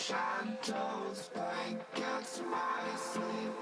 Shadows bite against my sleep.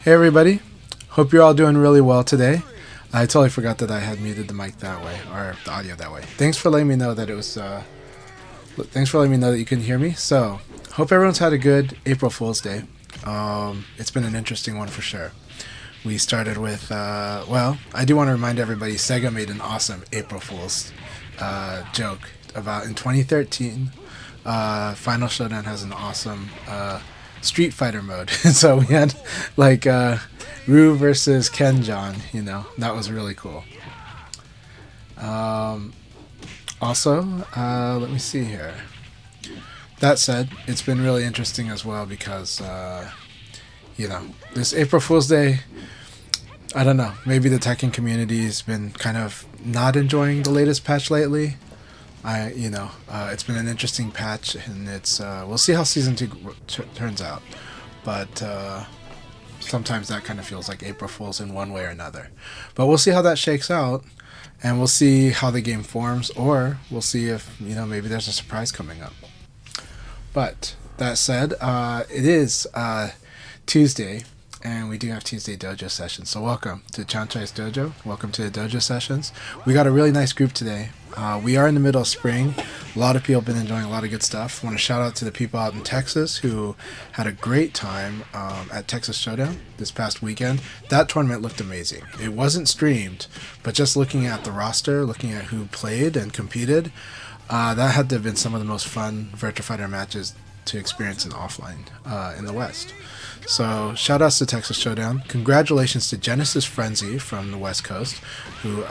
Hey everybody, hope you're all doing really well today. I totally forgot that I had muted the mic that way, or the audio that way. Thanks for letting me know that it was, thanks for letting me know that you couldn't hear me. So, hope everyone's had a good April Fool's Day. It's been an interesting one for sure. We started with, well, I do want to remind everybody, Sega made an awesome April Fool's joke about in 2013. Final Showdown has an awesome Street Fighter mode. So we had like Ryu versus Ken John, you know, that was really cool. Also, let me see here. That said, it's been really interesting as well because, you know, this April Fool's Day, I don't know, maybe the Tekken community's been kind of not enjoying the latest patch lately. It's been an interesting patch, and it's we'll see how season 2 turns out. But sometimes that kind of feels like April Fools in one way or another. But we'll see how that shakes out, and we'll see how the game forms, or we'll see if, you know, maybe there's a surprise coming up. But that said, it is Tuesday, and we do have Tuesday Dojo sessions. So welcome to Chanchai's Dojo. Welcome to the Dojo sessions. We got a really nice group today. We are in the middle of spring. A lot of people have been enjoying a lot of good stuff. I want to shout out to the people out in Texas who had a great time at Texas Showdown this past weekend. That tournament looked amazing. It wasn't streamed, but just looking at the roster, looking at who played and competed, that had to have been some of the most fun Virtua Fighter matches to experience in offline in the West. So shout outs to Texas Showdown. Congratulations to Genesis Frenzy from the West Coast who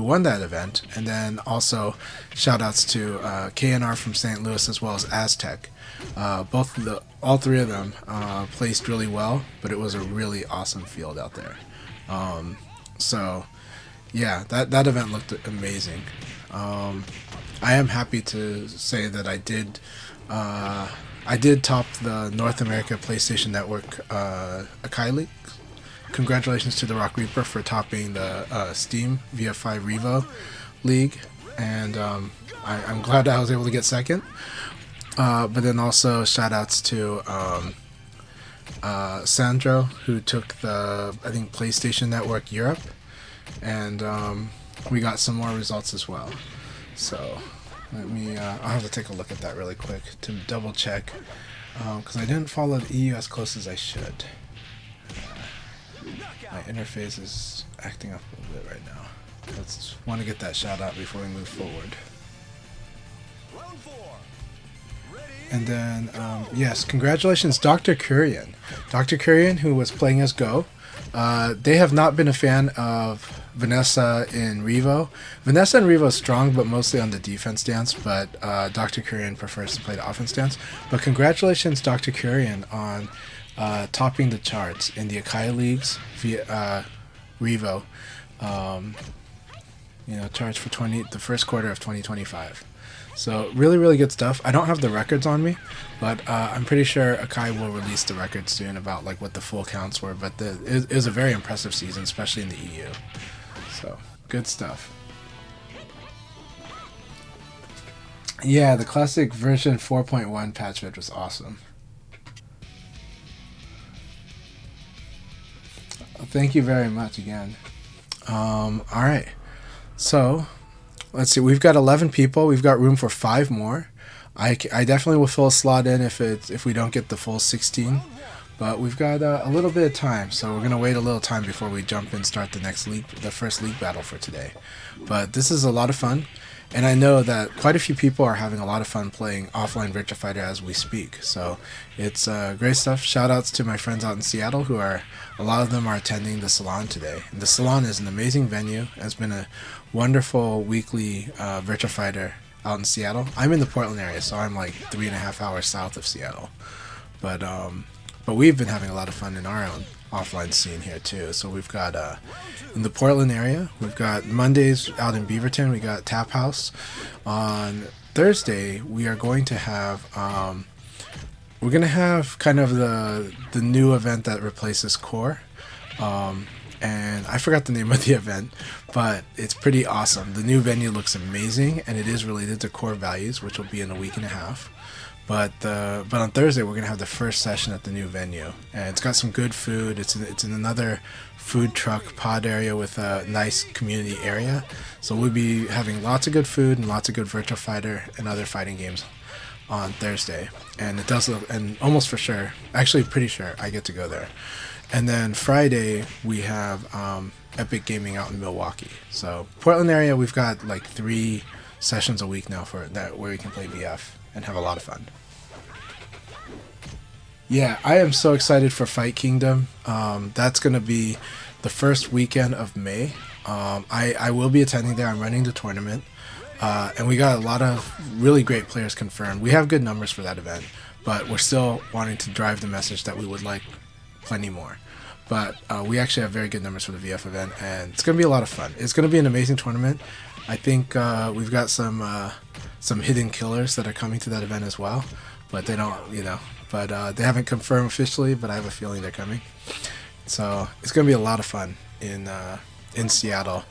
won that event. And then also shout outs to KNR from St. Louis as well as Aztec. All three of them placed really well, but it was a really awesome field out there. So yeah, that event looked amazing. I am happy to say that I did top the North America PlayStation Network Akai League. Congratulations to the Rock Reaper for topping the Steam VF5 Revo League, and I'm glad I was able to get second. But then also shout outs to Sandro, who took the, I think, PlayStation Network Europe, and we got some more results as well. So let me, I'll have to take a look at that really quick to double check, because I didn't follow the EU as close as I should. My interface is acting up a little bit right now. Let's want to get that shout out before we move forward. And then, yes, congratulations, Dr. Kurian. Dr. Kurian, who was playing as Go. They have not been a fan of Vanessa in Revo. Vanessa in Revo is strong, but mostly on the defense stance, but Dr. Kurian prefers to play the offense stance. But congratulations, Dr. Kurian, on topping the charts in the Akai Leagues via Revo. Charts for the first quarter of 2025. So really, really good stuff. I don't have the records on me, but I'm pretty sure Akai will release the records soon about like what the full counts were. But it was a very impressive season, especially in the EU. So good stuff. Yeah, the classic version 4.1 patch vid was awesome. Thank you very much again. All right, so let's see. We've got 11 people. We've got room for 5 more. I definitely will fill a slot in if we don't get the full 16. But we've got a little bit of time, so we're gonna wait a little time before we jump and start the first league battle for today. But this is a lot of fun, and I know that quite a few people are having a lot of fun playing offline Virtua Fighter as we speak. So it's great stuff. Shout outs to my friends out in Seattle a lot of them are attending the Salon today. And the Salon is an amazing venue. It's been a wonderful weekly Virtua Fighter out in Seattle. I'm in the Portland area, so I'm like 3.5 hours south of Seattle. But we've been having a lot of fun in our own offline scene here too. So we've got in the Portland area, we've got Mondays out in Beaverton, we got Tap House. On Thursday, we are going to have kind of the new event that replaces Core. And I forgot the name of the event, but it's pretty awesome. The new venue looks amazing, and it is related to Core Values, which will be in a week and a half. But on Thursday we're gonna have the first session at the new venue, and it's got some good food. It's in another food truck pod area with a nice community area, so we'll be having lots of good food and lots of good Virtua Fighter and other fighting games on Thursday. And it does look, and almost for sure, actually pretty sure, I get to go there. And then Friday we have Epic Gaming out in Milwaukee. So Portland area, we've got like 3 sessions a week now for that where we can play VF and have a lot of fun. Yeah, I am so excited for Fight Kingdom. That's going to be the first weekend of May. I will be attending there. I'm running the tournament. And we got a lot of really great players confirmed. We have good numbers for that event, but we're still wanting to drive the message that we would like plenty more. But we actually have very good numbers for the VF event, and it's going to be a lot of fun. It's going to be an amazing tournament. I think we've got some hidden killers that are coming to that event as well, but they don't, but they haven't confirmed officially, but I have a feeling they're coming. So it's going to be a lot of fun in Seattle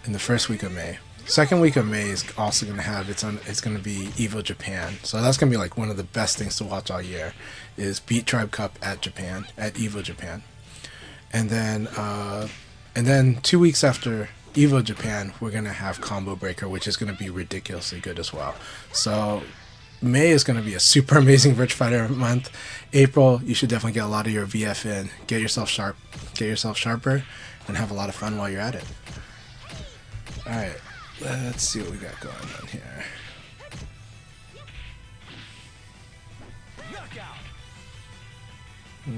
in the first week of May. Second week of May is also going to have it's going to be Evo Japan. So that's going to be like one of the best things to watch all year is Beat Tribe Cup at Evo Japan. And then 2 weeks after Evo Japan, we're going to have Combo Breaker, which is going to be ridiculously good as well. So May is going to be a super amazing Virtua Fighter month. April, you should definitely get a lot of your VF in. Get yourself sharper, and have a lot of fun while you're at it. Alright, let's see what we got going on here.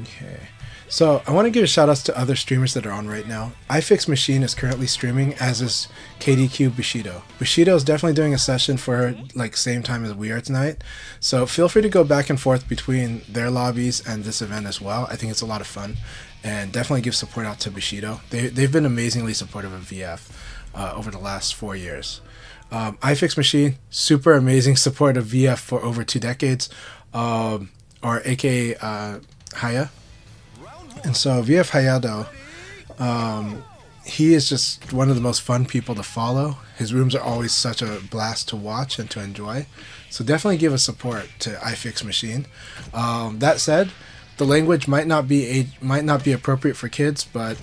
Okay. So I want to give a shout out to other streamers that are on right now. iFix Machine is currently streaming, as is KDQ Bushido. Bushido is definitely doing a session for like same time as we are tonight. So feel free to go back and forth between their lobbies and this event as well. I think it's a lot of fun, and definitely give support out to Bushido. They've been amazingly supportive of VF over the last 4 years. iFix Machine, super amazing support of VF for over 2 decades, or aka Haya. And so VF Hayato, he is just one of the most fun people to follow. His rooms are always such a blast to watch and to enjoy. So definitely give a support to iFix Machine. That said, the language might not be appropriate for kids, but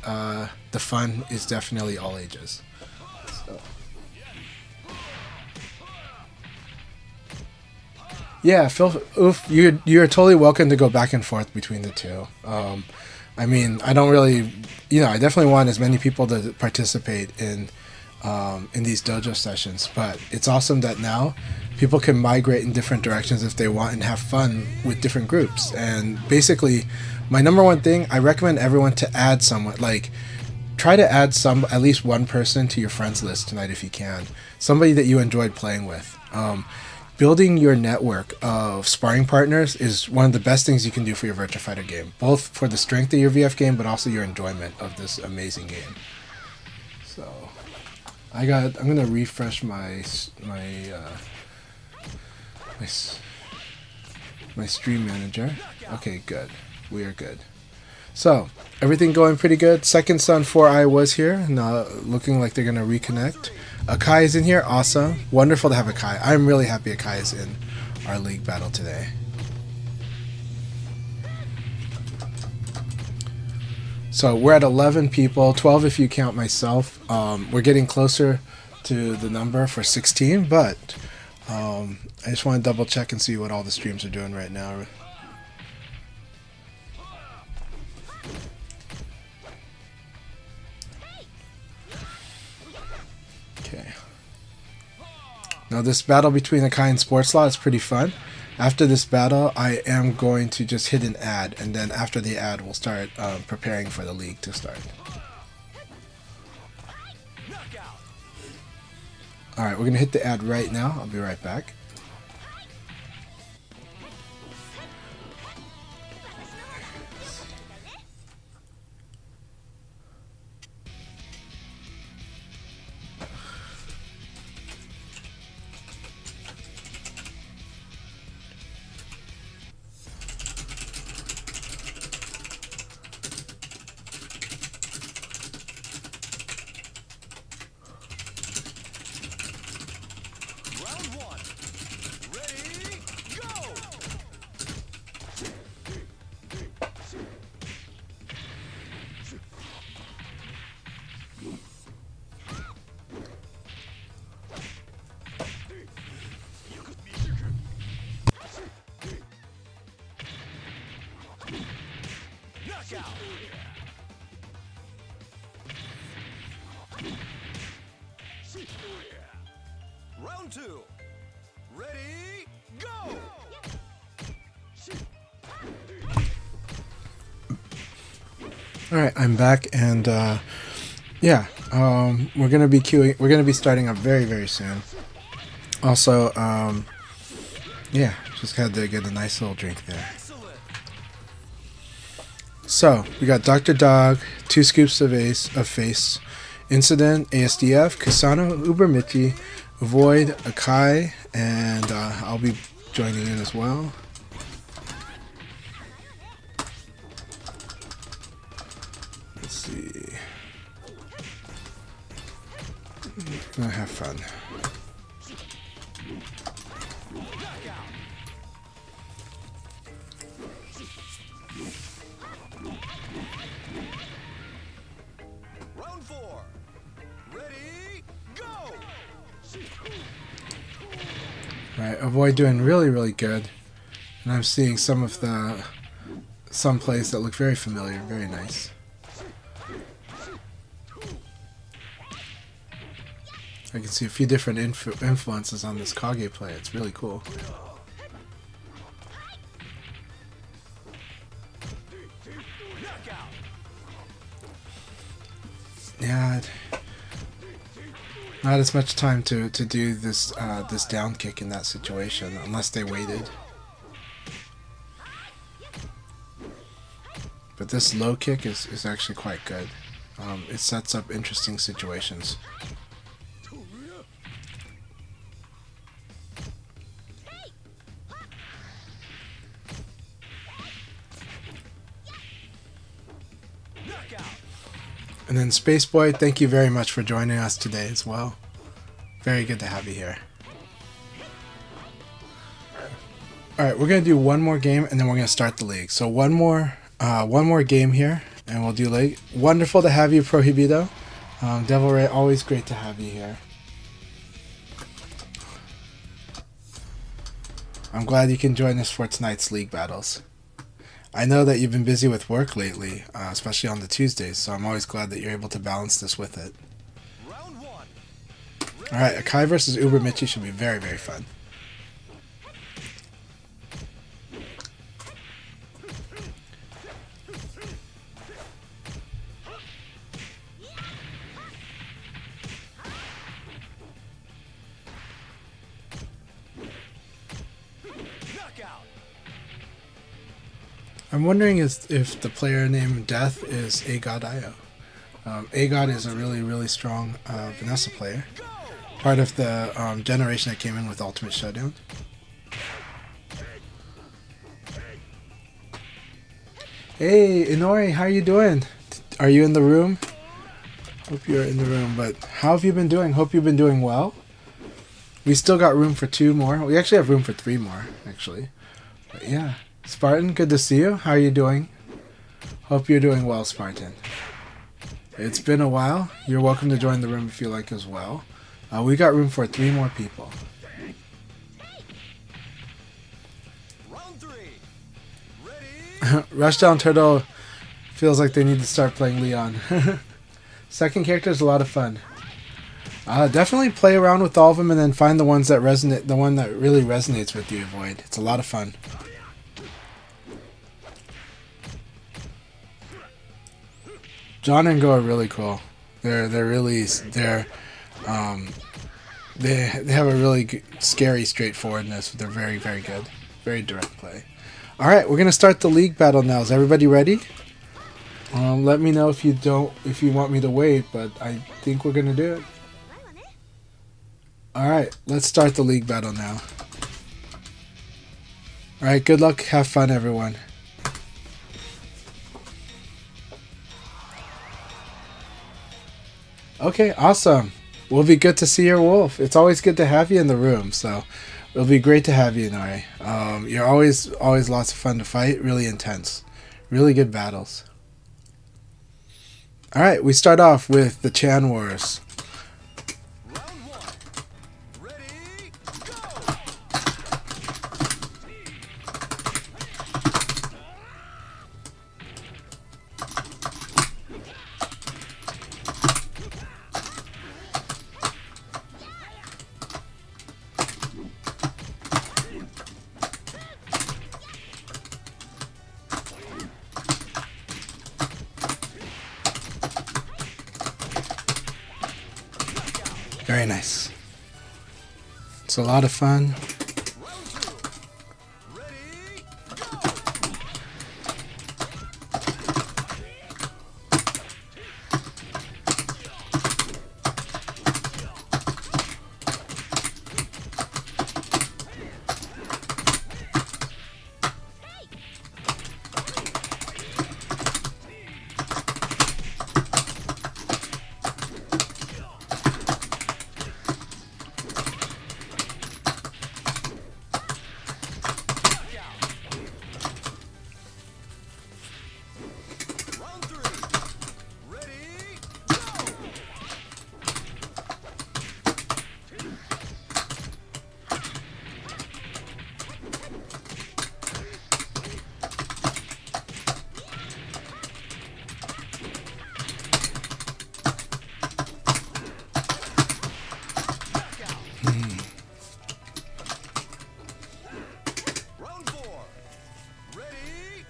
the fun is definitely all ages. So. Yeah, you're totally welcome to go back and forth between the two. I mean, I don't really, I definitely want as many people to participate in these dojo sessions, but it's awesome that now people can migrate in different directions if they want and have fun with different groups. And basically, my number one thing, I recommend everyone to add someone, like, try to add at least one person to your friends list tonight if you can. Somebody that you enjoyed playing with. Building your network of sparring partners is one of the best things you can do for your Virtua Fighter game, both for the strength of your VF game, but also your enjoyment of this amazing game. So, I'm gonna refresh my stream manager. Okay, good. We are good. So, everything going pretty good. Second Son 4i was here, now looking like they're gonna reconnect. Akai is in here, awesome. Wonderful to have Akai. I'm really happy Akai is in our league battle today. So we're at 11 people, 12 if you count myself. We're getting closer to the number for 16, but I just want to double check and see what all the streams are doing right now. Now this battle between Akai and Sportslaw is pretty fun. After this battle, I am going to just hit an ad, and then after the ad, we'll start preparing for the league to start. Alright, we're going to hit the ad right now. I'll be right back. Round 2. Ready, go! All right, I'm back, and yeah, we're gonna be queuing. We're gonna be starting up very, very soon. Also, yeah, just had to get a nice little drink there. Excellent. So we got Dr. Dog, 2 scoops of face, Incident, ASDF, Kasano, Uber Michi, Void, Akai, and I'll be joining in as well. Let's see. Gonna have fun. Round 4. Ready, go! Right, Avoid doing really, really good. And I'm seeing some plays that look very familiar, very nice. I can see a few different influences on this Kage play. It's really cool. Yeah, not as much time to do this this down kick in that situation, unless they waited. But this low kick is actually quite good. It sets up interesting situations. And then Space Boy, thank you very much for joining us today as well. Very good to have you here. Alright, we're going to do one more game and then we're going to start the league. So one more game here and we'll do league. Wonderful to have you, Prohibido. Devil Ray, always great to have you here. I'm glad you can join us for tonight's league battles. I know that you've been busy with work lately, especially on the Tuesdays, so I'm always glad that you're able to balance this with it. Alright, Akai versus Uber Michi should be very, very fun. I'm wondering if the player named Death is Agod.io. Agod is a really, really strong Vanessa player. Part of the generation that came in with Ultimate Showdown. Hey, Inori, how are you doing? Are you in the room? Hope you're in the room, but how have you been doing? Hope you've been doing well. We still got room for 2 more. We actually have room for 3 more, actually. But yeah. Spartan, good to see you. How are you doing? Hope you're doing well, Spartan. It's been a while. You're welcome to join the room if you like as well. We got room for 3 more people. Round 3. Ready? Rushdown Turtle feels like they need to start playing Leon. Second character is a lot of fun. Definitely play around with all of them and then find the ones that resonate, the one that really resonates with you, Void. It's a lot of fun. John and Go are really cool. They have a really scary straightforwardness. They're very, very good. Very direct play. All right, we're gonna start the league battle now. Is everybody ready? Let me know if you want me to wait, but I think we're gonna do it. All right, let's start the league battle now. All right, good luck. Have fun, everyone. Okay, awesome. Will be good to see your wolf. It's always good to have you in the room, so it'll be great to have you, Nori. You're always lots of fun to fight. Really intense. Really good battles. All right, we start off with the Chan Wars. Very nice. It's a lot of fun. Round two. Ready, go! Round three. Ready, go! Round four. Ready, go!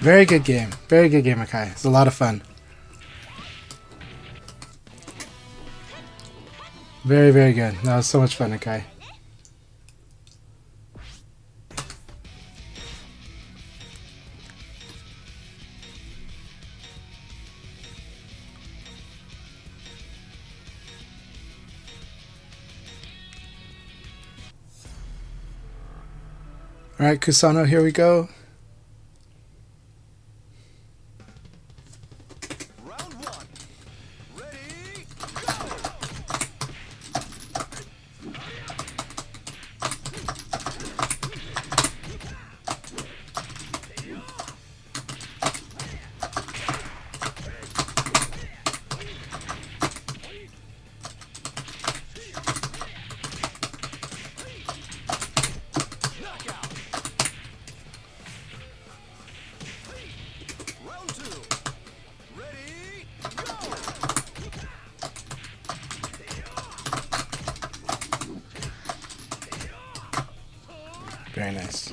Very good game. Very good game, Akai. It's a lot of fun. Very, very good. That was so much fun, Akai. Alright, Kusano, here we go. Round one. Ready, go! Knockout. Round two. Ready, go! Very nice.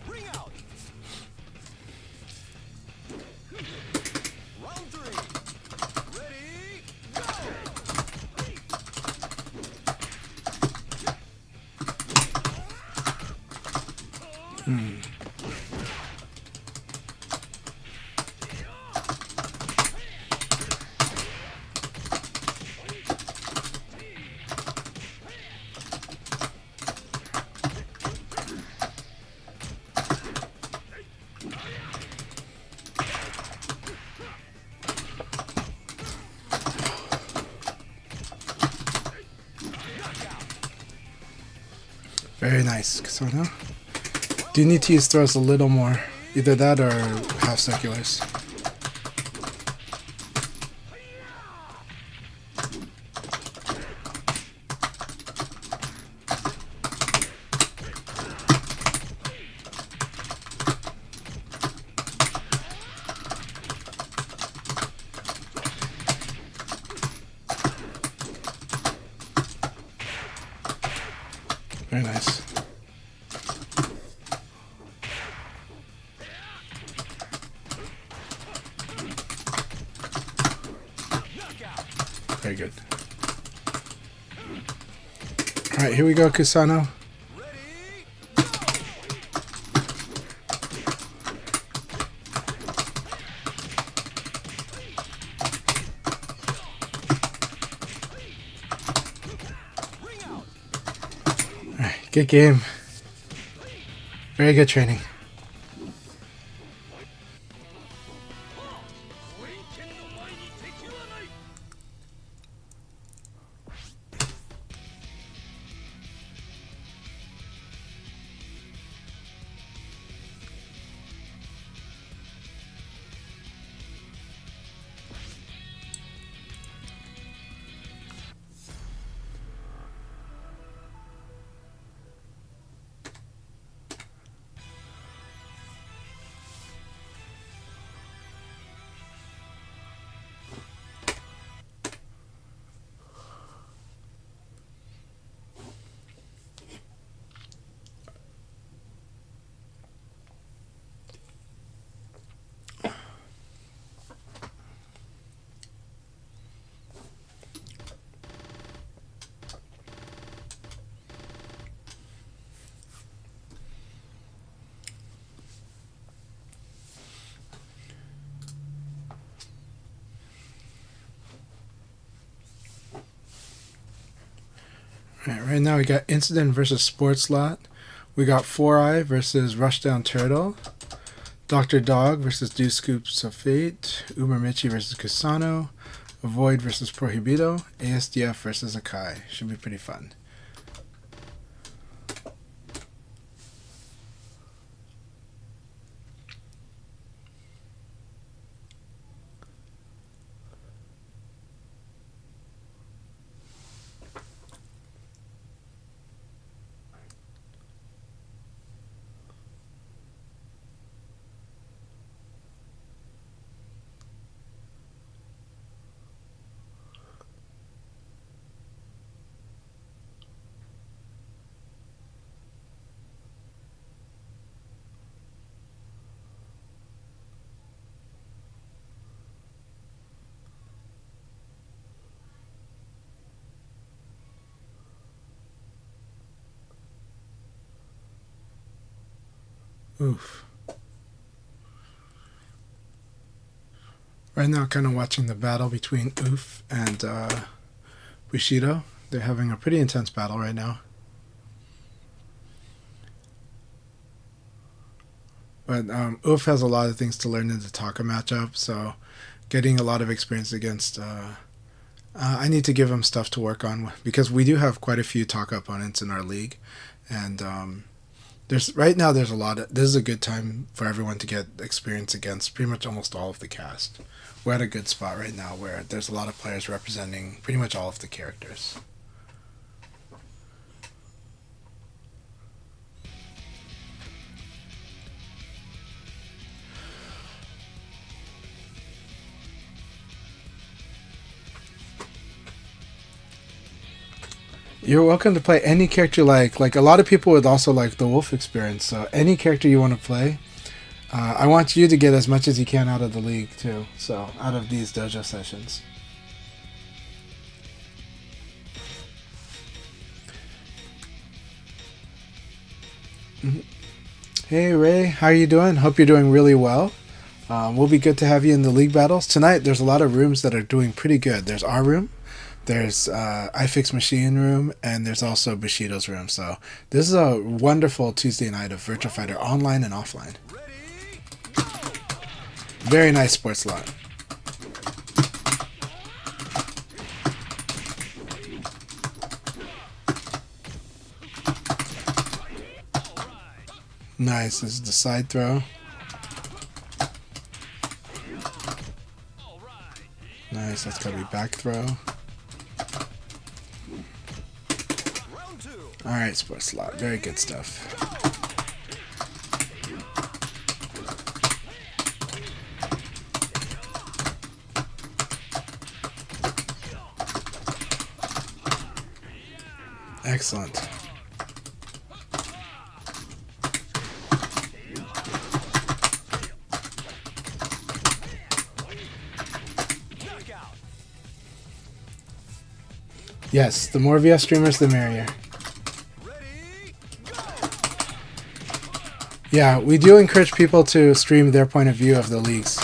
Ring out. Round three. Ready, go! Very nice, Kusano. Do you need to use throws a little more? Either that or half circulars. Very nice. Very good. Alright, here we go, Kusano. Ready, go! Ring out. Alright, good game. Very good training. Right now we got Incident versus Sports Lot. We got Four Eye versus Rushdown Turtle. Dr. Dog versus Do Scoops of Fate. Ubermichi versus Kusano. Avoid versus Prohibido. ASDF versus Akai. Should be pretty fun. Oof. Right now, kind of watching the battle between Oof and Bushido. They're having a pretty intense battle right now. But Oof has a lot of things to learn in the Taka matchup, so getting a lot of experience against... I need to give him stuff to work on, because we do have quite a few Taka opponents in our league. And right now there's a lot of... This is a good time for everyone to get experience against pretty much almost all of the cast. We're at a good spot right now where there's a lot of players representing pretty much all of the characters. You're welcome to play any character you like. Like, a lot of people would also like the Wolf experience, so any character you want to play. I want you to get as much as you can out of the league, too. So, out of these dojo sessions. Hey, Ray. How are you doing? Hope you're doing really well. We'll be good to have you in the league battles. Tonight, there's a lot of rooms that are doing pretty good. There's our room. There's iFix Machine room, and there's also Bushido's room. So this is a wonderful Tuesday night of Virtua Fighter online and offline. Very nice sports lot. Nice. This is the side throw. Nice. That's gotta be back throw. Alright, sports lot. Very good stuff. Excellent. Yes, the more VS streamers, the merrier. Yeah, we do encourage people to stream their point of view of the leagues.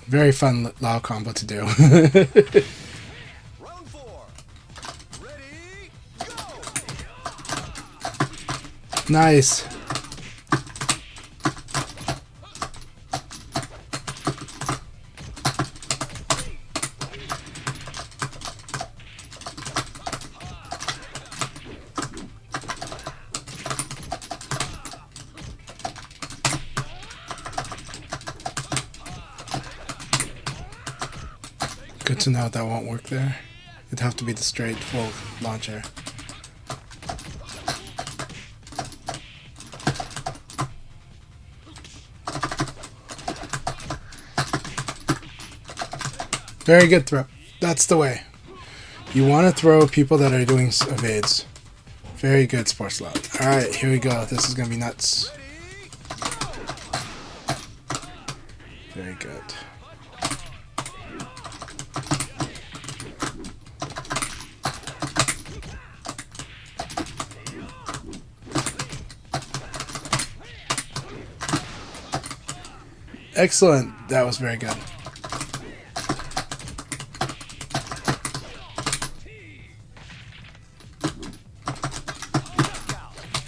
Very fun Lao combo to do. Round 4. Ready, go! Nice. Good to know that won't work there. It'd have to be the straight full launcher. Very good throw. That's the way. You want to throw people that are doing evades. Very good, sports lot. Alright, here we go. This is going to be nuts. Very good. Excellent. That was very good.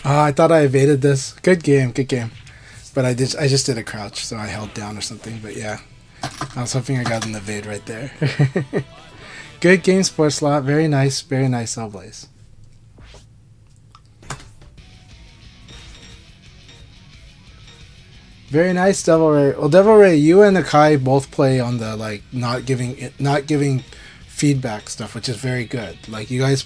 Oh, I thought I evaded this. Good game, good game. But I just did a crouch, so I held down or something. But yeah, I was hoping I got an evade right there. Good game, Sports Slot. Very nice, Hellblaze. Very nice, Devil Ray. Well, Devil Ray, you and Akai both play on the like not giving feedback stuff, which is very good. Like you guys,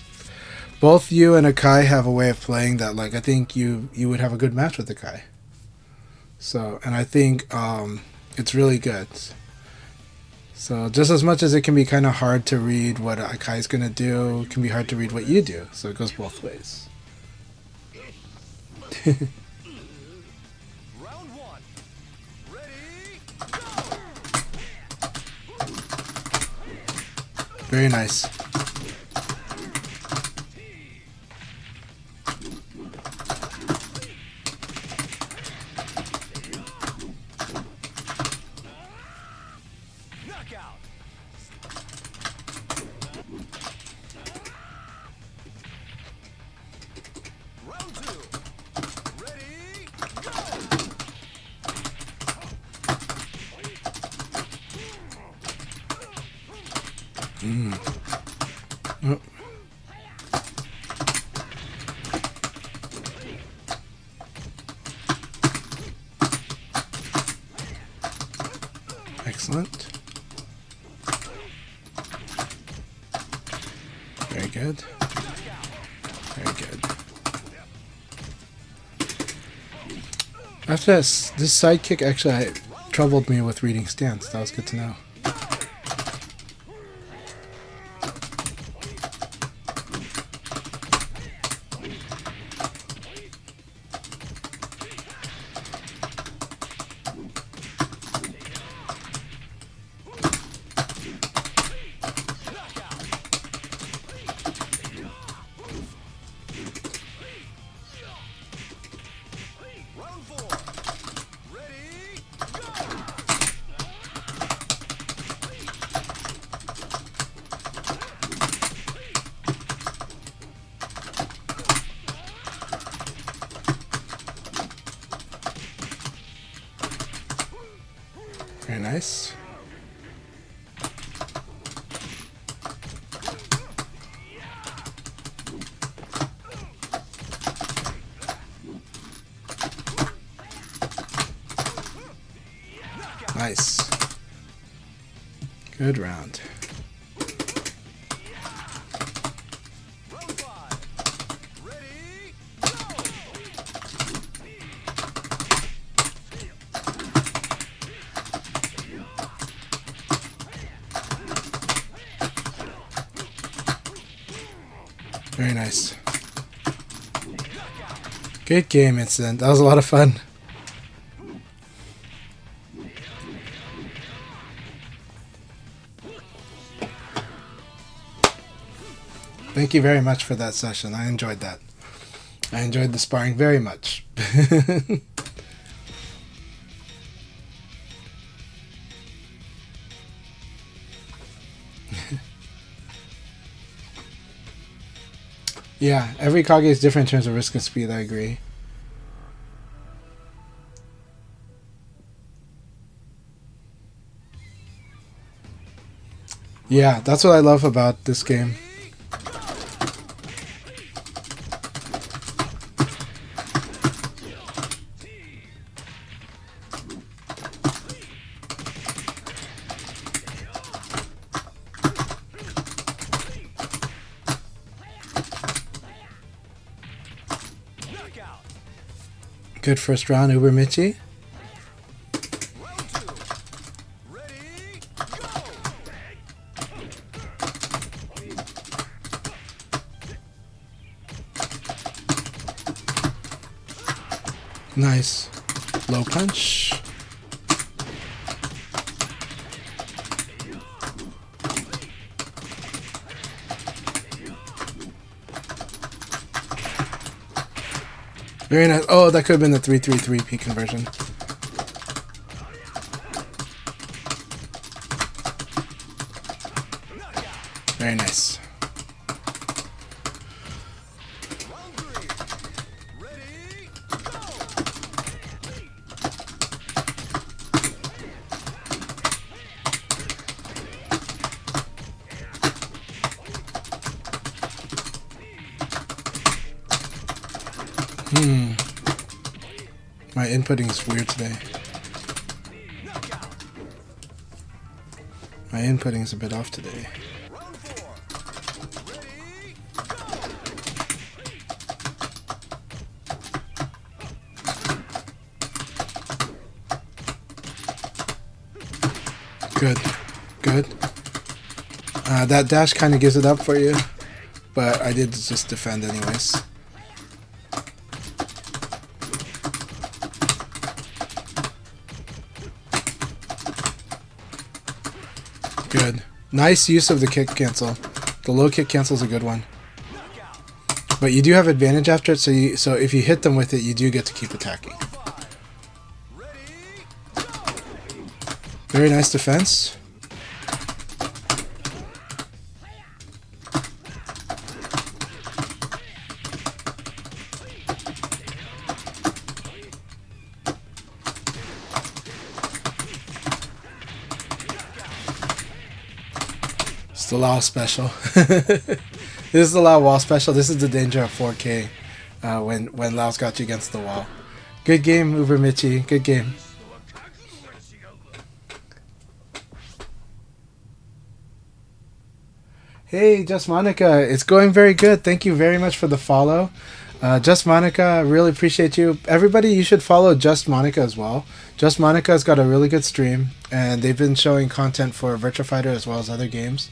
both you and Akai have a way of playing that. Like I think you would have a good match with Akai. So, and I think it's really good. So just as much as it can be kind of hard to read what Akai's gonna do, it can be hard to read what you do. So it goes both ways. Round one. Ready, go! Very nice. Knockout. Round two. Ready, go! Oh. Excellent. Very good. Very good. After this sidekick actually troubled me with reading stance. That was good to know. Round four. Ready, go! Very nice. Nice. Good round. Round five. Ready, go! Very nice. Good game, Incident. That was a lot of fun. Thank you very much for that session. I enjoyed that. I enjoyed the sparring very much. Yeah, every Kage is different in terms of risk and speed, I agree. Yeah, that's what I love about this game. Knockout. Good first round, Uber Michi. Round two. Ready, go! Nice. Low punch. Very nice. Oh, that could have been the 3-3-3P conversion. Very nice. Round three. Ready, go! My inputting is weird today. Knockout. My inputting is a bit off today. Round four. Ready, Good. Good. That dash kind of gives it up for you, but I did just defend anyways. Good. Nice use of the kick cancel. The low kick cancel is a good one. But you do have advantage after it, so if you hit them with it, you do get to keep attacking. ready, go! Very nice defense. It's the Lao special. This is the Lao wall special. This is the danger of 4K when Lao's got you against the wall. Good game, Uber Michi. Good game. Hey, Just Monica. It's going very good. Thank you very much for the follow. Just Monica, really appreciate you. Everybody, you should follow Just Monica as well. Just Monica's got a really good stream, and they've been showing content for Virtua Fighter as well as other games.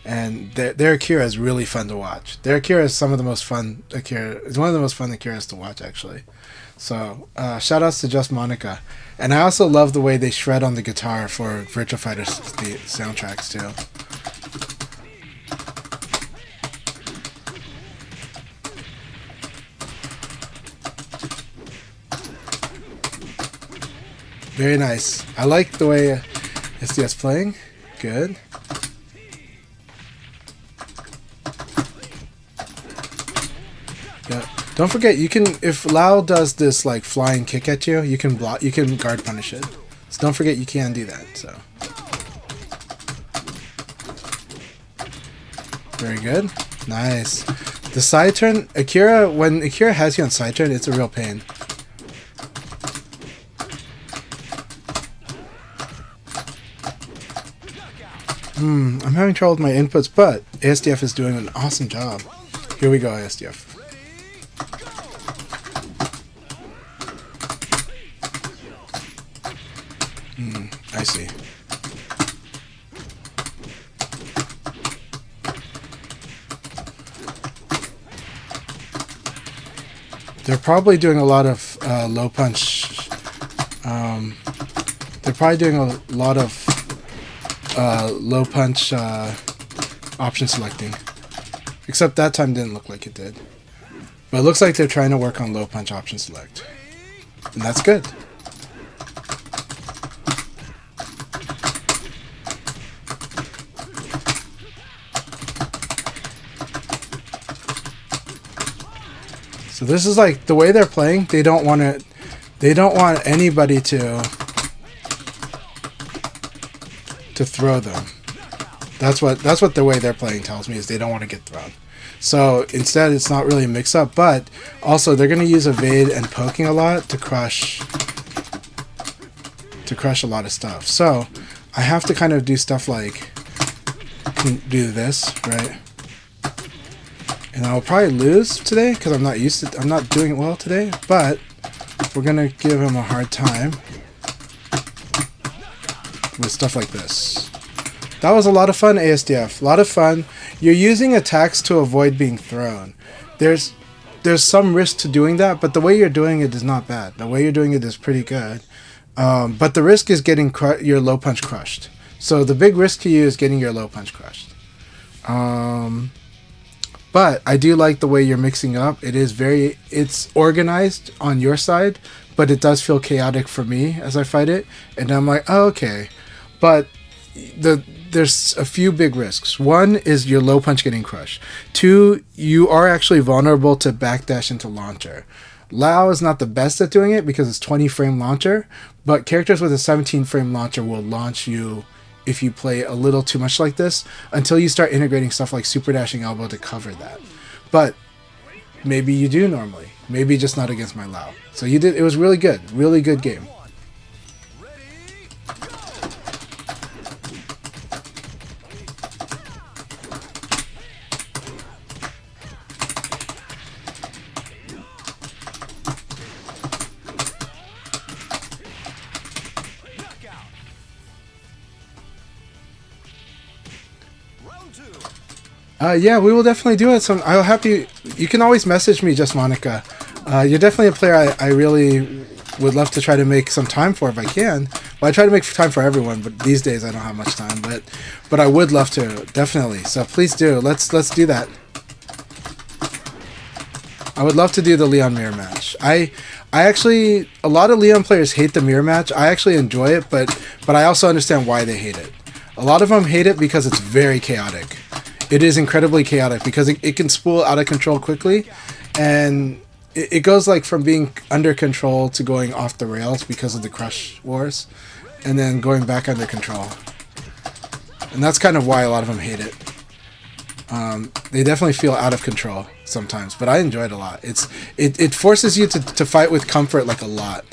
And their Akira is really fun to watch. Their Akira is some of the most fun Akira. It's one of the most fun Akiras to watch, actually. So, shout outs to Just Monica. And I also love the way they shred on the guitar for Virtua Fighter the soundtracks too. Very nice. I like the way SDS playing. Good. Yeah. Don't forget, you can, if Lao does this like flying kick at you, you can block, you can guard punish it. So don't forget you can do that. So very good. Nice. The side turn, Akira, when Akira has you on side turn, it's a real pain. I'm having trouble with my inputs, but ASDF is doing an awesome job. Here we go, ASDF. I see. They're probably doing a lot of low punch. They're probably doing a lot of low punch option selecting. Except that time didn't look like it did. But it looks like they're trying to work on low punch option select. And that's good. So this is like the way they're playing. They don't want anybody to throw them. That's what the way they're playing tells me, is they don't want to get thrown. So instead, it's not really a mix-up, but also they're going to use evade and poking a lot to crush a lot of stuff. So I have to kind of do stuff like do this, right? And I'll probably lose today because I'm not doing it well today, but we're going to give him a hard time with stuff like this. That was a lot of fun, ASDF. A lot of fun. You're using attacks to avoid being thrown. There's some risk to doing that, but the way you're doing it is not bad. The way you're doing it is pretty good. But the risk is getting your low punch crushed. So the big risk to you is getting your low punch crushed. But I do like the way you're mixing up. It's organized on your side, but it does feel chaotic for me as I fight it. And I'm like, oh, okay. But the there's a few big risks. One is your low punch getting crushed. Two, you are actually vulnerable to backdash into launcher. Lao is not the best at doing it because it's 20 frame launcher, but characters with a 17 frame launcher will launch you if you play a little too much like this until you start integrating stuff like super dashing elbow to cover that. But maybe you do normally. Maybe just not against my Lao. So you did. It was really good. Really good game. Yeah, we will definitely do it. I'll have you. You can always message me, just Monica. You're definitely a player I really would love to try to make some time for if I can. Well, I try to make time for everyone, but these days I don't have much time. But I would love to, definitely. So please do. Let's do that. I would love to do the Leon mirror match. I actually, a lot of Leon players hate the mirror match. I actually enjoy it, but I also understand why they hate it. A lot of them hate it because it's very chaotic. It is incredibly chaotic because it can spool out of control quickly, and it goes like from being under control to going off the rails because of the crush wars, and then going back under control. And that's kind of why a lot of them hate it. They definitely feel out of control sometimes, but I enjoy it a lot. It forces you to fight with comfort like a lot.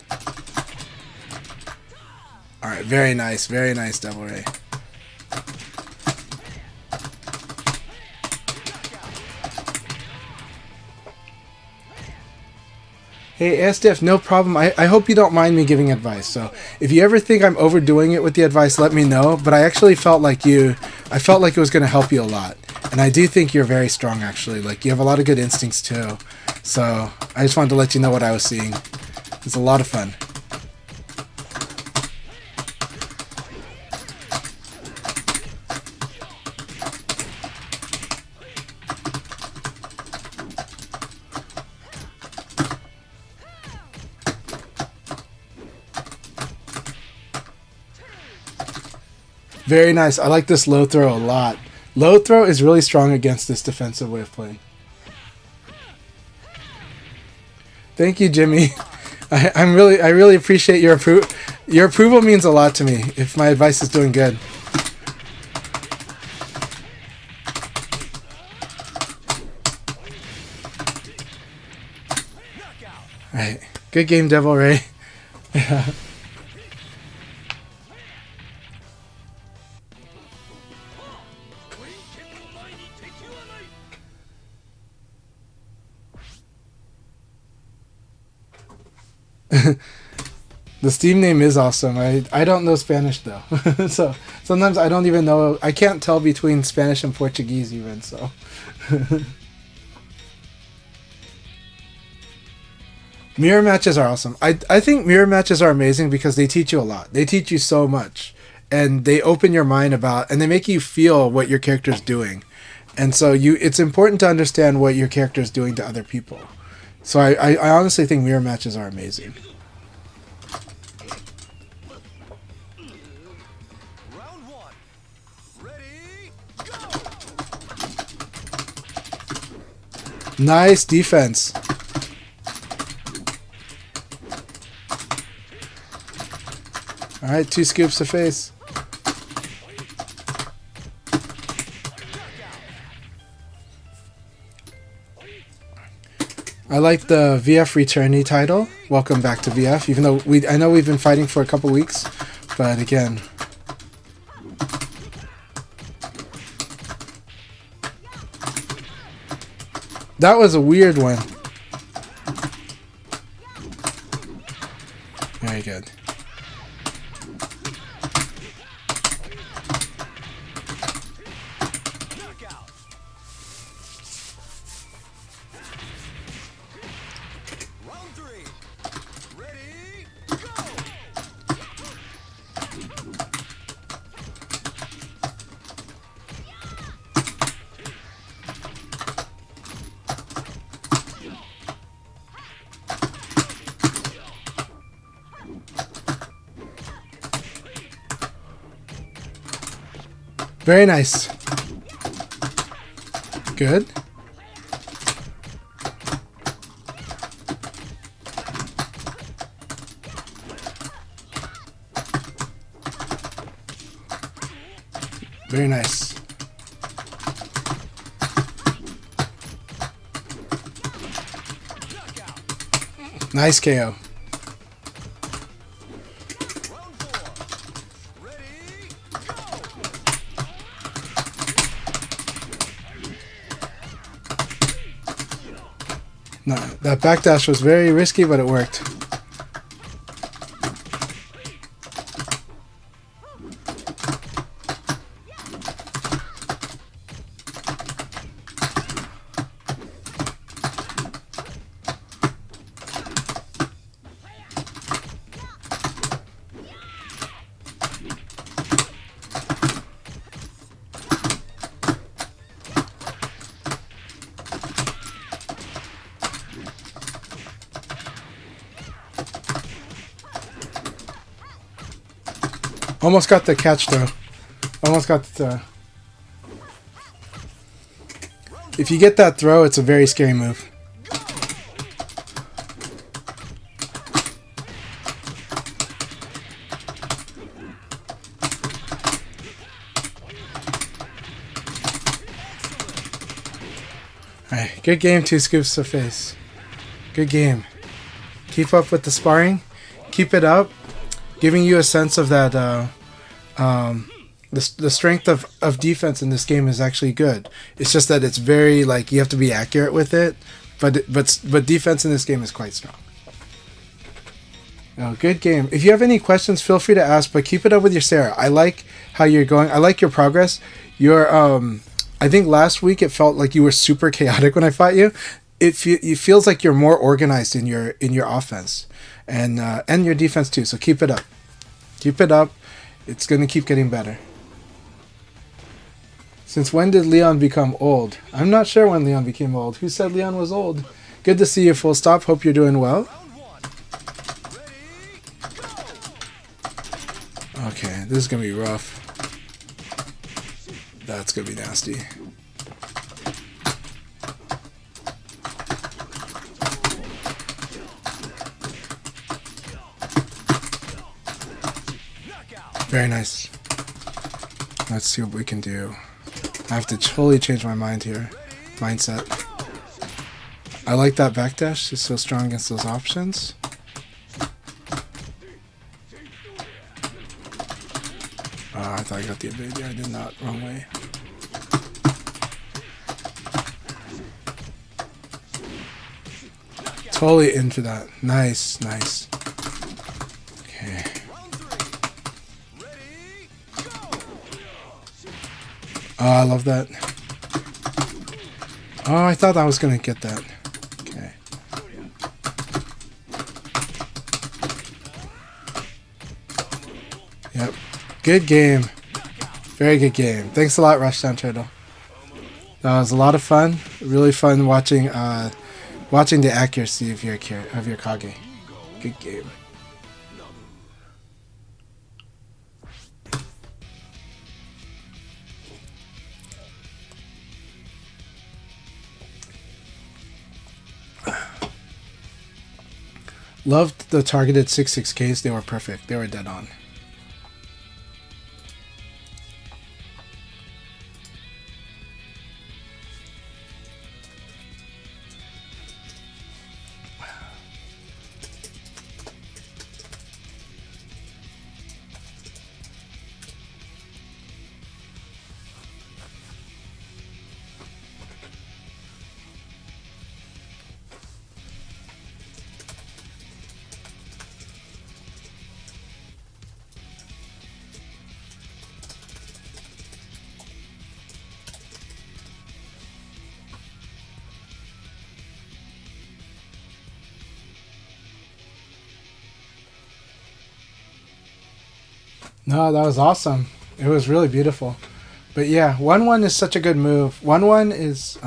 All right, very nice, Devil Ray. Hey, SDF, no problem. I hope you don't mind me giving advice. So if you ever think I'm overdoing it with the advice, let me know. But I actually felt like it was going to help you a lot. And I do think you're very strong, actually. Like, you have a lot of good instincts, too. So I just wanted to let you know what I was seeing. It's a lot of fun. Very nice. I like this low throw a lot. Low throw is really strong against this defensive way of playing. Thank you, Jimmy. I really appreciate your approval. Your approval means a lot to me if my advice is doing good. All right. Good game, Devil Ray. Yeah. The Steam name is awesome. I don't know Spanish though. So sometimes I don't even know. I can't tell between Spanish and Portuguese even, so. Mirror matches are awesome. I think mirror matches are amazing because they teach you a lot. They teach you so much. And they open your mind and they make you feel what your character's doing. And so it's important to understand what your character is doing to other people. So I honestly think mirror matches are amazing. Round one. Ready, go! Nice defense. All right, 2 scoops to face. I like the VF returnee title. Welcome back to VF, even though I know we've been fighting for a couple weeks, but again. That was a weird one. Very good. Round three. Ready, go! Very nice. Good. Very nice. Nice KO. Round 4. Ready, go! No, that backdash was very risky, but it worked. Almost got the catch though. Almost got the throw. If you get that throw, it's a very scary move. Alright, good game, 2 scoops to face. Good game. Keep up with the sparring. Keep it up. Giving you a sense of that the strength of defense in this game is actually good. It's just that it's very like you have to be accurate with it, but defense in this game is quite strong. Oh, good game. If you have any questions, feel free to ask, but keep it up with your Sarah. I like how you're going. I like your progress. Your I think last week it felt like you were super chaotic when I fought you. It feels like you're more organized in your offense and your defense too. So keep it up. Keep it up. It's gonna keep getting better. Since when did Leon become old? I'm not sure when Leon became old. Who said Leon was old? Good to see you, full stop. Hope you're doing well. Round 1. Ready, go! Okay, this is gonna be rough. That's gonna be nasty. Very nice. Let's see what we can do. I have to totally change my mind here. Mindset. I like that backdash. It's so strong against those options. Oh, I thought I got the ability. I did not. Wrong way. Totally into that. Nice, nice. Okay. Round 3. Ready, go! Oh, I love that. Oh, I thought I was going to get that. Okay. Yep. Good game. Very good game. Thanks a lot, Rushdown Turtle. That was a lot of fun. Really fun watching the accuracy of your Kage. Good game. Loved the targeted 6/6Ks. They were perfect. They were dead on. No, that was awesome. It was really beautiful. But yeah, 1-1 is such a good move. 1-1 is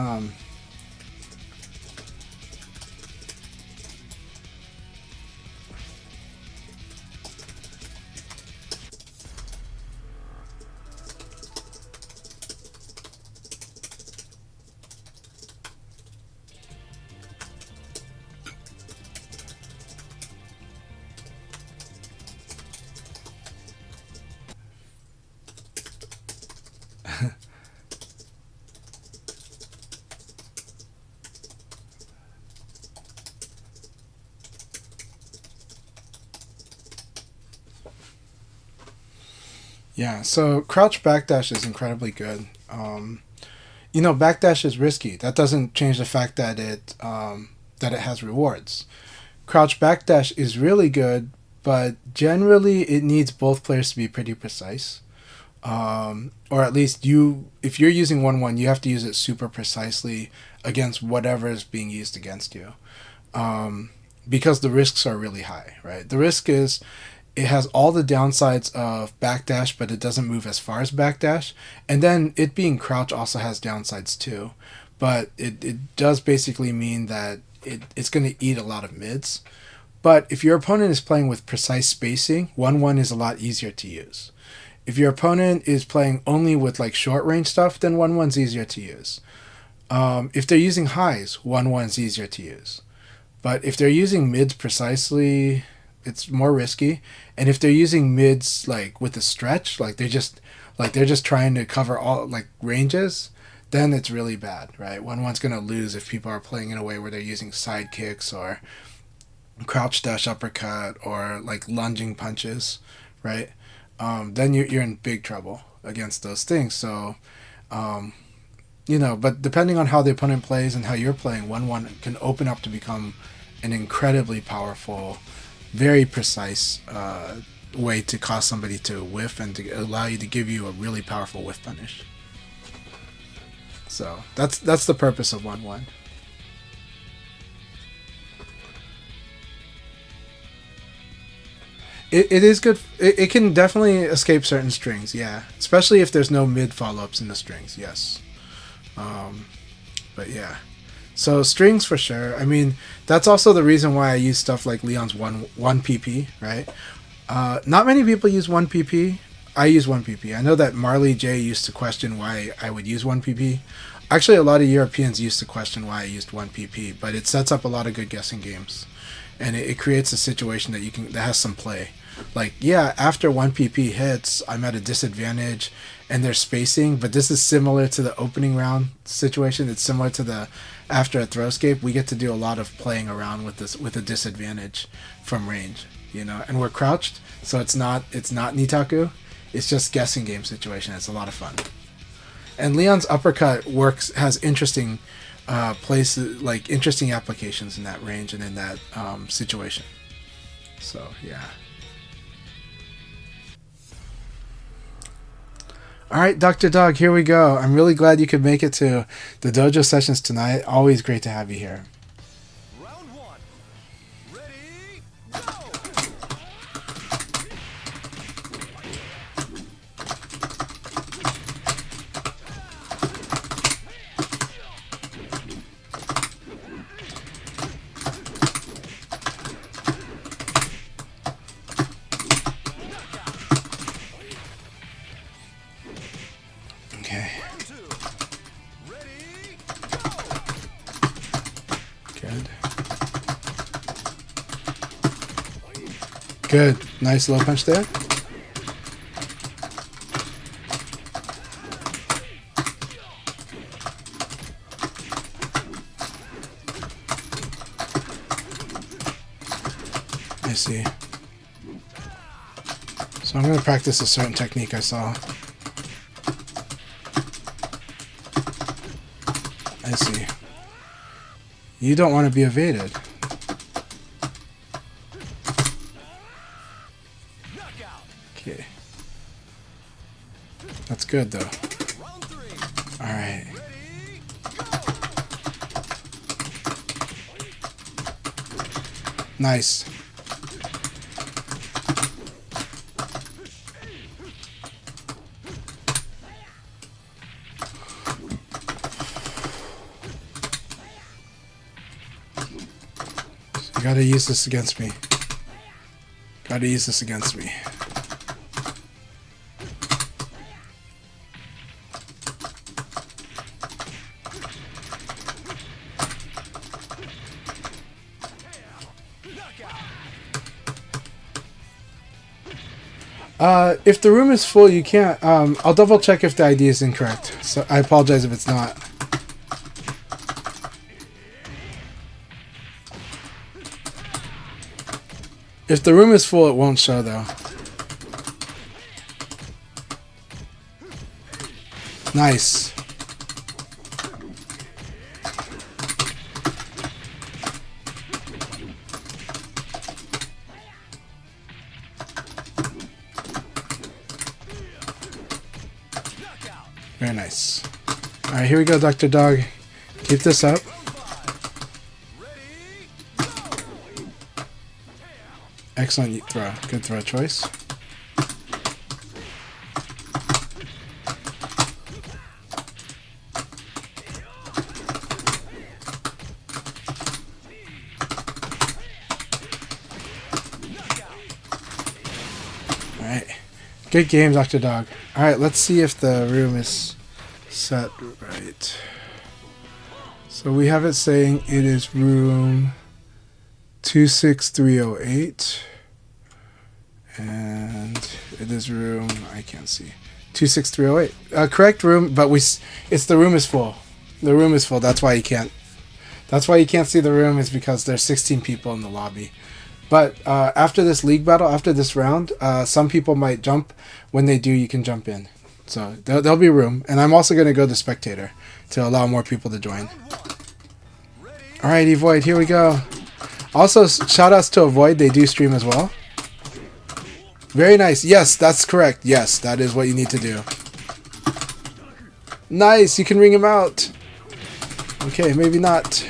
Yeah, so crouch backdash is incredibly good. Backdash is risky. That doesn't change the fact that it has rewards. Crouch backdash is really good, but generally it needs both players to be pretty precise. Or at least if you're using 1-1, you have to use it super precisely against whatever is being used against you. Because the risks are really high, right? The risk is it has all the downsides of backdash, but it doesn't move as far as backdash. And then it being crouch also has downsides too. But it does basically mean that it's going to eat a lot of mids. But if your opponent is playing with precise spacing, 1-1 is a lot easier to use. If your opponent is playing only with like short range stuff, then 1-1's easier to use. If they're using highs, 1-1's easier to use. But if they're using mids precisely, it's more risky. And if they're using mids like with a stretch, like they're just trying to cover all like ranges, then it's really bad, right? 1-1's gonna lose if people are playing in a way where they're using side kicks or crouch dash uppercut or like lunging punches, right? Then you're in big trouble against those things. So, but depending on how the opponent plays and how you're playing, 1-1 can open up to become an incredibly powerful, very precise way to cause somebody to whiff and to allow you to give you a really powerful whiff punish. So that's the purpose of 1-1. It is good. It can definitely escape certain strings, yeah. Especially if there's no mid follow-ups in the strings, yes. But yeah. So strings for sure. I mean, that's also the reason why I use stuff like Leon's 1 PP, right? Not many people use 1 PP. I use 1 PP. I know that Marley J used to question why I would use 1 PP. Actually, a lot of Europeans used to question why I used 1 PP, but it sets up a lot of good guessing games. And it creates a situation that has some play. Like, yeah, after 1 PP hits, I'm at a disadvantage and there's spacing, but this is similar to the opening round situation. It's similar to the after a throwscape. We get to do a lot of playing around with this with a disadvantage from range, and we're crouched, so it's not Nitaku. It's just guessing game situation. It's a lot of fun. And Leon's uppercut has interesting places, like interesting applications in that range and in that situation. So, yeah. All right, Dr. Dog, here we go. I'm really glad you could make it to the dojo sessions tonight. Always great to have you here. Round 1. Ready, go! Okay. Round 2. Ready, go! Good. Good. Nice low punch there. I see. So I'm going to practice a certain technique I saw. I see. You don't want to be evaded. Knockout. Okay. That's good though. Round 3. Alright. Ready, go! Nice. You gotta use this against me. Gotta use this against me. If the room is full, you can't. I'll double check if the ID is incorrect. So I apologize if it's not. If the room is full, it won't show though. Nice. Very nice. Alright, here we go, Dr. Dog. Keep this up. Excellent throw. Good throw choice. Alright. Good game, Dr. Dog. Alright, let's see if the room is set right. So we have it saying it is room 26308. And it is room, I can't see, 26308. Correct room, but it's the room is full. The room is full. That's why you can't see the room, is because there's 16 people in the lobby. But after this league battle, after this round, some people might jump. When they do, you can jump in. So there'll be room. And I'm also going to go to spectator to allow more people to join. Alright, Evoid, here we go. Also, shout outs to Avoid. They do stream as well. Very nice. Yes, that's correct. Yes, that is what you need to do. Nice. You can ring him out. Okay, maybe not.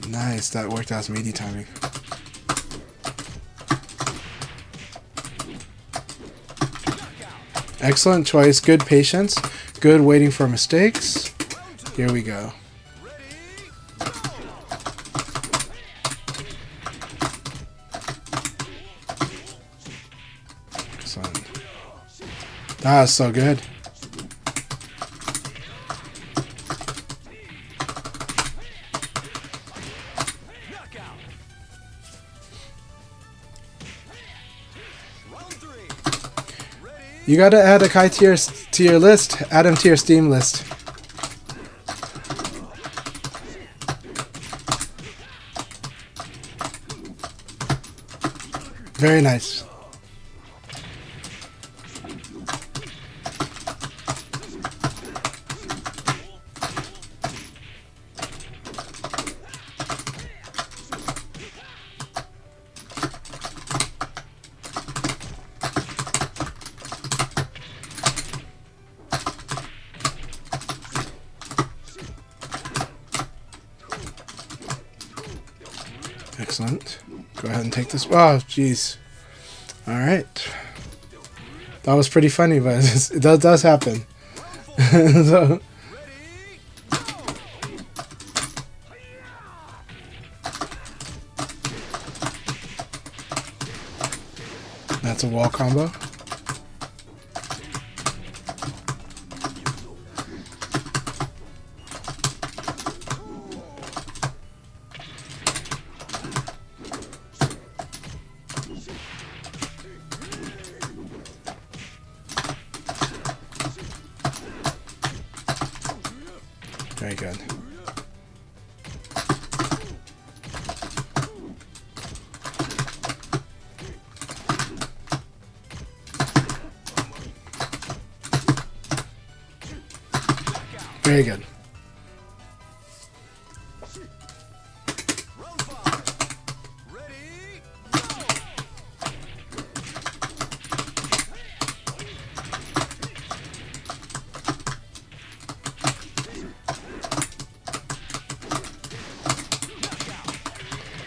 Nice. That worked out as meaty timing. Excellent choice. Good patience. Good waiting for mistakes. Here we go. Excellent. That is so good. You gotta add a Kai to your list. Add him to your Steam list. Very nice. Excellent. Go ahead and take this. Oh, jeez. All right. That was pretty funny, but it does happen. So, that's a wall combo. Very good. Very good.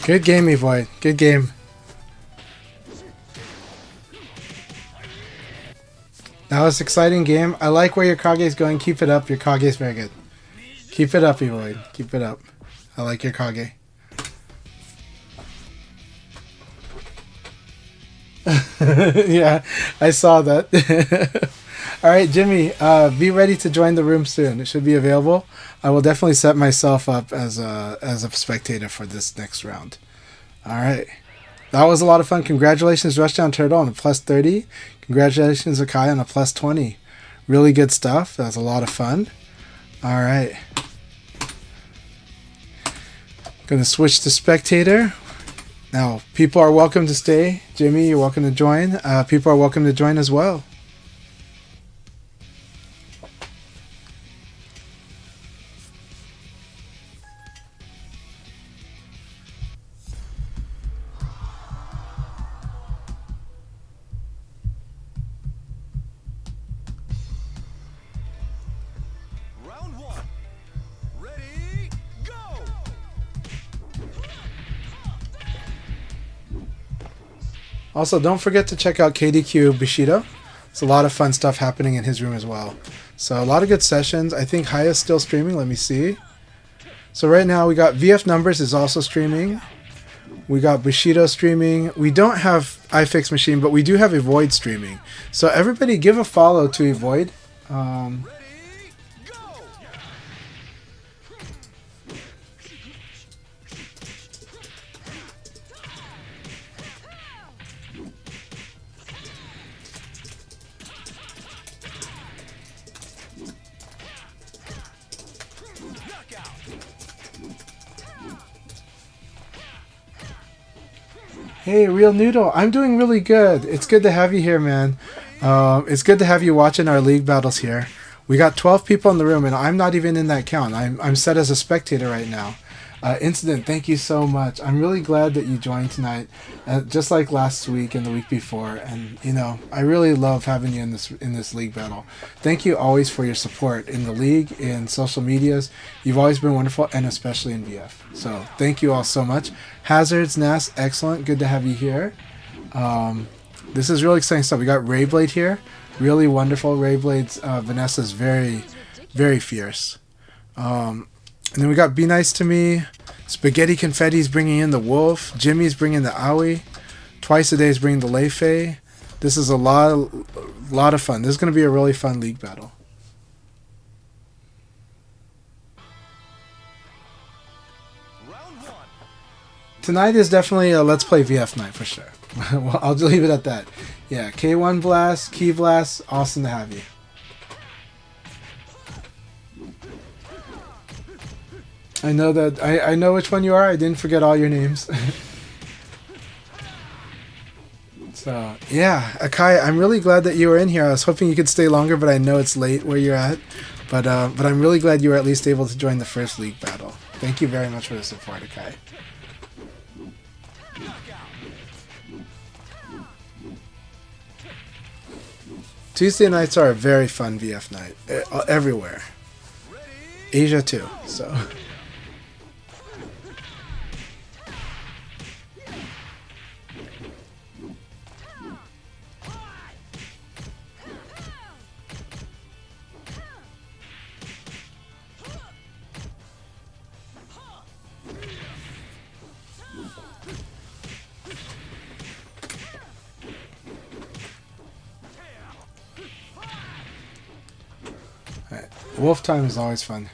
Good game, Evoid. Good game. That was an exciting game. I like where your Kage is going. Keep it up. Your Kage is very good. Keep it up, Evoid. Keep it up. I like your Kage. Yeah, I saw that. All right, Jimmy, be ready to join the room soon. It should be available. I will definitely set myself up as a spectator for this next round. All right. That was a lot of fun. Congratulations, Rushdown Turtle, on a plus 30. Congratulations, Akai, on a plus 20. Really good stuff. That was a lot of fun. All right. Going to switch to spectator. Now, people are welcome to stay. Jimmy, you're welcome to join. People are welcome to join as well. Also, don't forget to check out KDQ Bushido. It's a lot of fun stuff happening in his room as well. So a lot of good sessions. I think Haya's still streaming. Let me see. So right now we got VF Numbers is also streaming. We got Bushido streaming. We don't have iFix Machine, but we do have Evoid streaming. So everybody give a follow to Evoid. Ready, go! Knockout! Hey, Real Noodle. I'm doing really good. It's good to have you here, man. It's good to have you watching our league battles here. We got 12 people in the room, and I'm not even in that count. I'm set as a spectator right now. Incident, thank you so much. I'm really glad that you joined tonight, just like last week and the week before. And you know, I really love having you in this league battle. Thank you always for your support in the league, in social medias. You've always been wonderful, and especially in VF. So thank you all so much. Hazards, Nas, excellent. Good to have you here. This is really exciting stuff. We got Rayblade here. Really wonderful. Rayblade's Vanessa's very, very fierce. And then we got Be Nice to Me. Spaghetti Confetti's bringing in the Wolf. Jimmy's bringing the Owie. Twice a Day's bringing the Leifei. This is a lot of fun. This is going to be a really fun league battle. Round one. Tonight is definitely a Let's Play VF night for sure. Well, I'll just leave it at that. Yeah, K1 Blast, Key Blast, awesome to have you. I know that I know which one you are. I didn't forget all your names. So yeah, Akai, I'm really glad that you were in here. I was hoping you could stay longer, but I know it's late where you're at. But I'm really glad you were at least able to join the first league battle. Thank you very much for the support, Akai. Tuesday nights are a very fun VF night everywhere. Asia too. So. Wolf time is always fun.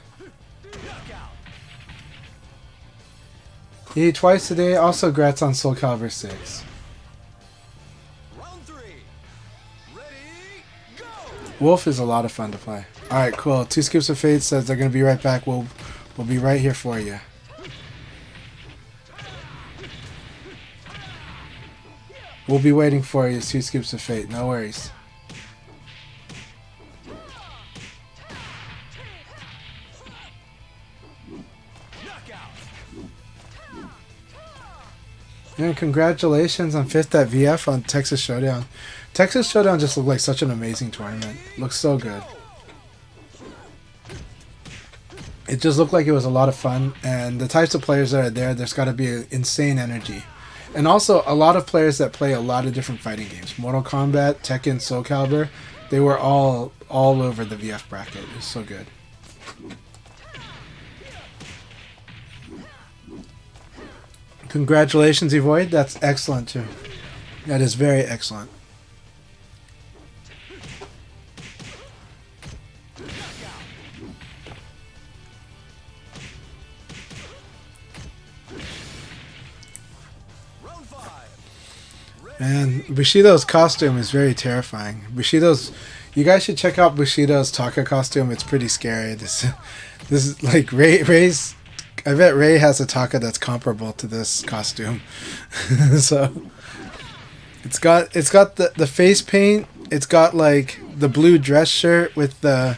He twice a day. Also, grats on Soul Calibur 6. Round three. Ready, go! Wolf is a lot of fun to play. Alright, cool. Two Scoops of Fate says they're going to be right back. We'll be right here for you. We'll be waiting for you, Two Scoops of Fate. No worries. And congratulations on 5th at VF on Texas Showdown. Texas Showdown just looked like such an amazing tournament. Looks so good. It just looked like it was a lot of fun, and the types of players that are there, there's got to be insane energy. And also a lot of players that play a lot of different fighting games. Mortal Kombat, Tekken, Soul Calibur, they were all over the VF bracket. It was so good. Congratulations, Evoid. That's excellent, too. That is very excellent. Round five. Man, Bushido's costume is very terrifying. You guys should check out Bushido's Taka costume. It's pretty scary. This is like Ray's. I bet Ray has a Taka that's comparable to this costume. So it's got the face paint. It's got like the blue dress shirt with the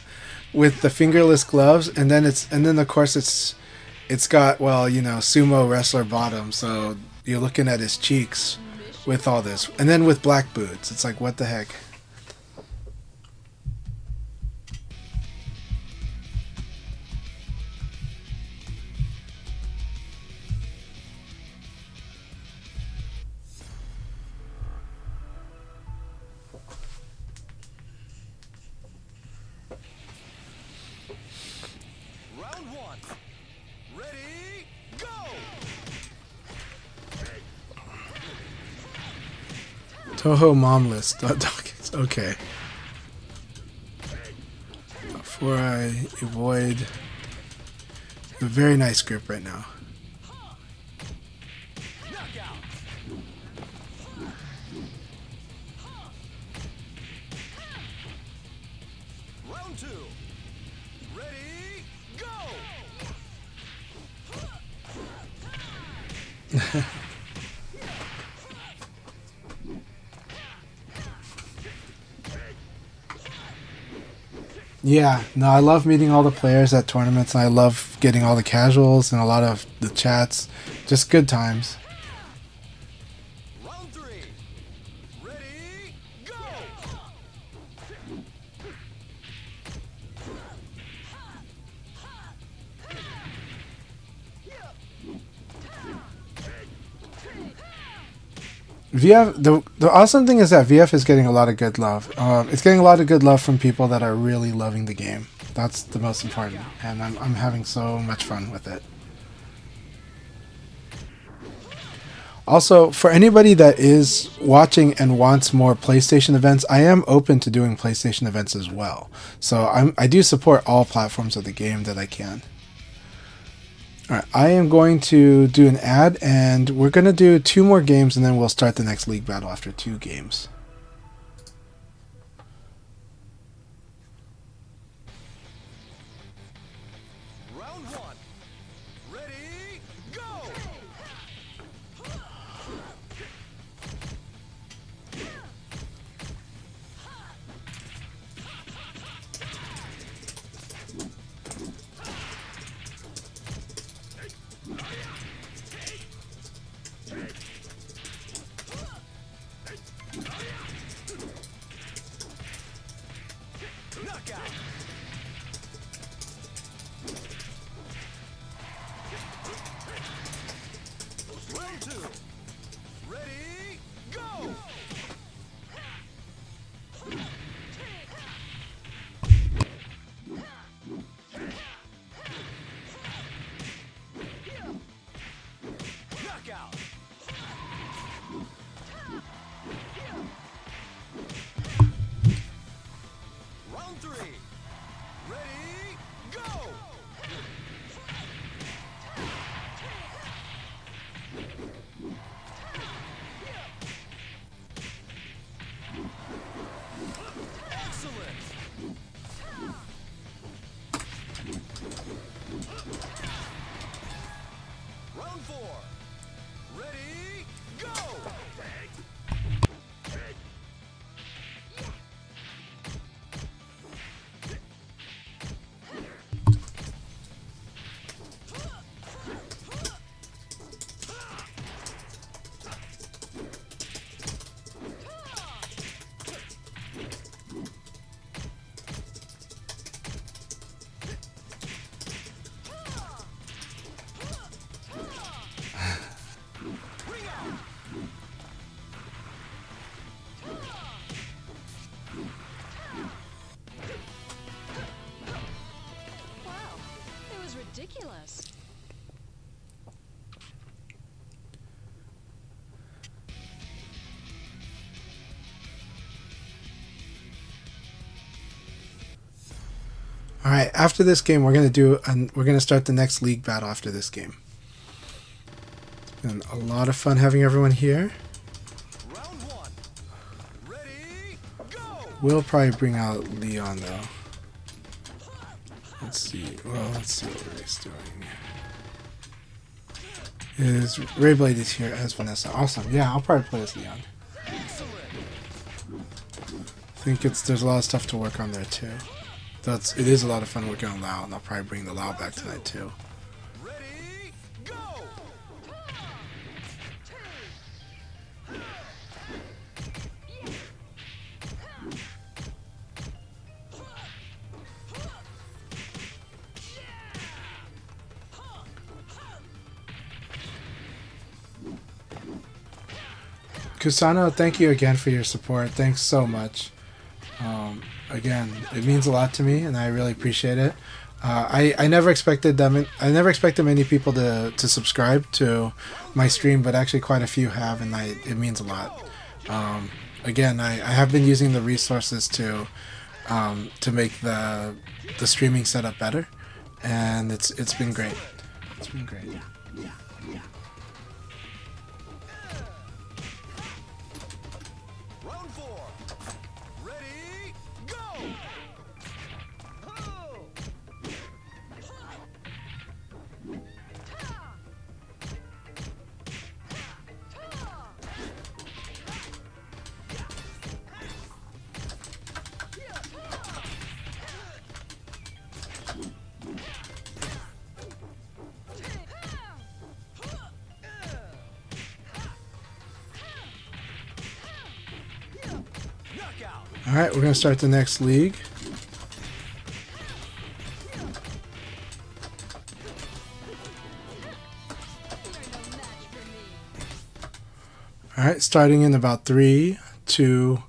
fingerless gloves, and then of course it's got, well, you know, sumo wrestler bottom. So you're looking at his cheeks with all this, and then with black boots. It's like, what the heck. Toho mom list. Okay. Before I avoid a very nice grip right now. Knockout. Round 2. Ready, go! Yeah, no, I love meeting all the players at tournaments, and I love getting all the casuals and a lot of the chats. Just good times. Round 3. Ready, go! VF, the awesome thing is that VF is getting a lot of good love. It's getting a lot of good love from people that are really loving the game. That's the most important, and I'm having so much fun with it. Also, for anybody that is watching and wants more PlayStation events, I am open to doing PlayStation events as well. So I do support all platforms of the game that I can. Alright, I am going to do an ad, and we're going to do 2 more games, and then we'll start the next league battle after 2 games. Round 1. Ready, go! Knockout. Round 2. Ready, go! Knockout. Round 3. Ready, go! Excellent. Round 4. Ready, go! Ring out. Wow, it was ridiculous. All right, after this game, we're gonna start the next league battle after this game. And a lot of fun having everyone here. Round 1. Ready, go! We'll probably bring out Leon though. Let's see. Well, let's see what Ray's doing. Is Rayblade is here as Vanessa? Awesome. Yeah, I'll probably play as Leon. Excellent. I think there's a lot of stuff to work on there too. It is a lot of fun working on Lao, and I'll probably bring the Lao back tonight too. Ready, go! Kusano, thank you again for your support. Thanks so much. Again, it means a lot to me, and I really appreciate it. I never expected them. I never expected many people to subscribe to my stream, but actually quite a few have, and it means a lot. again, I have been using the resources to make the streaming setup better, and it's been great. It's been great. Round 4. Ready, go! Knockout. All right, we're gonna start the next league. All right, starting in about 3, 2,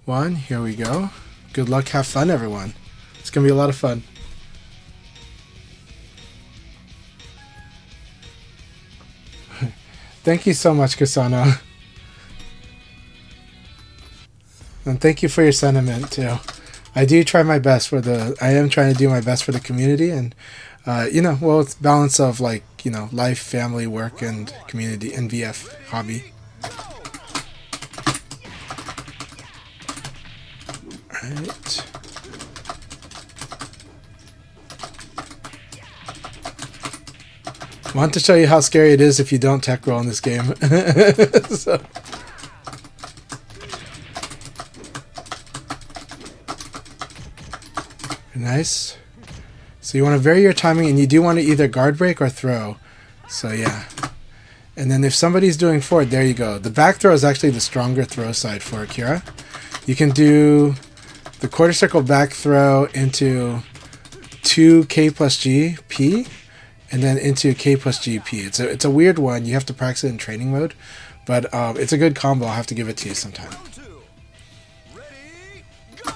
1. Here we go. Good luck, have fun, everyone. It's gonna be a lot of fun. Thank you so much, Kasano. And thank you for your sentiment too. I do try my best I am trying to do my best for the community, and well, it's balance of life, family, work, and community, and VF hobby. Right. Want to show you how scary it is if you don't tech roll in this game. So. Nice. So you want to vary your timing, and you do want to either guard break or throw. So yeah. And then if somebody's doing forward, there you go. The back throw is actually the stronger throw side for Akira. You can do the quarter circle back throw into 2K plus G P, and then into K plus G P. It's a weird one. You have to practice it in training mode, but it's a good combo. I'll have to give it to you sometime. Round 2. Ready, go!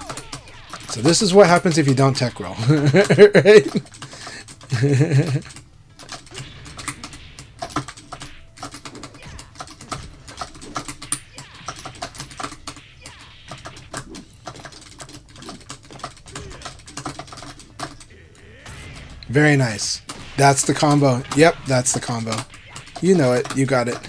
So this is what happens if you don't tech roll. Right? Very nice. That's the combo. Yep, that's the combo. You know it. You got it.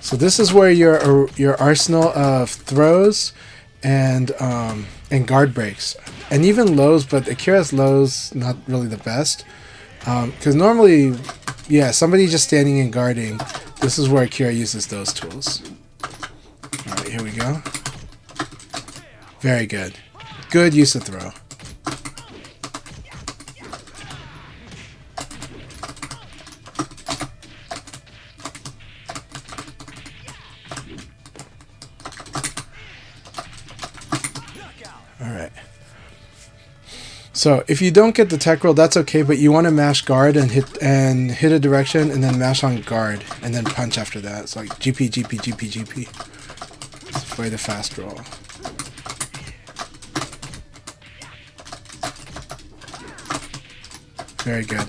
So this is where your arsenal of throws and guard breaks, and even lows, but Akira's lows not really the best, because normally, yeah, somebody just standing and guarding. This is where Akira uses those tools. All right, here we go. Very good. Good use of throw. Alright. So if you don't get the tech roll, that's okay, but you want to mash guard and hit a direction, and then mash on guard and then punch after that. It's like GP, GP, GP, GP. It's for the fast roll. Very good.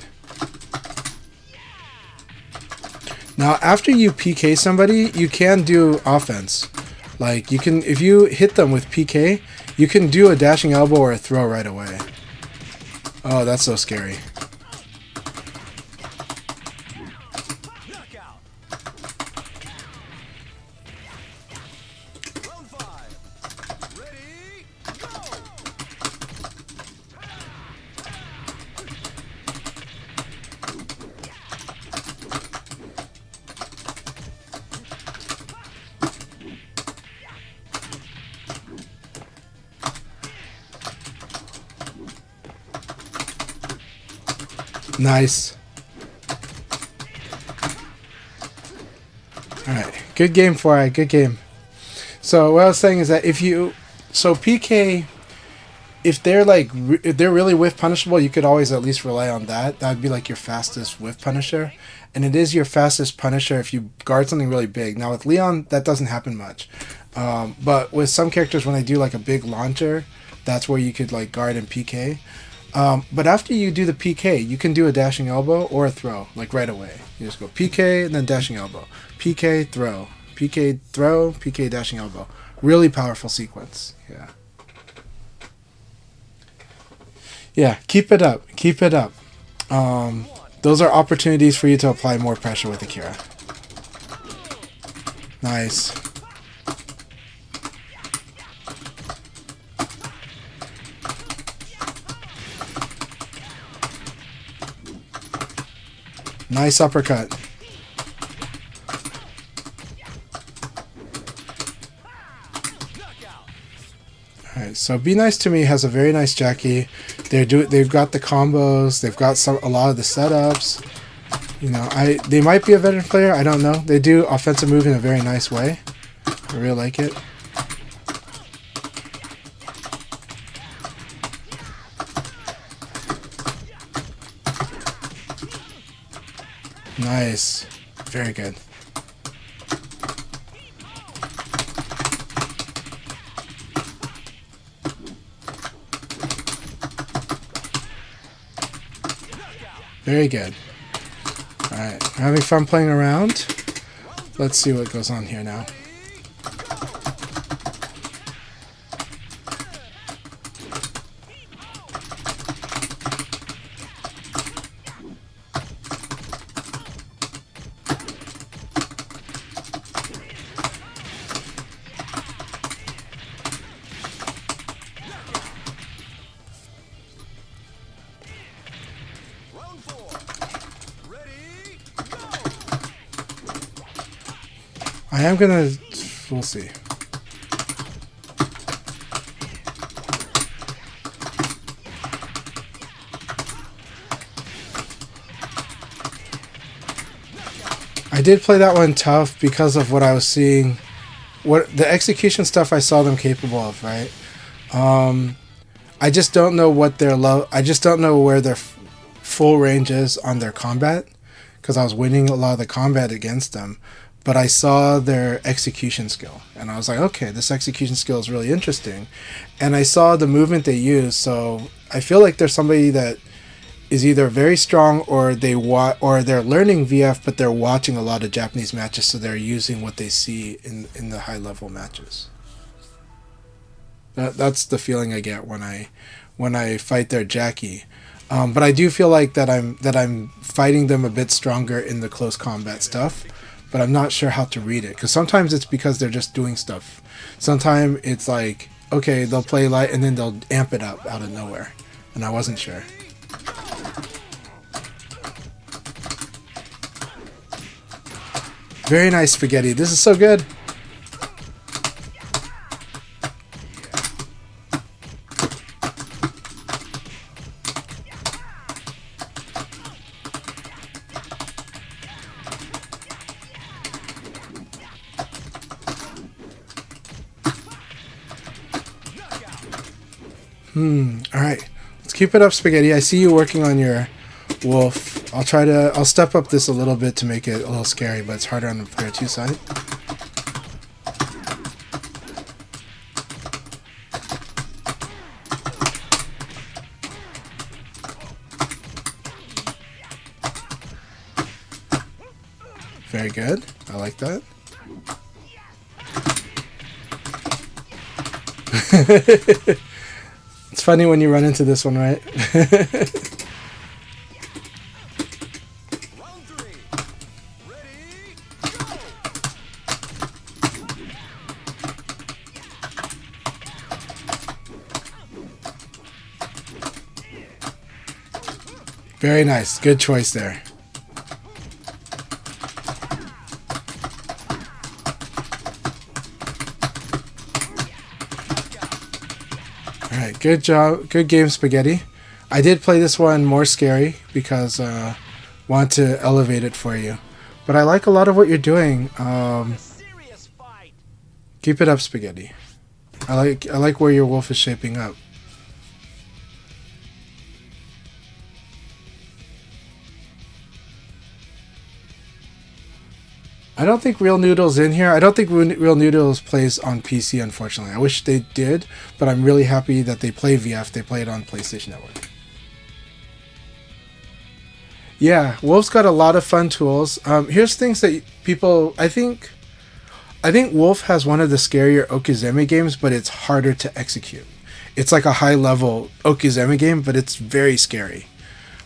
Now, after you PK somebody, you can do offense. Like, you can, if you hit them with PK, you can do a dashing elbow or a throw right away. Oh, that's so scary. Knockout. Round 5. Ready, go! Nice. Alright, good game, 4i, good game. So what I was saying is that so PK, if they're really whiff punishable, you could always at least rely on that. That would be like your fastest whiff punisher, and it is your fastest punisher if you guard something really big. Now with Leon, that doesn't happen much, but with some characters when they do like a big launcher, that's where you could like guard and PK. But after you do the PK, you can do a dashing elbow or a throw, like right away. You just go PK and then dashing elbow. PK, throw. PK, throw. PK, dashing elbow. Really powerful sequence. Yeah. Yeah, keep it up. Keep it up. Those are opportunities for you to apply more pressure with Akira. Nice. Nice uppercut. Alright, so Be Nice to Me has a very nice Jackie. They've got the combos, they've got a lot of the setups. You know, they might be a veteran player, I don't know. They do offensive move in a very nice way. I really like it. Nice. Very good. Very good. Alright, I'm having fun playing around. Let's see what goes on here now. Round 4. Ready, go! I am gonna... we'll see. I did play that one tough because of what I was seeing, what the execution stuff I saw them capable of, right? I just don't know what their I just don't know where their full range is on their combat, because I was winning a lot of the combat against them, but I saw their execution skill, and I was like, okay, this execution skill is really interesting, and I saw the movement they use, so I feel like there's somebody that is either very strong or they're learning VF, but they're watching a lot of Japanese matches, so they're using what they see in the high level matches. That's the feeling I get when I fight their Jackie. But I do feel like that I'm fighting them a bit stronger in the close combat stuff, but I'm not sure how to read it, because sometimes it's because they're just doing stuff. Sometimes it's like, okay, they'll play light and then they'll amp it up out of nowhere, and I wasn't sure. Very nice, Spaghetti. This is so good. Alright. Let's keep it up, Spaghetti. I see you working on your wolf. I'll step up this a little bit to make it a little scary, but it's harder on the player 2 side. Very good. I like that. It's funny when you run into this one, right? Round 3. Ready, go! Very nice. Good choice there. Alright, good job. Good game, Spaghetti. I did play this one more scary because want to elevate it for you. But I like a lot of what you're doing. Serious fight. Keep it up, Spaghetti. I like where your wolf is shaping up. I don't think Real Noodle's in here. I don't think Real Noodles plays on PC, unfortunately. I wish they did, but I'm really happy that they play VF. They play it on PlayStation Network. Yeah, Wolf's got a lot of fun tools. Here's things that people. I think Wolf has one of the scarier Okizeme games, but it's harder to execute. It's like a high level Okizeme game, but it's very scary.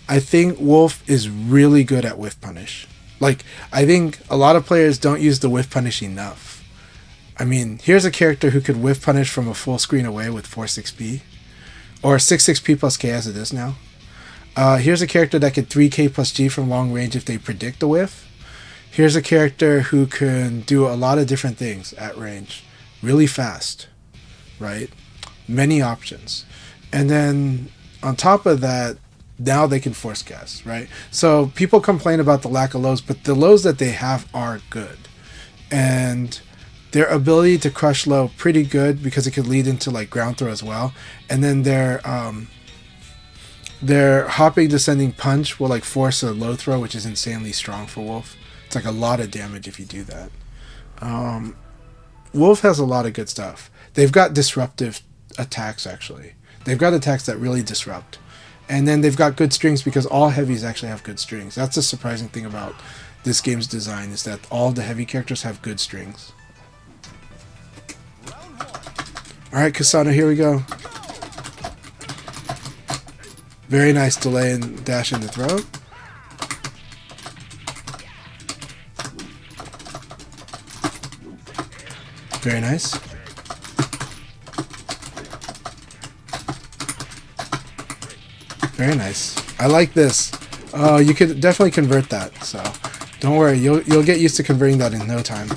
I think Wolf is really good at whiff punish. Like, I think a lot of players don't use the whiff punish enough. I mean, here's a character who could whiff punish from a full screen away with 4-6p. Or 6-6p plus k as it is now. Here's a character that could 3k plus g from long range if they predict a whiff. Here's a character who can do a lot of different things at range. Really fast, right? Many options. And then on top of that, now they can force cast, right? So people complain about the lack of lows, but the lows that they have are good. And their ability to crush low pretty good because it could lead into like ground throw as well. And then their hopping descending punch will like force a low throw, which is insanely strong for Wolf. It's like a lot of damage if you do that. Wolf has a lot of good stuff. They've got disruptive attacks actually. They've got attacks that really disrupt. And then they've got good strings because all heavies actually have good strings. That's the surprising thing about this game's design is that all the heavy characters have good strings. Alright, Kasana, here we go. Very nice delay and dash in the throw. Very nice. Very nice. I like this. You could definitely convert that, so don't worry. You'll get used to converting that in no time.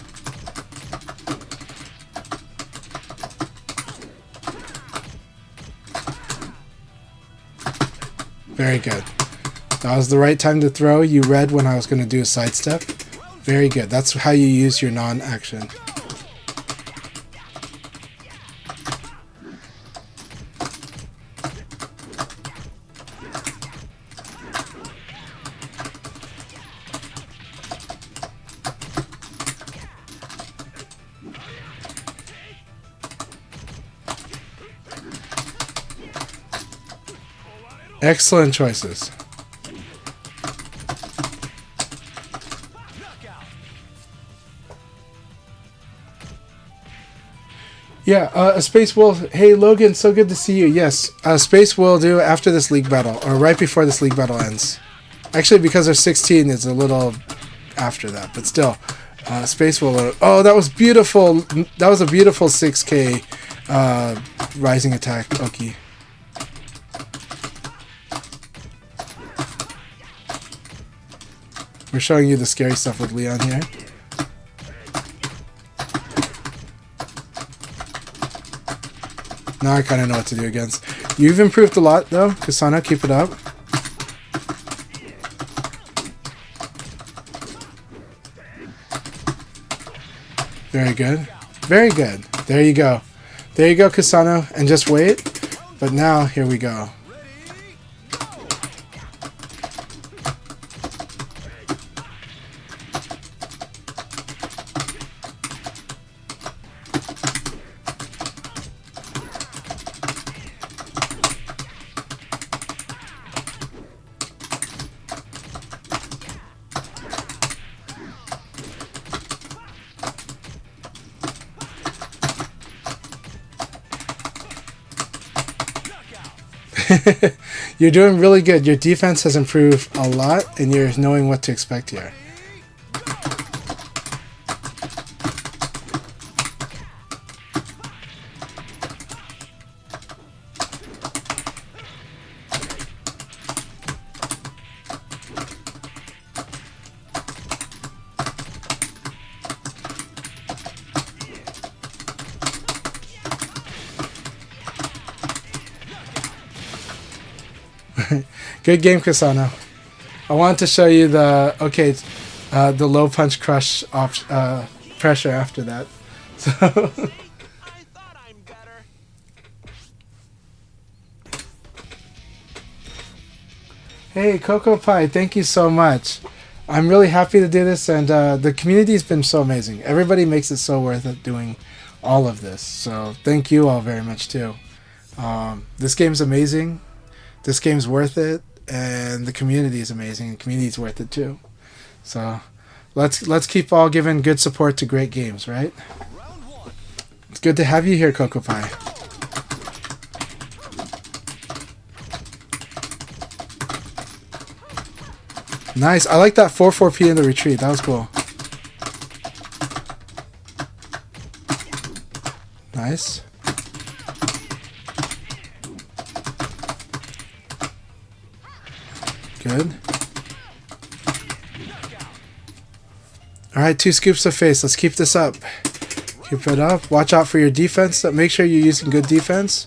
Very good. That was the right time to throw. You read when I was going to do a sidestep. Very good. That's how you use your non-action. Excellent choices. Yeah, a Space will. Hey Logan, so good to see you. Yes, Space will do after this league battle, or right before this league battle ends. Actually, because they're 16, it's a little after that, but still, Space will. Oh, that was beautiful. That was a beautiful 6K rising attack, Oki. We're showing you the scary stuff with Leon here. Now I kind of know what to do against. You've improved a lot, though, Kasana. Keep it up. Very good. Very good. There you go. There you go, Kasano. And just wait. But now, here we go. You're doing really good. Your defense has improved a lot, and you're knowing what to expect here. Good game, Kasano. I wanted to show you the the low punch crush pressure after that. So I thought I'm better. hey, Coco Pie, thank you so much. I'm really happy to do this, and the community's been so amazing. Everybody makes it so worth it doing all of this. So thank you all very much too. This game's amazing. This game's worth it. and the community is amazing. The community is worth it too. So let's keep all giving good support to great games, right? It's good to have you here, Coco Pie. Nice. I like that 4-4P in the retreat. That was cool. Nice. Good. Alright, 2 scoops of face. Let's keep this up. Keep it up. Watch out for your defense. Make sure you're using good defense.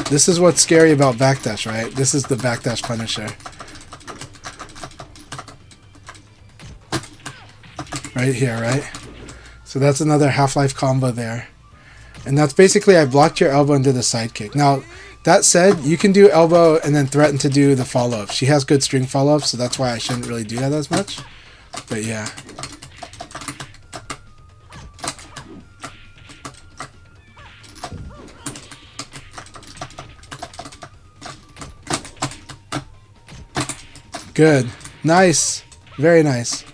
This is what's scary about backdash, right? This is the backdash punisher. Right here, right? So that's another Half-Life combo there. And that's basically I blocked your elbow and did a sidekick. Now, that said, you can do elbow and then threaten to do the follow-up. She has good string follow-up, so that's why I shouldn't really do that as much. But yeah. Good. Nice. Very nice.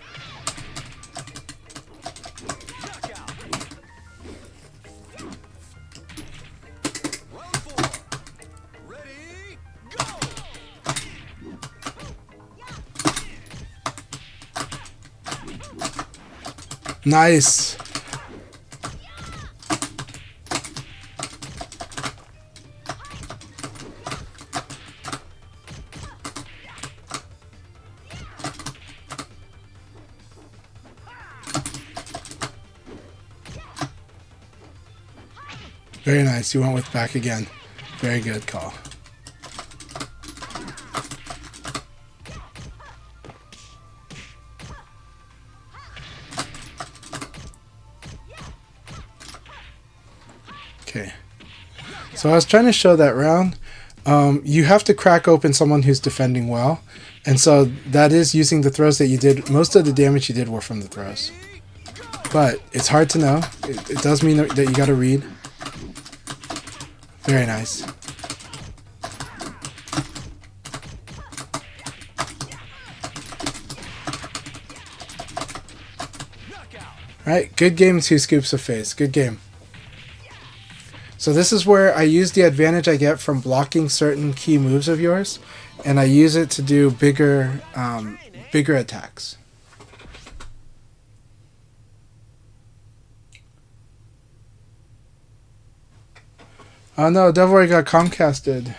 Nice. Very nice. You went with back again. Very good call. Okay. So I was trying to show that round. You have to crack open someone who's defending well. And so that is using the throws that you did. Most of the damage you did were from the throws. But it's hard to know. It does mean that you got to read. Very nice. Alright, good game, 2 scoops of face. Good game. So this is where I use the advantage I get from blocking certain key moves of yours, and I use it to do bigger attacks. Oh no, Devilry got Comcasted.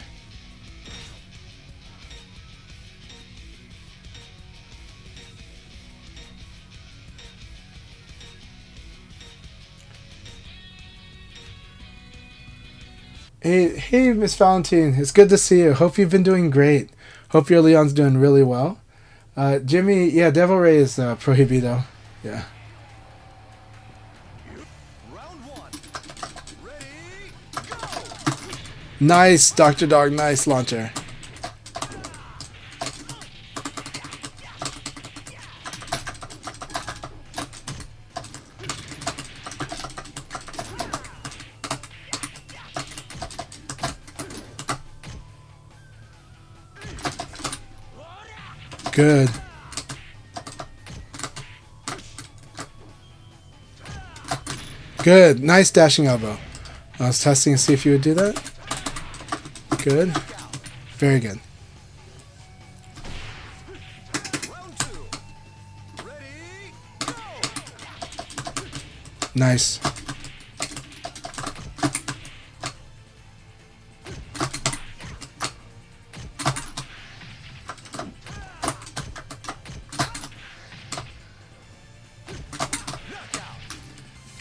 Hey, Miss Valentine. It's good to see you. Hope you've been doing great. Hope your Leon's doing really well. Jimmy, yeah, Devil Ray is Prohibido. Yeah. Nice, Dr. Dog. Nice launcher. Good. Good. Nice dashing elbow. I was testing to see if you would do that. Good. Very good. Nice.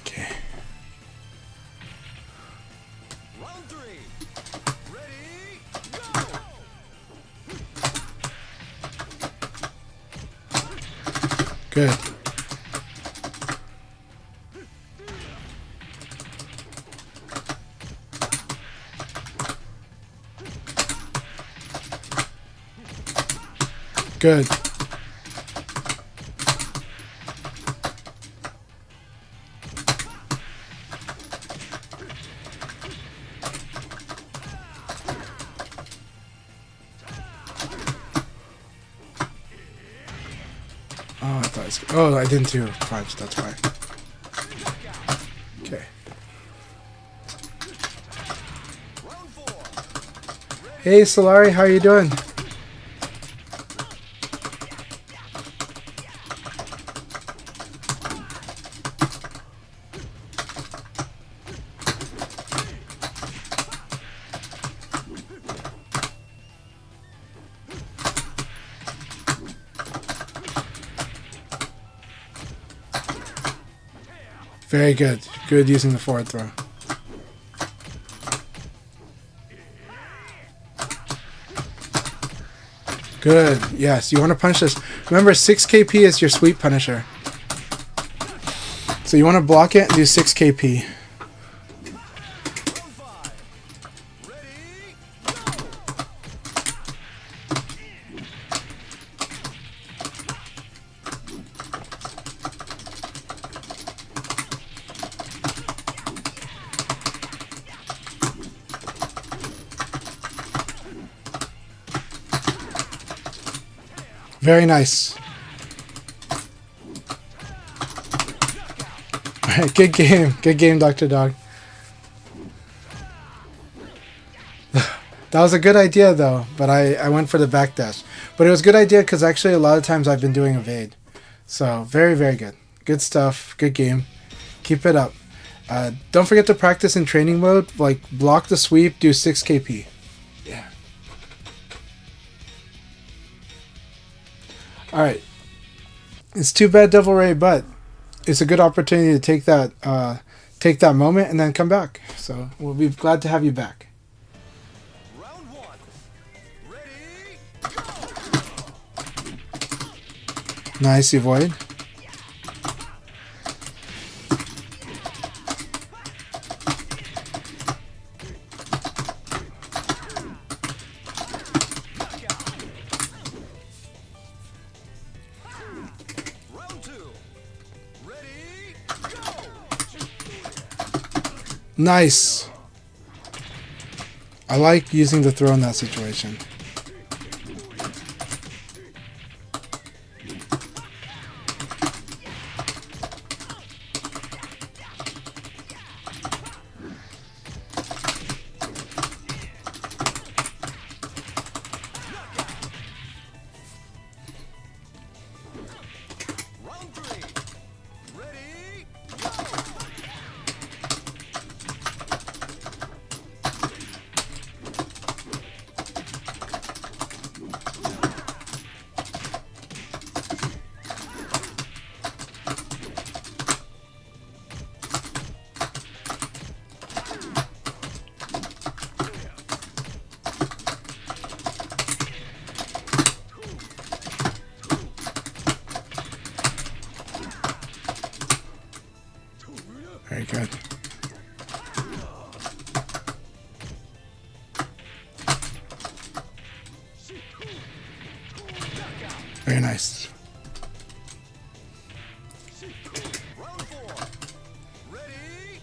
Okay. Good. Good. Oh, I didn't do punch. That's why. Okay. Hey, Solari, how are you doing? Very good. Good using the forward throw. Good. Yes, you want to punish this. Remember, 6 KP is your sweep punisher. So you want to block it and do 6 KP. Very nice. Alright, good game. Good game, Dr. Dog. That was a good idea, though, but I went for the backdash. But it was a good idea because actually a lot of times I've been doing evade. So, very, very good. Good stuff. Good game. Keep it up. Don't forget to practice in training mode. Like, block the sweep, do 6 KP. Yeah. Alright. It's too bad, Devil Ray, but it's a good opportunity to take that moment and then come back. So we'll be glad to have you back. Round 1. Ready? Go! Nice, avoid. Round 2. Ready? Go! Nice. I like using the throw in that situation. Round 3. Ready? Very good. Very nice. Round 4. Ready?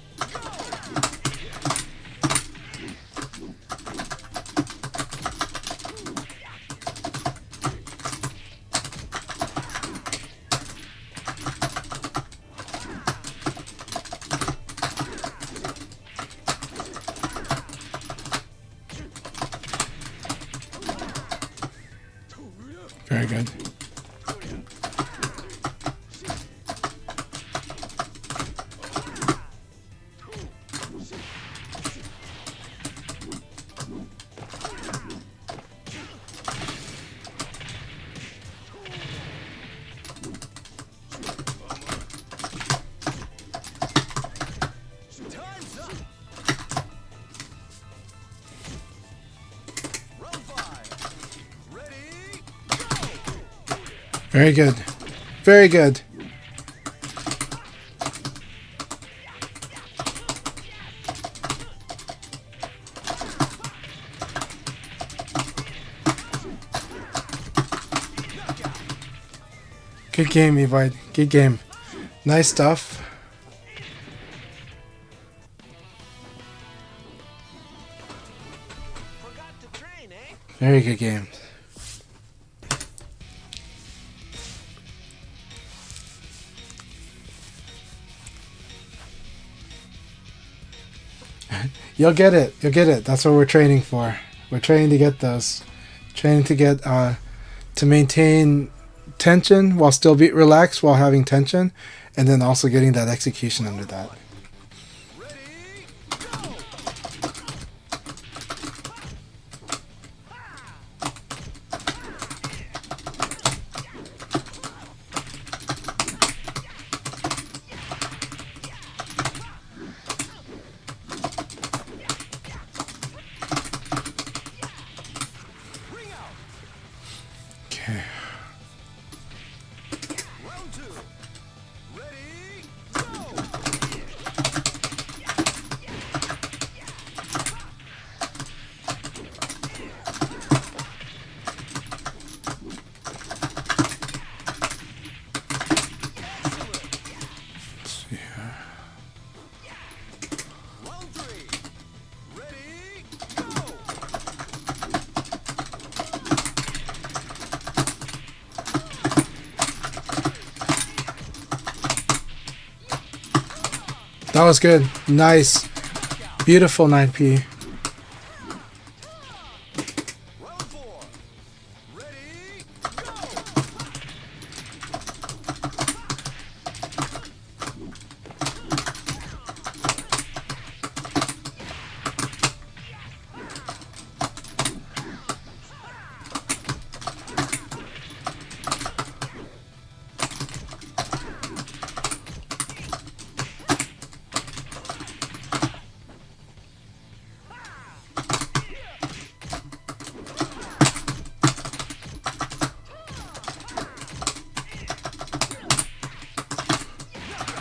Very good. Time's up. Round 5. Ready? Very good. Very good. Good game, Evide. Good game. Nice stuff. Forgot to train, eh? Very good game. You'll get it. You'll get it. That's what we're training for. We're training to get those. Training to get to maintain tension while still be relaxed while having tension, and then also getting that execution under that. Ready, go! Ring out! Okay. Round two. Ready, go! Let's see here. Round three. Ready, go! That was good. Nice. Beautiful 9P. Round four. Ready, go!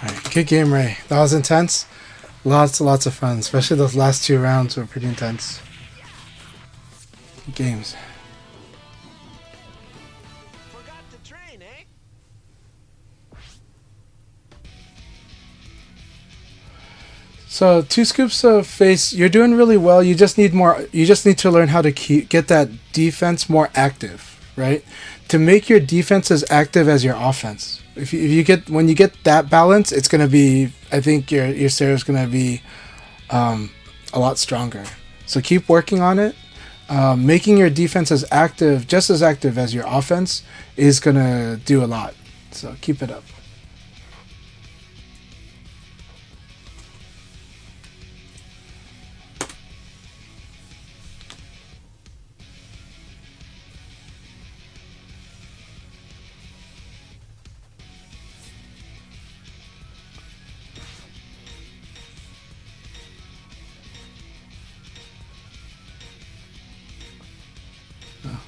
Alright, good game, Ray. That was intense. Lots of fun. Especially those last 2 rounds were pretty intense. Good games. Forgot to train, eh? So 2 scoops of face. You're doing really well. You just need more. You just need to learn how to get that defense more active, right? To make your defense as active as your offense. If you get when you get that balance, it's gonna be. I think your serve is gonna be a lot stronger. So keep working on it. Making your defense as active, just as active as your offense, is gonna do a lot. So keep it up.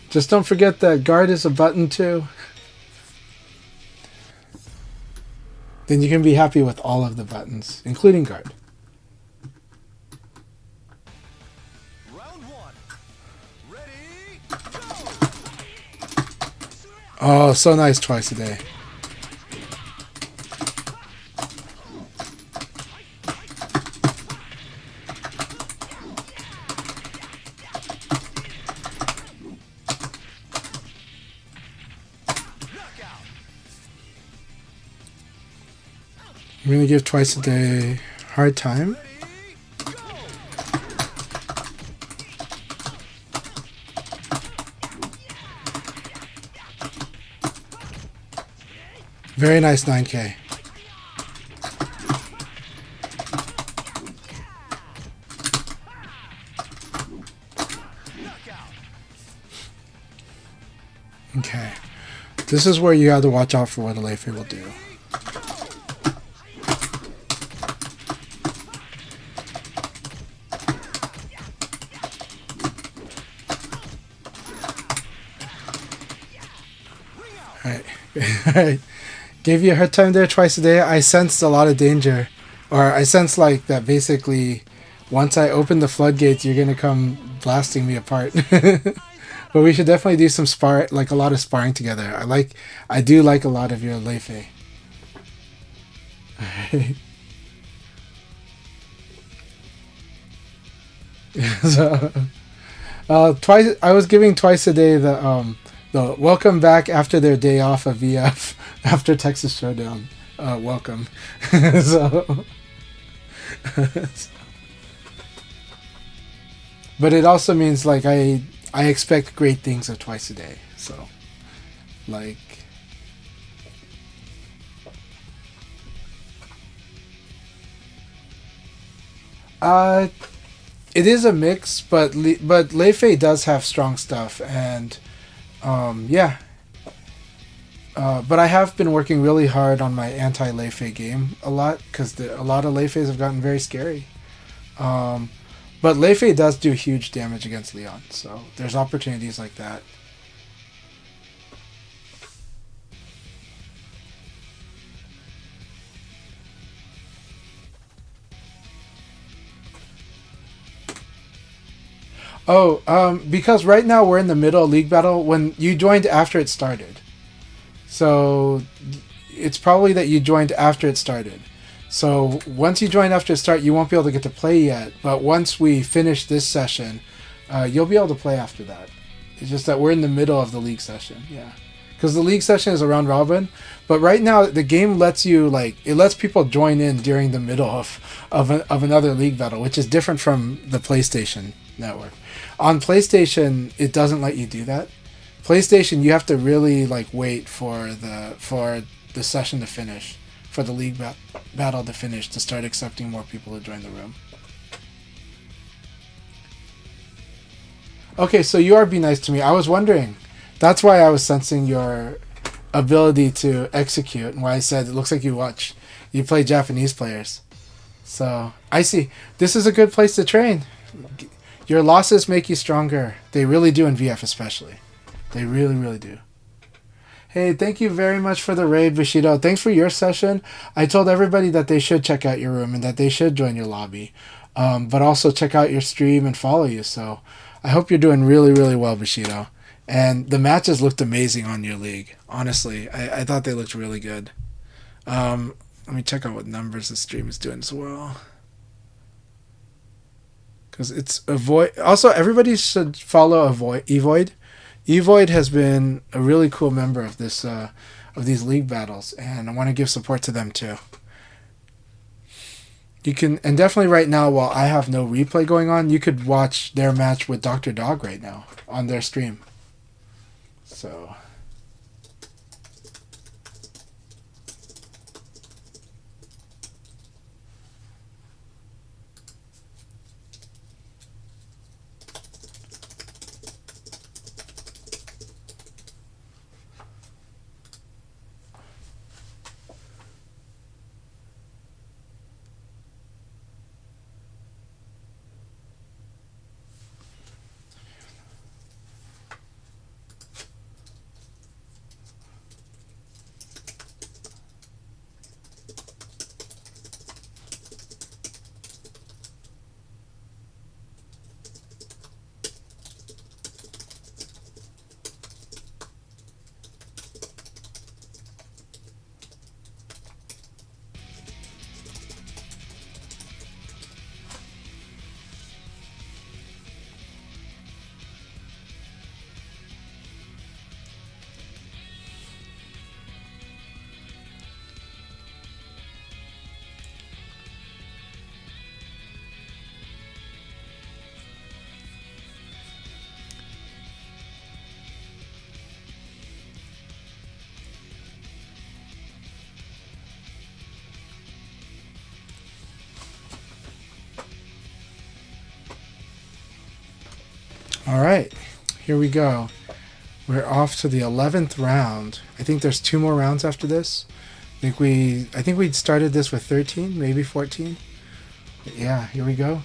Just don't forget that guard is a button too. Then you can be happy with all of the buttons, including guard. Round one. Ready, go! Oh, so nice twice a day. Knockout! I'm gonna give twice a day hard time. Ready, go! Very nice 9K. Knockout! Okay. This is where you have to watch out for what Alefe will do. Alright. Alright. Gave you a hard time there twice a day. I sensed a lot of danger. Or I sensed like that basically once I open the floodgates you're gonna come blasting me apart. But we should definitely do some like a lot of sparring together. I do like a lot of your Alefe. Alright. So twice I was giving twice a day the welcome back after their day off of VF after Texas Showdown. Welcome. So but it also means like I expect great things of twice a day. So like uh it is a mix, but but Lei Fei does have strong stuff, and yeah. But I have been working really hard on my anti Lei Fei game a lot because a lot of Lei Feis have gotten very scary. Um, but Lei Fei does do huge damage against Leon, so there's opportunities like that. Oh, because right now we're in the middle of League Battle when you joined after it started. So it's probably that you joined after it started. So once you join after it start, you won't be able to get to play yet. But once we finish this session, you'll be able to play after that. It's just that we're in the middle of the league session, yeah. Because the league session is a round robin, but right now the game lets you it lets people join in during the middle of another league battle, which is different from the PlayStation network. On PlayStation, it doesn't let you do that. PlayStation, you have to really wait for the session to finish, for the league battle to finish to start accepting more people to join the room. Okay, so you are Be Nice to Me. I was wondering. That's why I was sensing your ability to execute, and why I said it looks like you play Japanese players. So I see. This is a good place to train. Your losses make you stronger. They really do in VF especially. They really, really do. Hey, thank you very much for the raid, Bushido. Thanks for your session. I told everybody that they should check out your room and that they should join your lobby. But also check out your stream and follow you. So I hope you're doing really, really well, Bushido. And the matches looked amazing on your league. Honestly, I thought they looked really good. Let me check out what numbers the stream is doing as well. Because it's Avoid. Also, everybody should follow Evoid. Evoid has been a really cool member of these league battles, and I want to give support to them too. You can, and definitely right now, while I have no replay going on, you could watch their match with Dr. Dog right now on their stream. So. All right, here we go. We're off to the 11th round. I think there's 2 more rounds after this. I think we started this with 13, maybe 14. But yeah, here we go.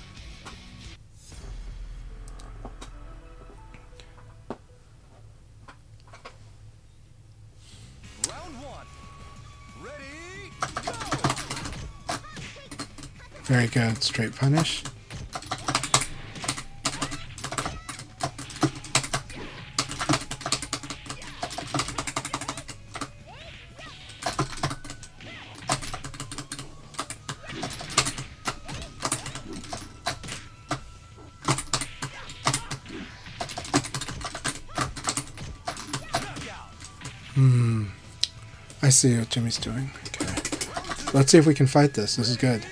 Round 1. Ready, go! Very good. Straight punish. I see what Jimmy's doing. Okay. Let's see if we can fight this. This is good.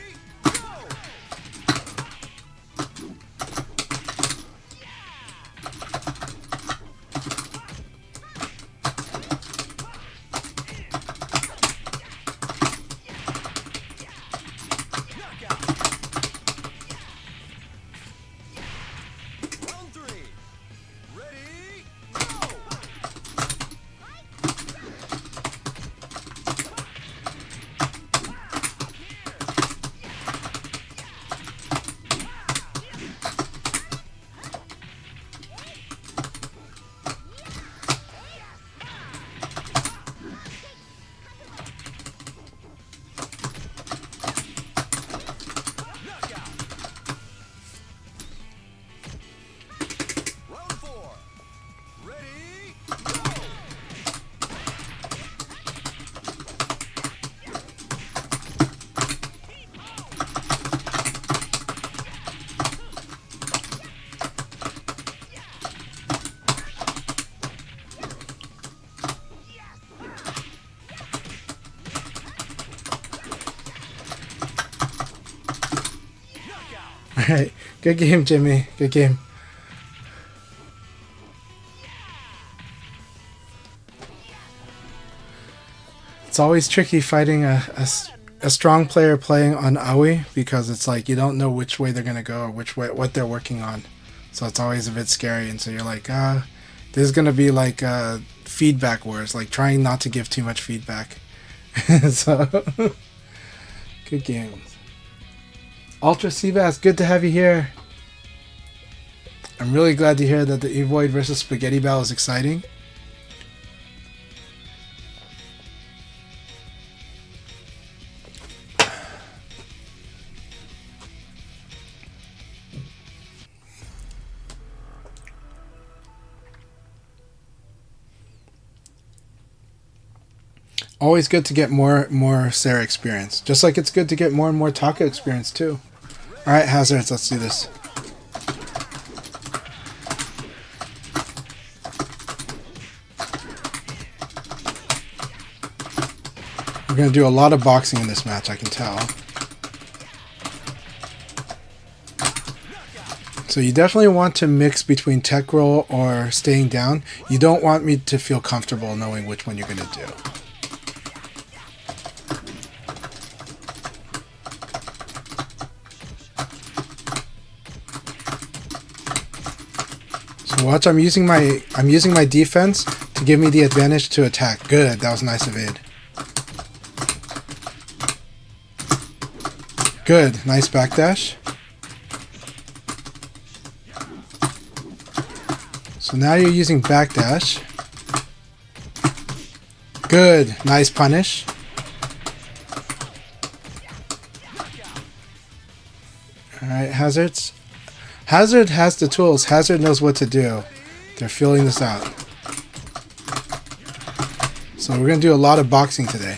Alright. Good game, Jimmy. Good game. It's always tricky fighting a strong player playing on Aoi because it's like you don't know which way they're gonna go or which way what they're working on. So it's always a bit scary, and so you're like, this is gonna be like feedback wars, like trying not to give too much feedback. So good game. Ultra Seabass, good to have you here. I'm really glad to hear that the Evoid versus Spaghetti Battle is exciting. Always good to get more Sarah experience. Just like it's good to get more and more Taka experience too. Alright, Hazards, let's do this. We're going to do a lot of boxing in this match, I can tell. So you definitely want to mix between tech roll or staying down. You don't want me to feel comfortable knowing which one you're going to do. So watch, I'm using my defense to give me the advantage to attack. Good, that was a nice evade. Good, nice backdash. So now you're using backdash. Good, nice punish. Alright, Hazards. Hazard has the tools. Hazard knows what to do. They're feeling this out. So we're going to do a lot of boxing today.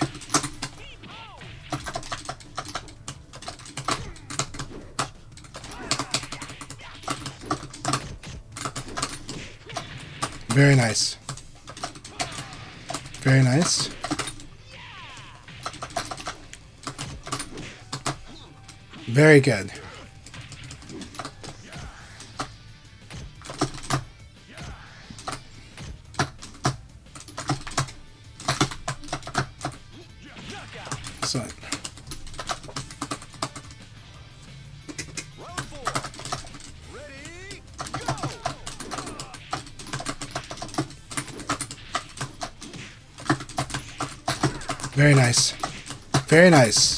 Very nice. Very nice. Very good. Excellent. Very nice. Very nice.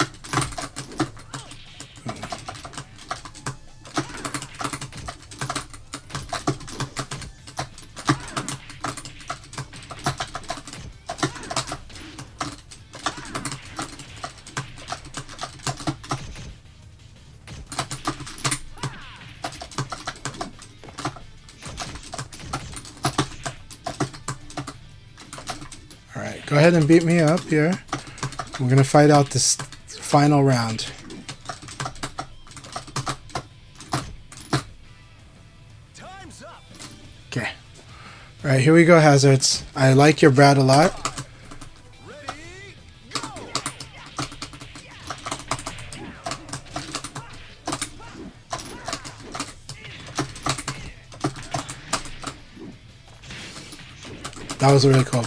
Alright, go ahead and beat me up here. We're going to fight out this final round. Time's up. Okay. Alright, here we go, Hazards. I like your Brad a lot. Ready, go. That was really cool.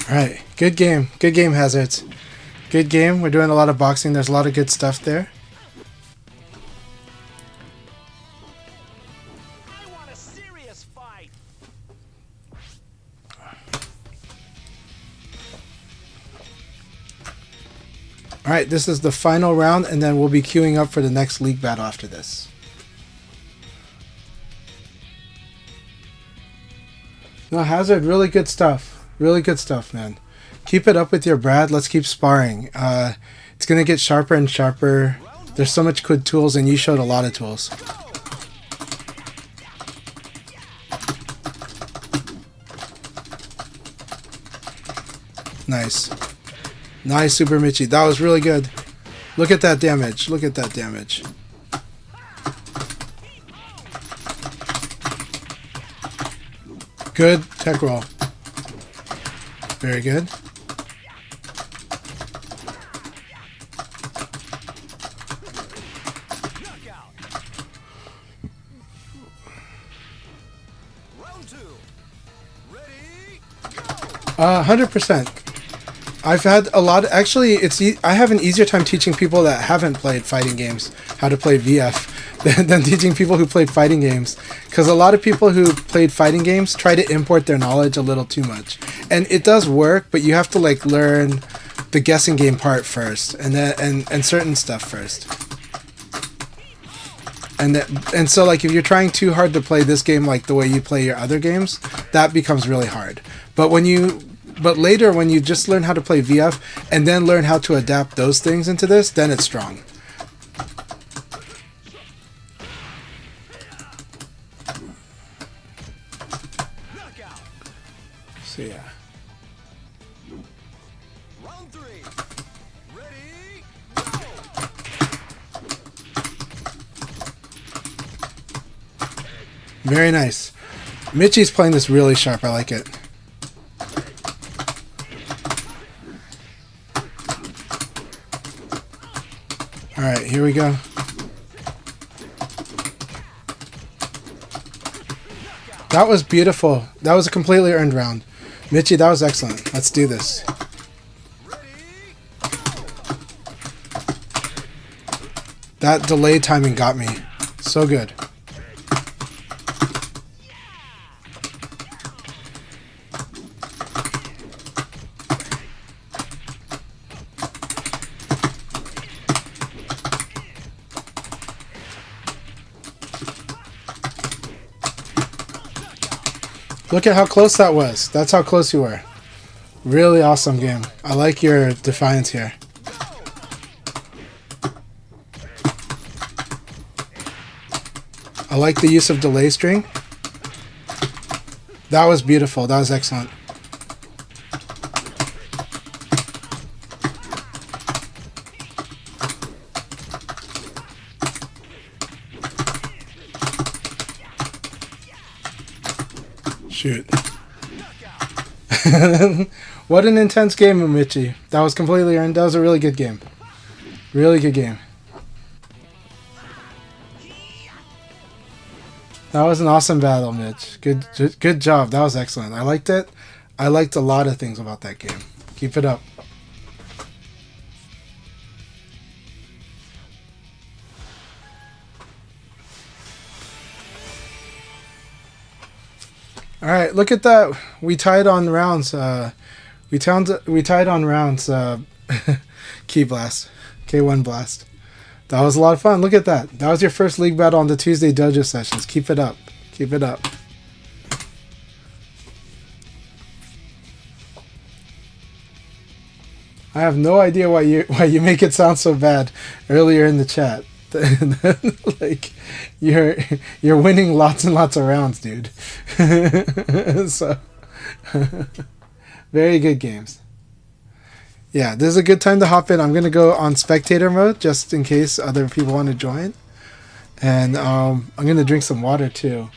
Alright, good game. Good game, Hazards. Good game. We're doing a lot of boxing. There's a lot of good stuff there. I want a serious fight. Alright, this is the final round, and then we'll be queuing up for the next league battle after this. No, Hazard, really good stuff. Really good stuff, man. Keep it up with your Brad. Let's keep sparring. It's going to get sharper and sharper. There's so much good tools, and you showed a lot of tools. Nice. Nice, Super Michi. That was really good. Look at that damage. Look at that damage. Good tech roll. Very good. Knockout. Round 2. Ready, go. 100%. I've had a lot. Actually, I have an easier time teaching people that haven't played fighting games how to play VF than teaching people who played fighting games. Because a lot of people who played fighting games try to import their knowledge a little too much, and it does work, but you have to like learn the guessing game part first, and then and certain stuff first. And so like if you're trying too hard to play this game like the way you play your other games, that becomes really hard. But later, when you just learn how to play VF and then learn how to adapt those things into this, then it's strong. Knockout. So yeah. Round 3. Ready, go. Very nice. Michi's playing this really sharp. I like it. Alright, here we go. That was beautiful. That was a completely earned round. Michi, that was excellent. Let's do this. That delay timing got me. So good. Look at how close that was. That's how close you were. Really awesome game. I like your defiance here. I like the use of delay string. That was beautiful. That was excellent. Shoot. What an intense game, Michi. That was completely earned. That was a really good game. Really good game. That was an awesome battle, Mitch. Good job. That was excellent. I liked it. I liked a lot of things about that game. Keep it up. All right, look at that. We tied on rounds. We tied on rounds. Key blast, K1 blast. That was a lot of fun. Look at that. That was your first league battle on the Tuesday Dojo sessions. Keep it up. Keep it up. I have no idea why you make it sound so bad earlier in the chat. Like you're winning lots and lots of rounds, dude. So very good games. Yeah, this is a good time to hop in. I'm gonna go on spectator mode just in case other people want to join, and I'm gonna drink some water too.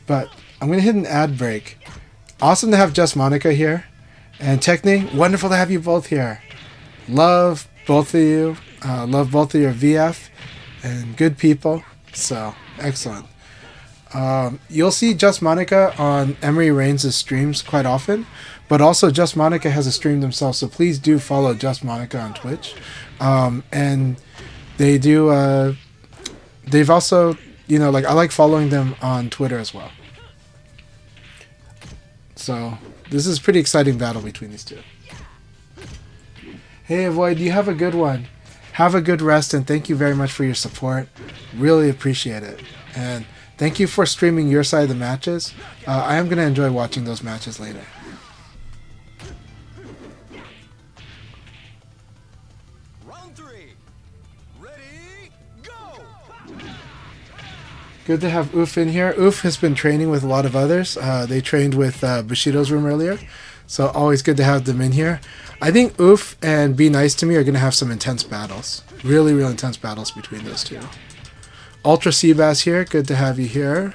But I'm gonna hit an ad break. Awesome to have Just Monica here, and Techni. Wonderful to have you both here. Love both of you. Love both of your VF. And good people, so excellent. You'll see Just Monica on Emery Reigns' streams quite often, but also Just Monica has a stream themselves, so please do follow Just Monica on Twitch. And they do, they've also, you know, like I like following them on Twitter as well. So this is a pretty exciting battle between these two. Hey Avoid, you have a good one. Have a good rest, and thank you very much for your support. Really appreciate it. And thank you for streaming your side of the matches. I am going to enjoy watching those matches later. Round 3. Ready, go. Good to have Oof in here. Oof has been training with a lot of others. They trained with Bushido's room earlier. So always good to have them in here. I think Oof and Be Nice to Me are going to have some intense battles. Really, really intense battles between those two. Ultra Seabass here. Good to have you here.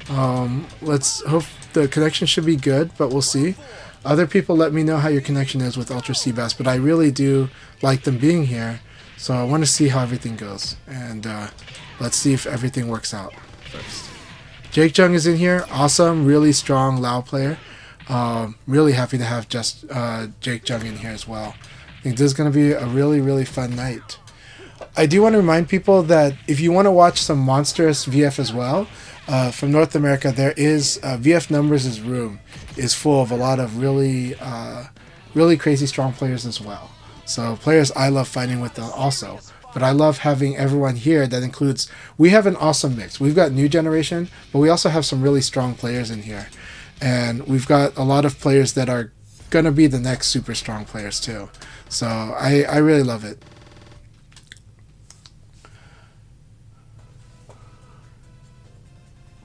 Let's hope the connection should be good, but we'll see. Other people let me know how your connection is with Ultra Seabass, but I really do like them being here, so I want to see how everything goes. And let's see if everything works out first. Jake Jung is in here. Awesome, really strong Lao player. Really happy to have just Jake Jung in here as well. I think this is going to be a really, really fun night. I do want to remind people that if you want to watch some monstrous VF as well, from North America, there is VF Numbers' room is full of a lot of really, really crazy strong players as well. So players I love fighting with also. But I love having everyone here that includes, we have an awesome mix. We've got new generation, but we also have some really strong players in here. And we've got a lot of players that are going to be the next super strong players too. So I really love it.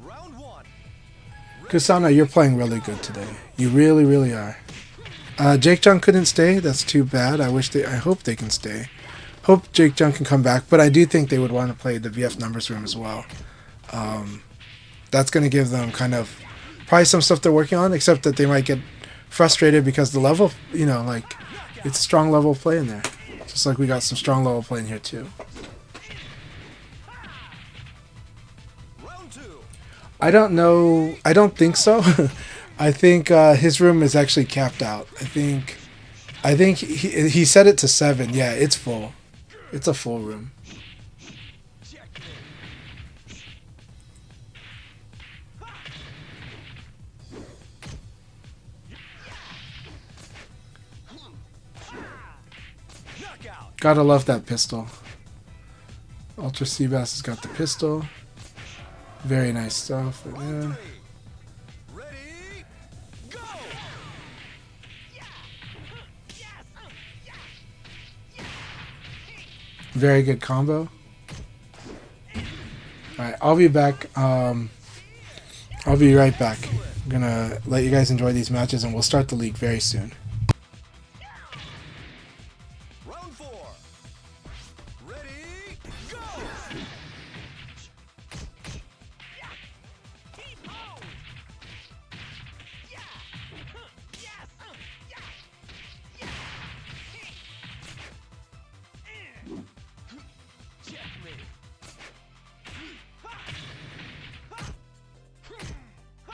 Round one. Kusana, you're playing really good today. You really, really are. Jake Jung couldn't stay. That's too bad. I hope they can stay. Hope Jake Jung can come back, but I do think they would want to play the VF Numbers room as well. That's going to give them kind of probably some stuff they're working on, except that they might get frustrated because the level, you know, like, it's a strong level of play in there. Just like we got some strong level play in here too. Round two. I don't know. I don't think so. I think his room is actually capped out. I think he set it to 7. Yeah, it's full. It's a full room. Knockout. Gotta love that pistol. Ultra Seabass has got the pistol. Very nice stuff. Right there. Ready? Go. Very good combo. Alright, I'll be back. I'll be right back. I'm gonna let you guys enjoy these matches and we'll start the league very soon. Round four. Ready? Go.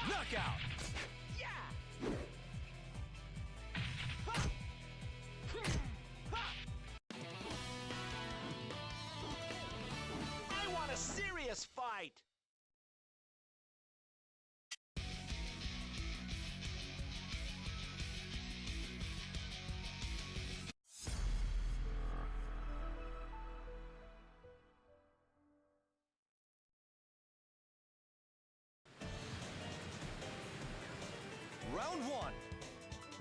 Knockout. I want a serious fight. Round one.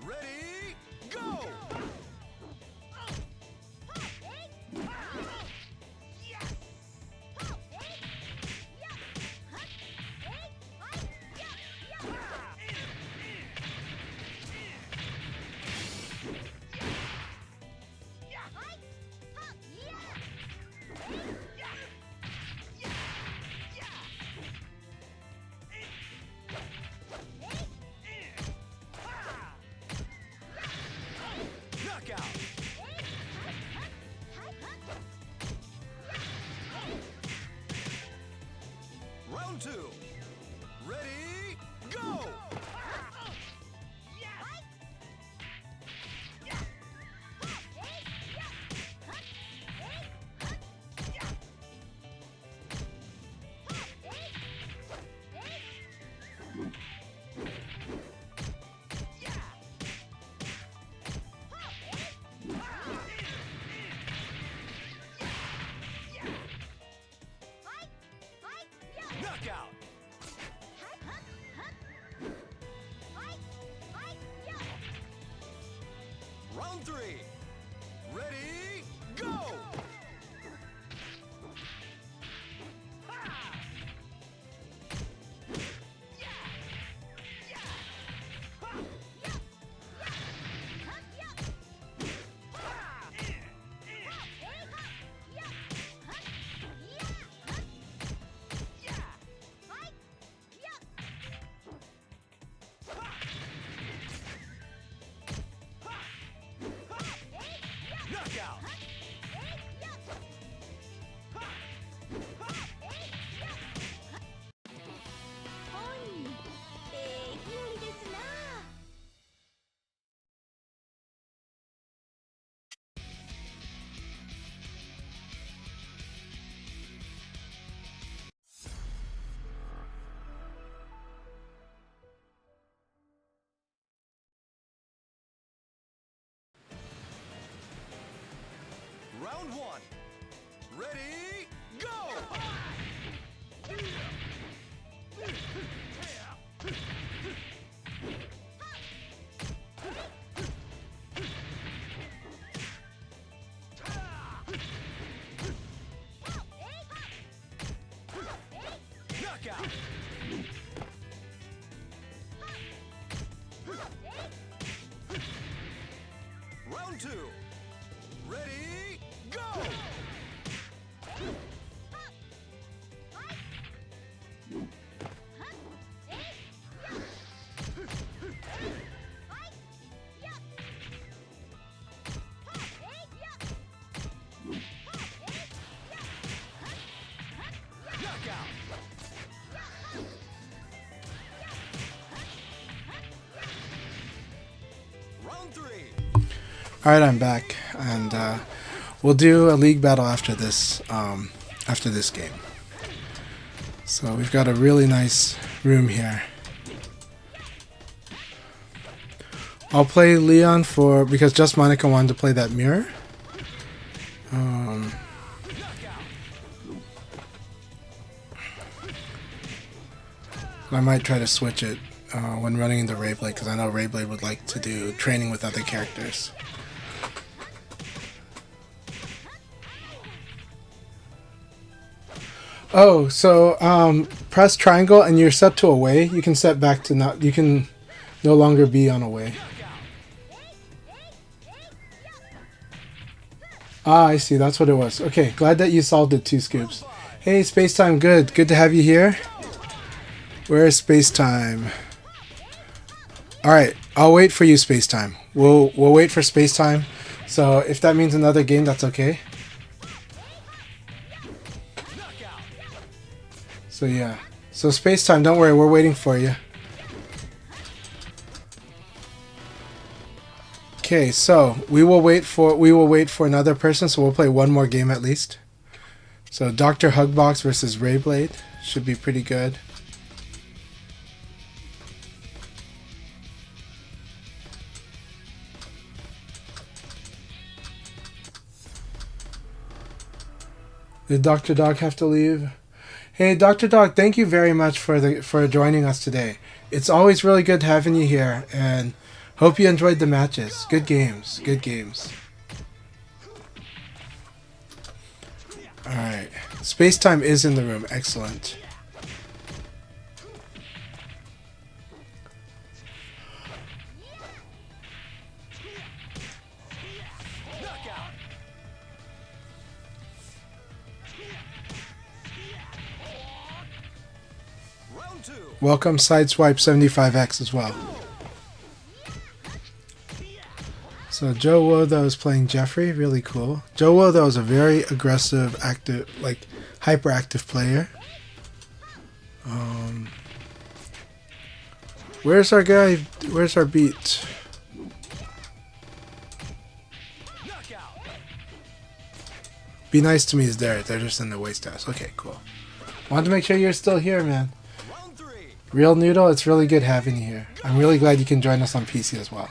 Ready? Go. Knockout. Round two. Ready? Go. Knockout. Round three. Ready? Go. Round one. Ready, go! Knockout! Round two. Ready, go! Knockout! Round three. All right, I'm back, and we'll do a league battle after this game. So we've got a really nice room here. I'll play Leon because just Monica wanted to play that mirror. I might try to switch it when running into Rayblade, because I know Rayblade would like to do training with other characters. Oh, so press triangle and you're set to away. You can set back to not. You can no longer be on away. Ah, I see. That's what it was. Okay, glad that you solved it too, Scoops. Hey, Spacetime, good. Good to have you here. Where is Spacetime? All right, I'll wait for you, Spacetime. We'll wait for Spacetime. So if that means another game, that's okay. So yeah. So Spacetime, don't worry, we're waiting for you. Okay, so we will wait for another person, so we'll play one more game at least. So Dr. Hugbox versus Rayblade should be pretty good. Did Dr. Dog have to leave? Hey, Dr. Dog, thank you very much for joining us today. It's always really good having you here, and hope you enjoyed the matches. Good games. Good games. Alright. Spacetime is in the room. Excellent. Round two. Welcome Sideswipe 75X as well. So Joe Wo, though, is playing Jeffrey. Really cool. Joe Wo, though, is a very aggressive, active, like, hyperactive player. Where's our guy? Where's our beat? Knockout. Be Nice to Me is there. They're just in the waste house. Okay, cool. Wanted to make sure you're still here, man. Round three. Real Noodle, it's really good having you here. I'm really glad you can join us on PC as well.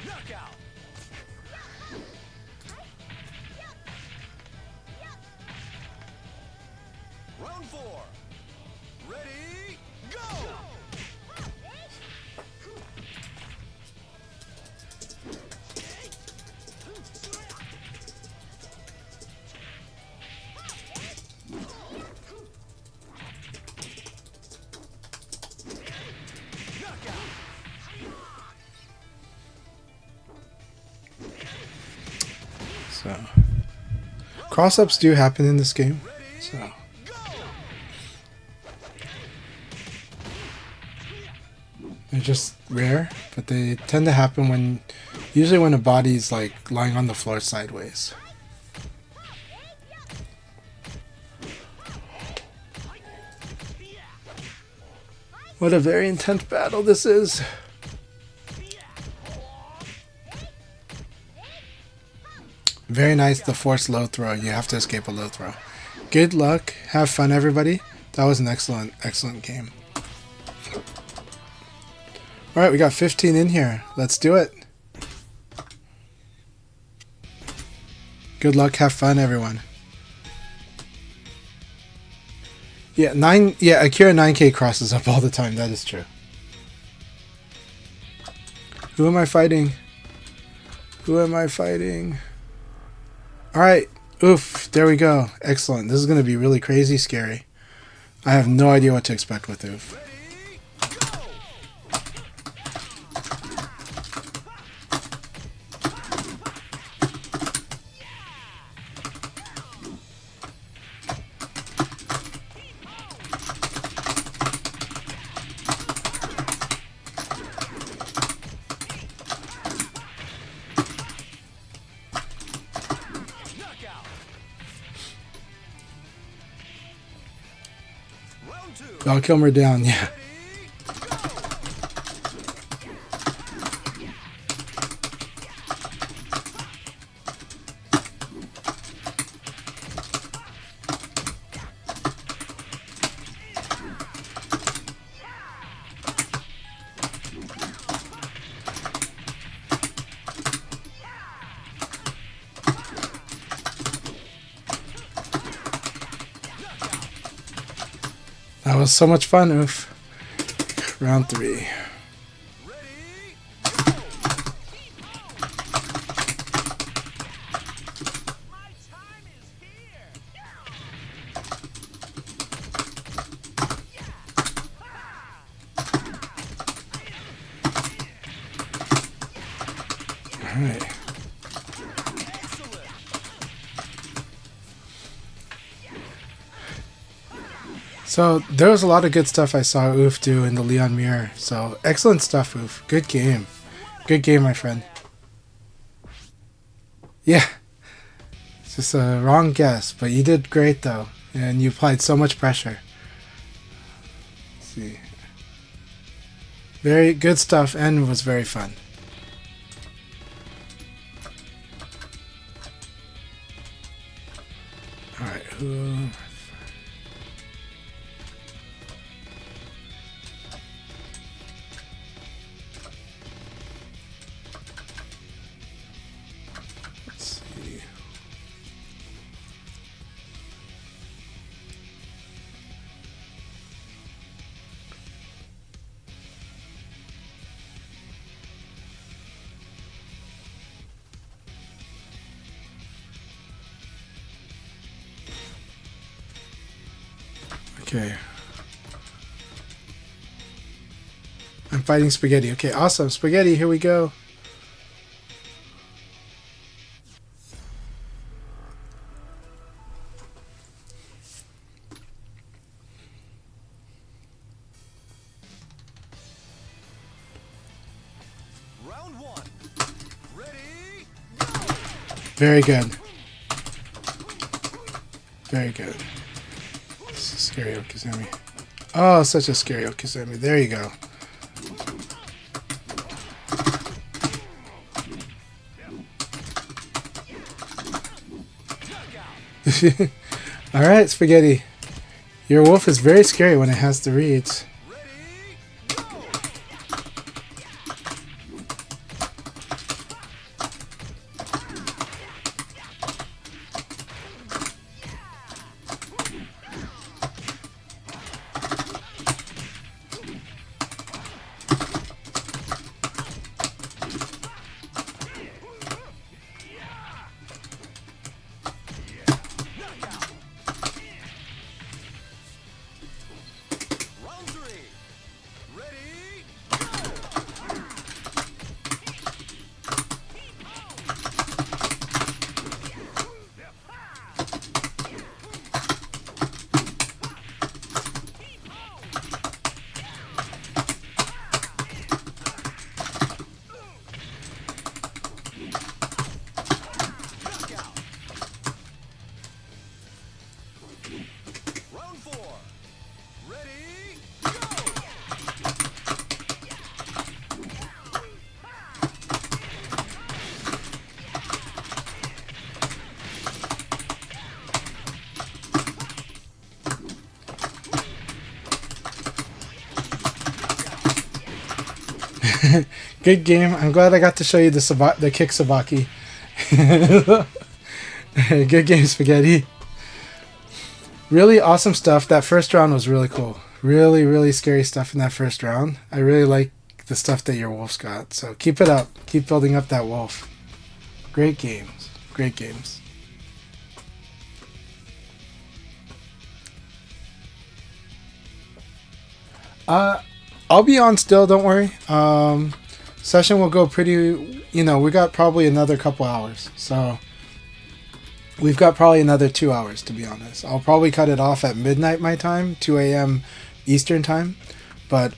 Knockout. Round four. Ready, go! Knockout. So, cross-ups do happen in this game. So, they're just rare, but they tend to happen usually when a body's like lying on the floor sideways. What a very intense battle this is. Very nice, the forced low throw. You have to escape a low throw. Good luck. Have fun, everybody. That was an excellent game. Alright, we got 15 in here. Let's do it. Good luck. Have fun, everyone. Yeah, Akira 9K crosses up all the time. That is true. Who am I fighting? Who am I fighting? Alright. Oof. There we go. Excellent. This is going to be really crazy scary. I have no idea what to expect with Oof. Val Kilmer down, yeah. That was so much fun, Oof. Round 3. Alright. So there was a lot of good stuff I saw Oof do in the Leon Mirror. So excellent stuff, Oof. Good game. Good game, my friend. Yeah. It's just a wrong guess, but you did great though. And you applied so much pressure. Let's see. Very good stuff and was very fun. Alright, who... Okay. I'm fighting Spaghetti. Okay, awesome. Spaghetti, here we go. Round 1. Ready? Go! Very good. Very good. This is scary Okizumi. Oh, such a scary Okizumi. There you go. Alright, Spaghetti. Your wolf is very scary when it has the reads. Round 3. Good game. I'm glad I got to show you the kick sabaki. Good game, Spaghetti. Really awesome stuff. That first round was really cool. Really, really scary stuff in that first round. I really like the stuff that your wolf's got. So keep it up. Keep building up that wolf. Great games. Great games. I'll be on still, don't worry. Session will go pretty, we got probably another couple hours. So we've got probably another 2 hours, to be honest. I'll probably cut it off at midnight my time, 2 a.m. Eastern time. But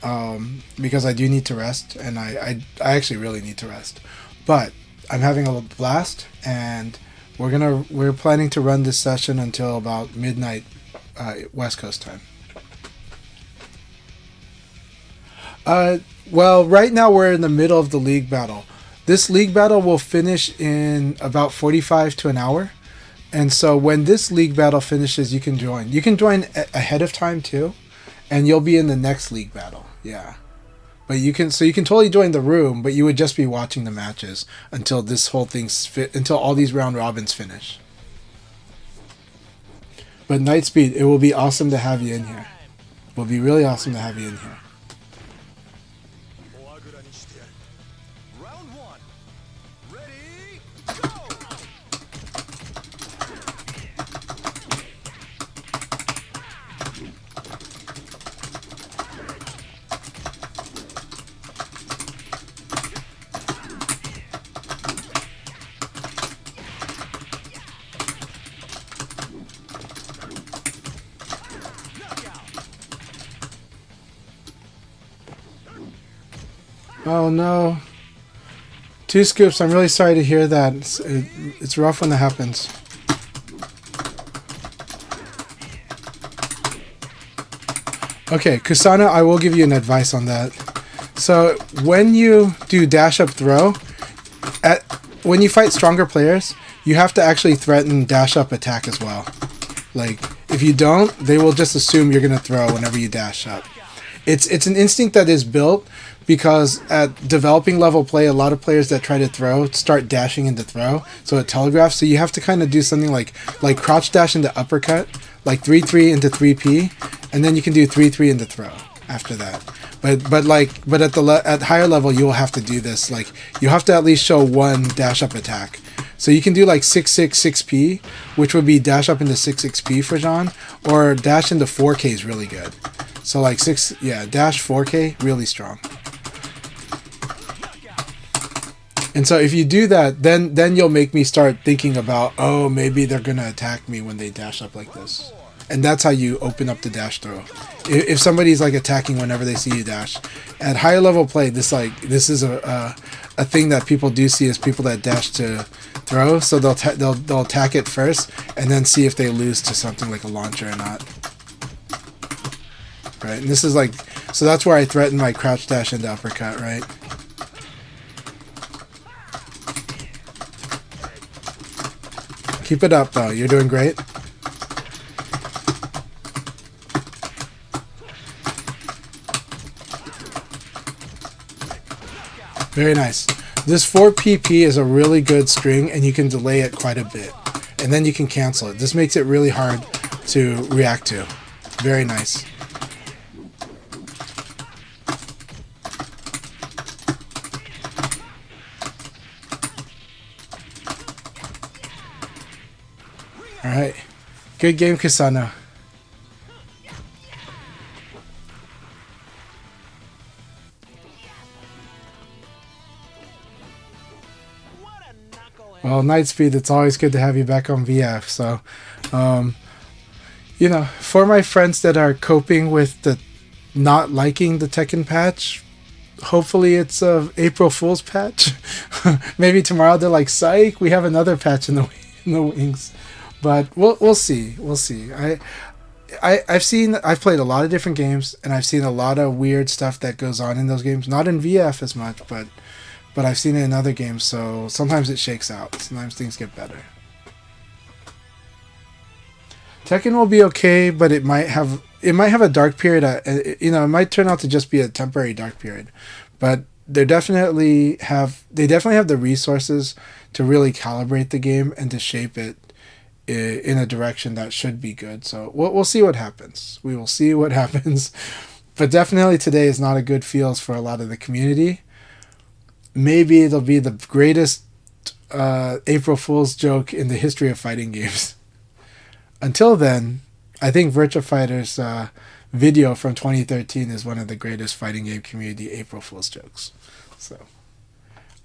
because I do need to rest, and I actually really need to rest. But I'm having a blast, and we're planning to run this session until about midnight West Coast time. Well, right now we're in the middle of the league battle. This league battle will finish in about 45 to an hour. And so when this league battle finishes, you can join. You can join ahead of time too, and you'll be in the next league battle. Yeah. But you can totally join the room, but you would just be watching the matches until this whole until all these round robins finish. But Nightspeed, it will be awesome to have you in here. It will be really awesome to have you in here. Round one. Ready, go! Oh no. 2 scoops. I'm really sorry to hear that. It's rough when that happens. Okay, Kusana, I will give you an advice on that. So when you do dash up throw, when you fight stronger players, you have to actually threaten dash up attack as well. Like, if you don't, they will just assume you're going to throw whenever you dash up. It's an instinct that is built because at developing level play, a lot of players that try to throw start dashing into throw, so it telegraphs. So you have to kind of do something like crouch dash into uppercut, like 3-3 into 3P, and then you can do 3-3 into throw after that. But at higher level, you will have to do this. Like, you have to at least show one dash up attack. So you can do like 6-6 6P, which would be dash up into 6-6P for Jean, or dash into 4K is really good. So like dash 4K, really strong. And so if you do that, then you'll make me start thinking about, oh, maybe they're gonna attack me when they dash up like this. And that's how you open up the dash throw. If somebody's like attacking whenever they see you dash, at higher level play, this is a thing that people do see is people that dash to throw. So they'll attack it first and then see if they lose to something like a launcher or not. Right, and this is like, so that's where I threaten my crouch dash into uppercut, right? Keep it up though, you're doing great. Very nice. This 4PP is a really good string and you can delay it quite a bit. And then you can cancel it. This makes it really hard to react to. Very nice. Alright. Good game, Kusano. Well, Nightspeed, it's always good to have you back on VF. So, for my friends that are coping with the not liking the Tekken patch, hopefully it's a April Fool's patch. Maybe tomorrow they're like, psych, we have another patch in the wings. But we'll see. We'll see. I've played a lot of different games, and I've seen a lot of weird stuff that goes on in those games. Not in VF as much, but I've seen it in other games. So sometimes it shakes out. Sometimes things get better. Tekken will be okay, but it might have a dark period. It might turn out to just be a temporary dark period. But they definitely have the resources to really calibrate the game and to shape it in a direction that should be good. So we'll see what happens. We will see what happens. But definitely today is not a good feels for a lot of the community. Maybe it'll be the greatest April Fool's joke in the history of fighting games. Until then, I think Virtua Fighter's video from 2013 is one of the greatest fighting game community April Fool's jokes. So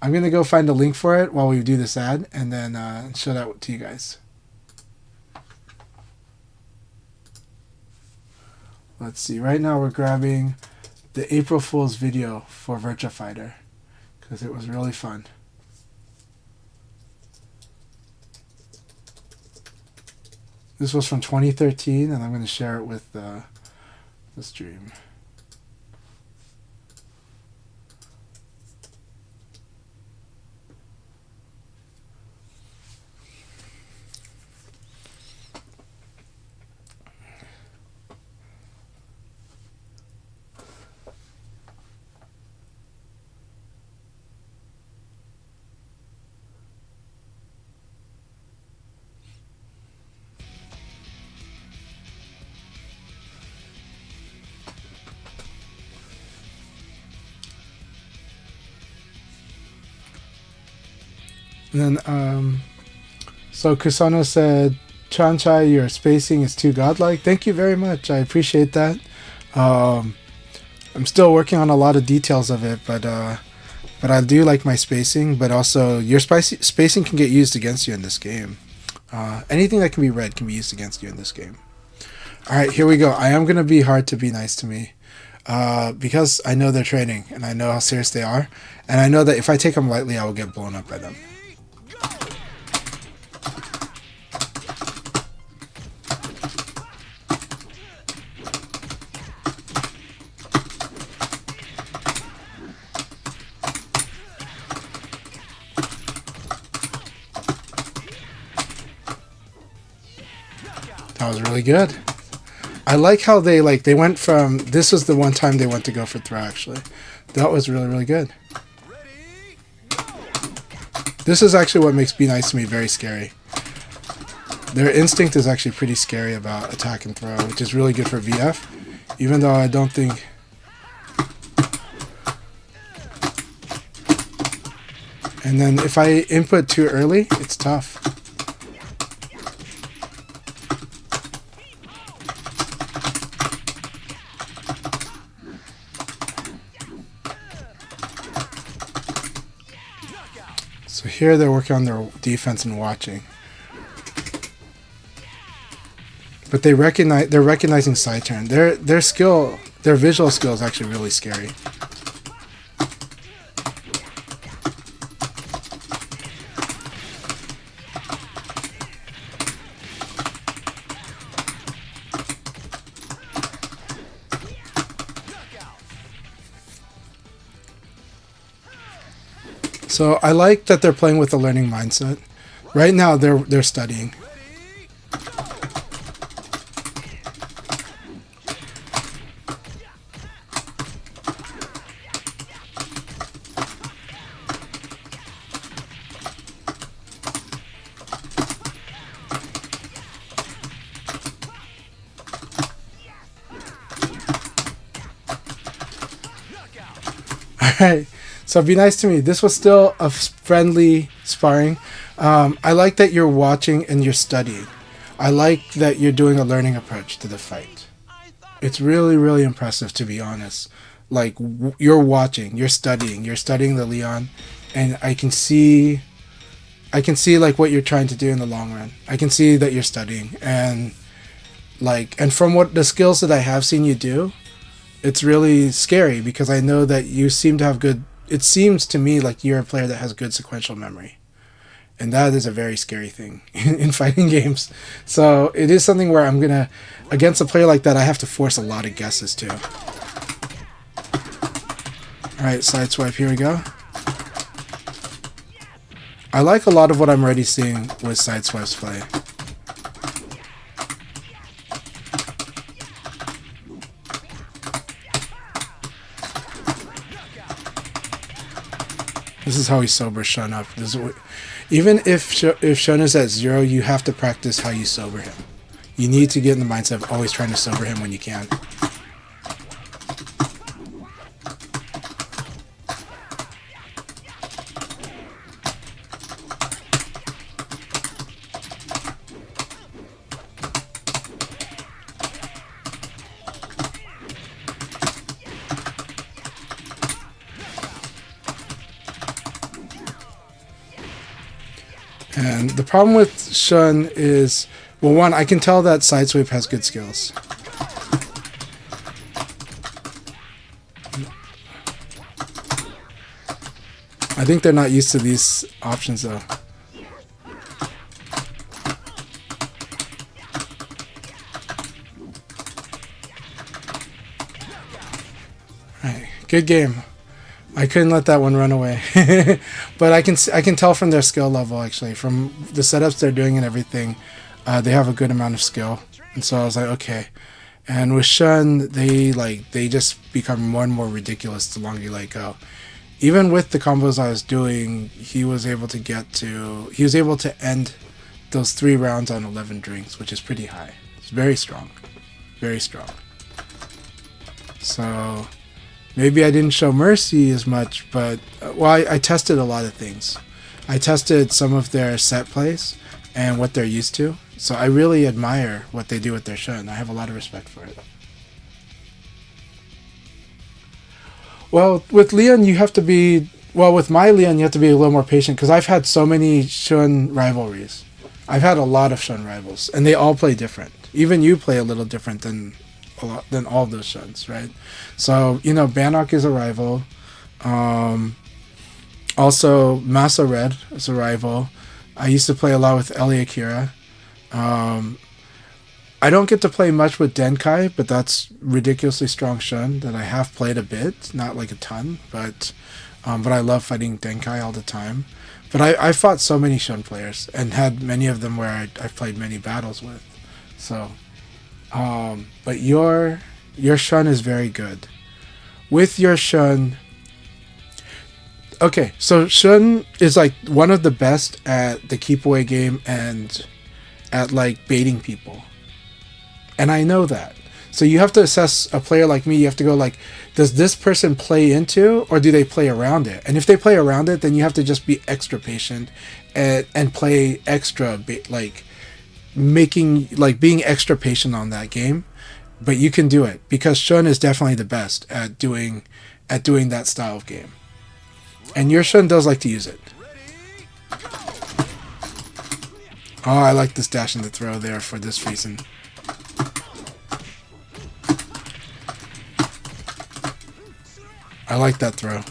I'm going to go find a link for it while we do this ad and then show that to you guys. Let's see. Right now we're grabbing the April Fool's video for Virtua Fighter because it was really fun. This was from 2013 and I'm going to share it with the stream. And then, so Kusano said, Chanchai, your spacing is too godlike. Thank you very much. I appreciate that. I'm still working on a lot of details of it, but I do like my spacing. But also, your spacing can get used against you in this game. Anything that can be read can be used against you in this game. All right, here we go. I am gonna be hard to be nice to me, because I know they're training and I know how serious they are, and I know that if I take them lightly, I will get blown up by them. That was really good. I like how they went from, this was the one time they went to go for throw actually. That was really, really good. This is actually what makes Be Nice to Me very scary. Their instinct is actually pretty scary about attack and throw, which is really good for VF, even though I don't think... And then if I input too early, it's tough. So here they're working on their defense and watching. But they're recognizing side turn. Their visual skill is actually really scary. So I like that they're playing with the learning mindset. Right now they're studying. Alright, so Be Nice to Me. This was still a friendly sparring. I like that you're watching and you're studying. I like that you're doing a learning approach to the fight. It's really, really impressive, to be honest. Like, you're watching, you're studying the Leon, and I can see like what you're trying to do in the long run. I can see that you're studying, and from what the skills that I have seen you do, it's really scary because I know that you seem to have good... It seems to me like you're a player that has good sequential memory. And that is a very scary thing in fighting games. So it is something where I'm going to... Against a player like that, I have to force a lot of guesses too. Alright, side swipe, here we go. I like a lot of what I'm already seeing with side swipes play. This is how he sobers Shun up. Even if Shun is at 0, you have to practice how you sober him. You need to get in the mindset of always trying to sober him when you can. And the problem with Shun is, well, one, I can tell that Sideswipe has good skills. I think they're not used to these options, though. Right, good game. I couldn't let that one run away. But I can tell from their skill level, actually, from the setups they're doing and everything, they have a good amount of skill. And so I was like, okay. And with Shun, they just become more and more ridiculous the longer you let go. Even with the combos I was doing, he was able to end those 3 rounds on 11 drinks, which is pretty high. It's very strong. Very strong. So maybe I didn't show mercy as much, but I tested a lot of things. I tested some of their set plays and what they're used to. So I really admire what they do with their Shun. I have a lot of respect for it. Well, with Leon, you have to be... Well, with my Leon, you have to be a little more patient, because I've had so many Shun rivalries. I've had a lot of Shun rivals, and they all play different. Even you play a little different than all of those Shuns, right? So, Bannock is a rival. Also, Masa Red is a rival. I used to play a lot with Ellie Akira. I don't get to play much with Denkai, but that's ridiculously strong Shun that I have played a bit, not like a ton, but I love fighting Denkai all the time. But I fought so many Shun players and had many of them where I've played many battles with. So, but your Shun is very good. With your Shun, okay, so Shun is like one of the best at the keep away game and at like baiting people. And I know that. So you have to assess a player like me. You have to go like, does this person play into, or do they play around it? And if they play around it, then you have to just be extra patient and play extra, like being extra patient on that game. But you can do it, because Shun is definitely the best at doing that style of game. And your Shun does like to use it. Oh, I like this dash and the throw there for this reason. I like that throw.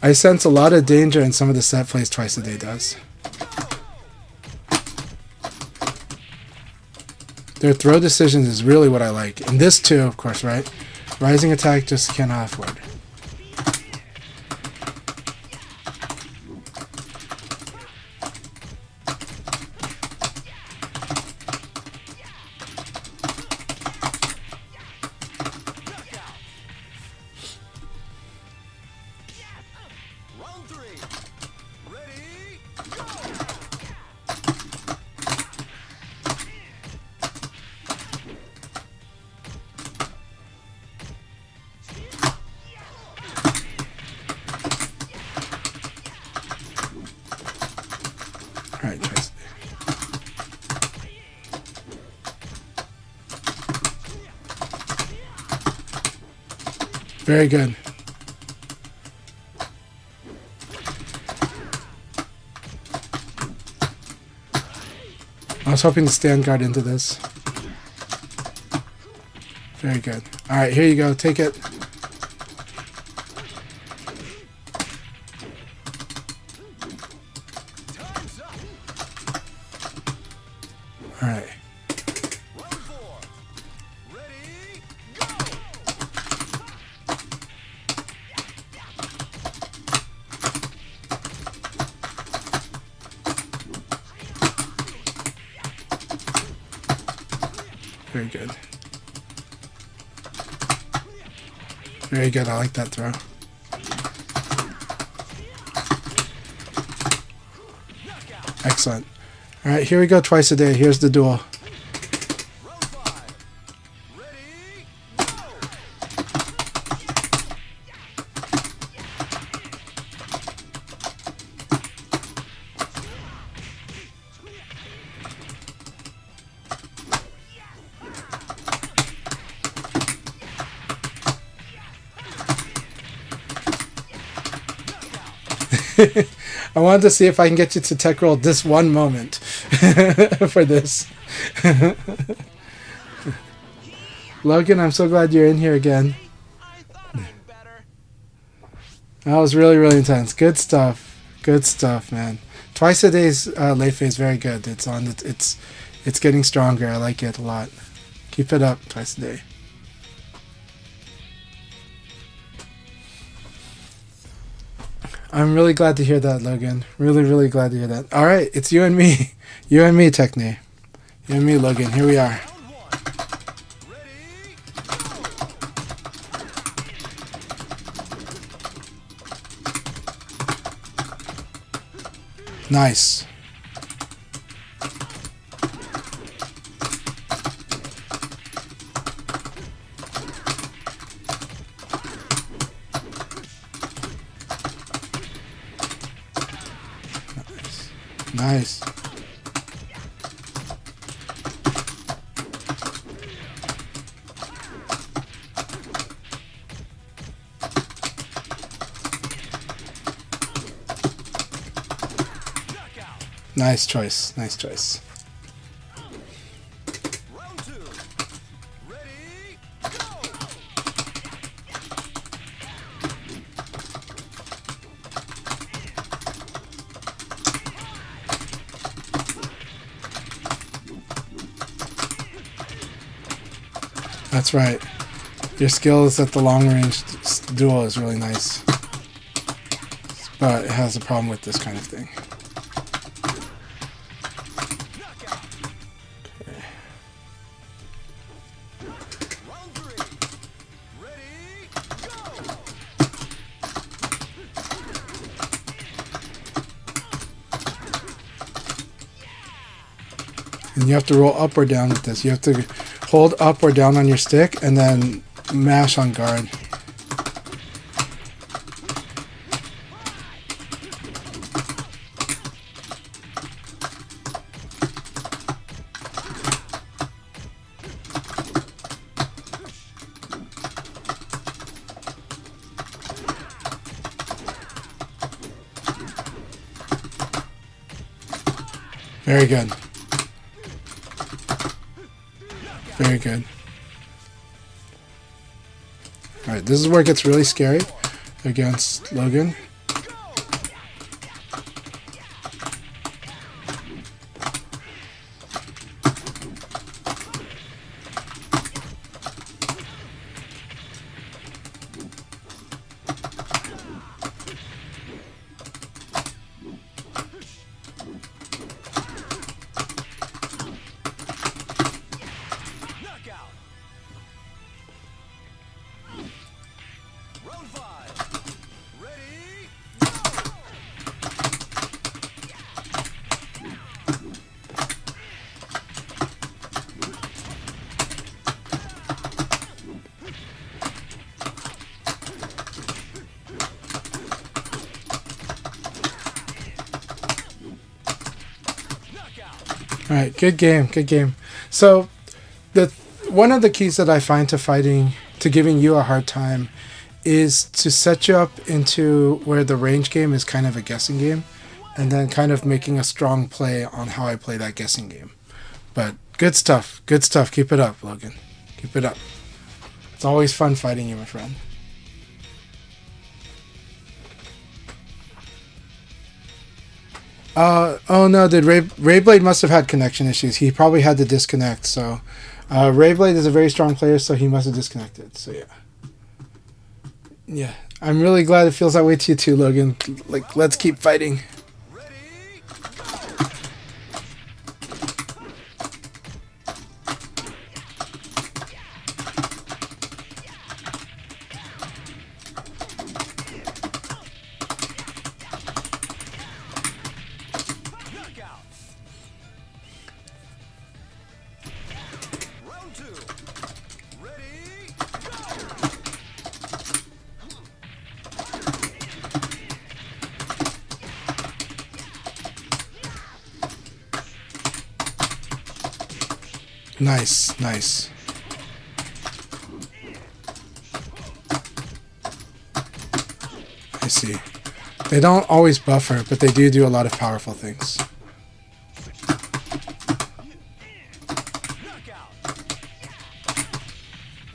I sense a lot of danger in some of the set plays Twice a Day does. Their throw decisions is really what I like. And this too, of course, right? Rising attack just cannot afford. Alright, guys. Very good. I was hoping to stand guard into this. Very good. Alright, here you go. Take it. Alright. Very good. Very good. I like that throw. Excellent. All right, here we go. Twice a day. Here's the duel. Round 5. Ready, go! I wanted to see if I can get you to tech roll this one moment for this. Logan, I'm so glad you're in here again. I thought I'd better. That was really, really intense. Good stuff. Good stuff, man. Twice a day's late phase, very good. It's on. It's getting stronger. I like it a lot. Keep it up. Twice a day. I'm really glad to hear that, Logan. Really, really glad to hear that. All right, it's you and me. You and me, Techne. You and me, Logan. Here we are. Round 1. Ready, go! Nice. Nice. Nice choice. Nice choice. Round 2. Ready, go! That's right. Your skills at the long range duel is really nice. But it has a problem with this kind of thing. Round 3. Ready, go! And you have to roll up or down with this. You have to hold up or down on your stick and then mash on guard. Very good. Very good. Alright, this is where it gets really scary against Logan. Knockout. Round 5. Ready, go! Knockout. All right, good game, good game. So, one of the keys that I find to fighting, to giving you a hard time, is to set you up into where the range game is kind of a guessing game, and then kind of making a strong play on how I play that guessing game. But good stuff, good stuff. Keep it up, Logan. Keep it up. It's always fun fighting you, my friend. Oh no, Rayblade must have had connection issues. He probably had to disconnect, so Rayblade is a very strong player, so he must have disconnected. So yeah. Yeah. I'm really glad it feels that way to you too, Logan. Like, let's keep fighting. Ready, go! Nice, nice. I see. They don't always buffer, but they do a lot of powerful things.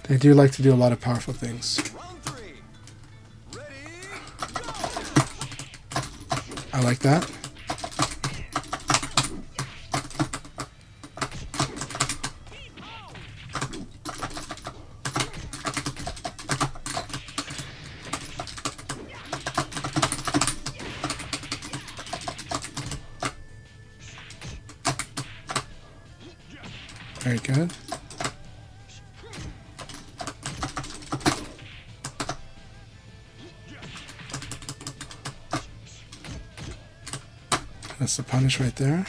They do like to do a lot of powerful things. Round 3. Ready? Go! I like that. Very good. That's the punish right there.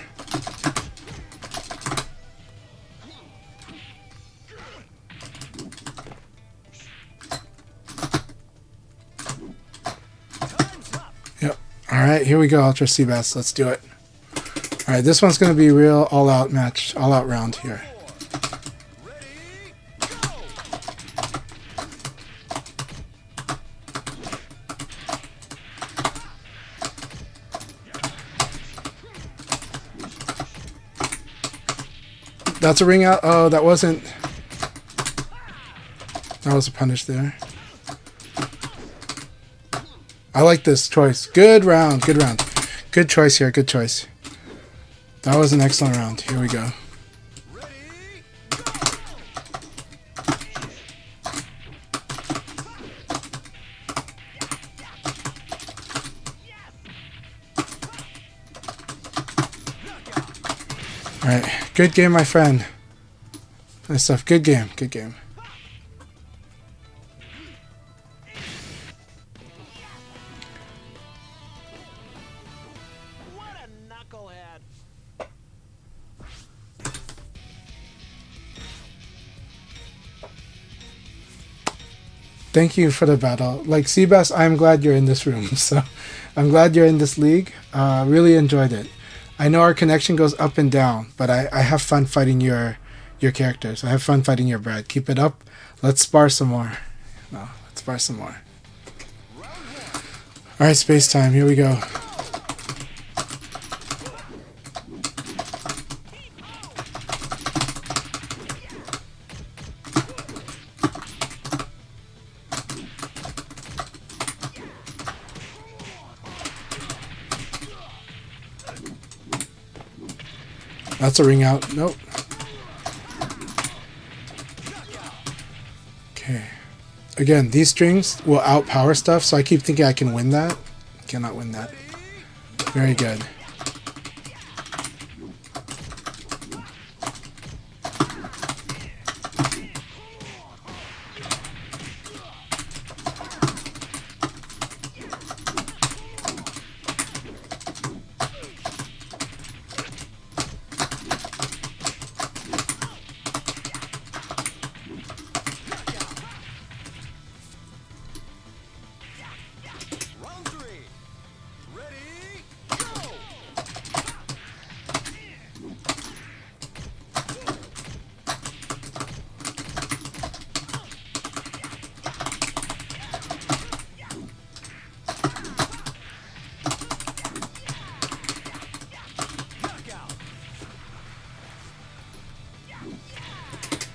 Time's up. Yep. Alright, here we go, Ultra Seabass. Let's do it. Alright, this one's going to be a real all-out match, all-out round here. Ready? Go! That's a ring out. Oh, that wasn't... That was a punish there. I like this choice. Good round, good round. Good choice here, good choice. That was an excellent round. Here we go. Ready? Go! Alright, good game, my friend. Nice stuff. Good game, good game. What a knucklehead. Thank you for the battle. Like, Seabass, I'm glad you're in this room. So, I'm glad you're in this league. Really enjoyed it. I know our connection goes up and down, but I have fun fighting your characters. I have fun fighting your Brad. Keep it up. Let's spar some more. No, let's spar some more. Alright, space time. Here we go. That's a ring out. Nope. Okay. Again, these strings will outpower stuff, so I keep thinking I can win that. Cannot win that. Very good. Round 3. Ready? Go! Knockout.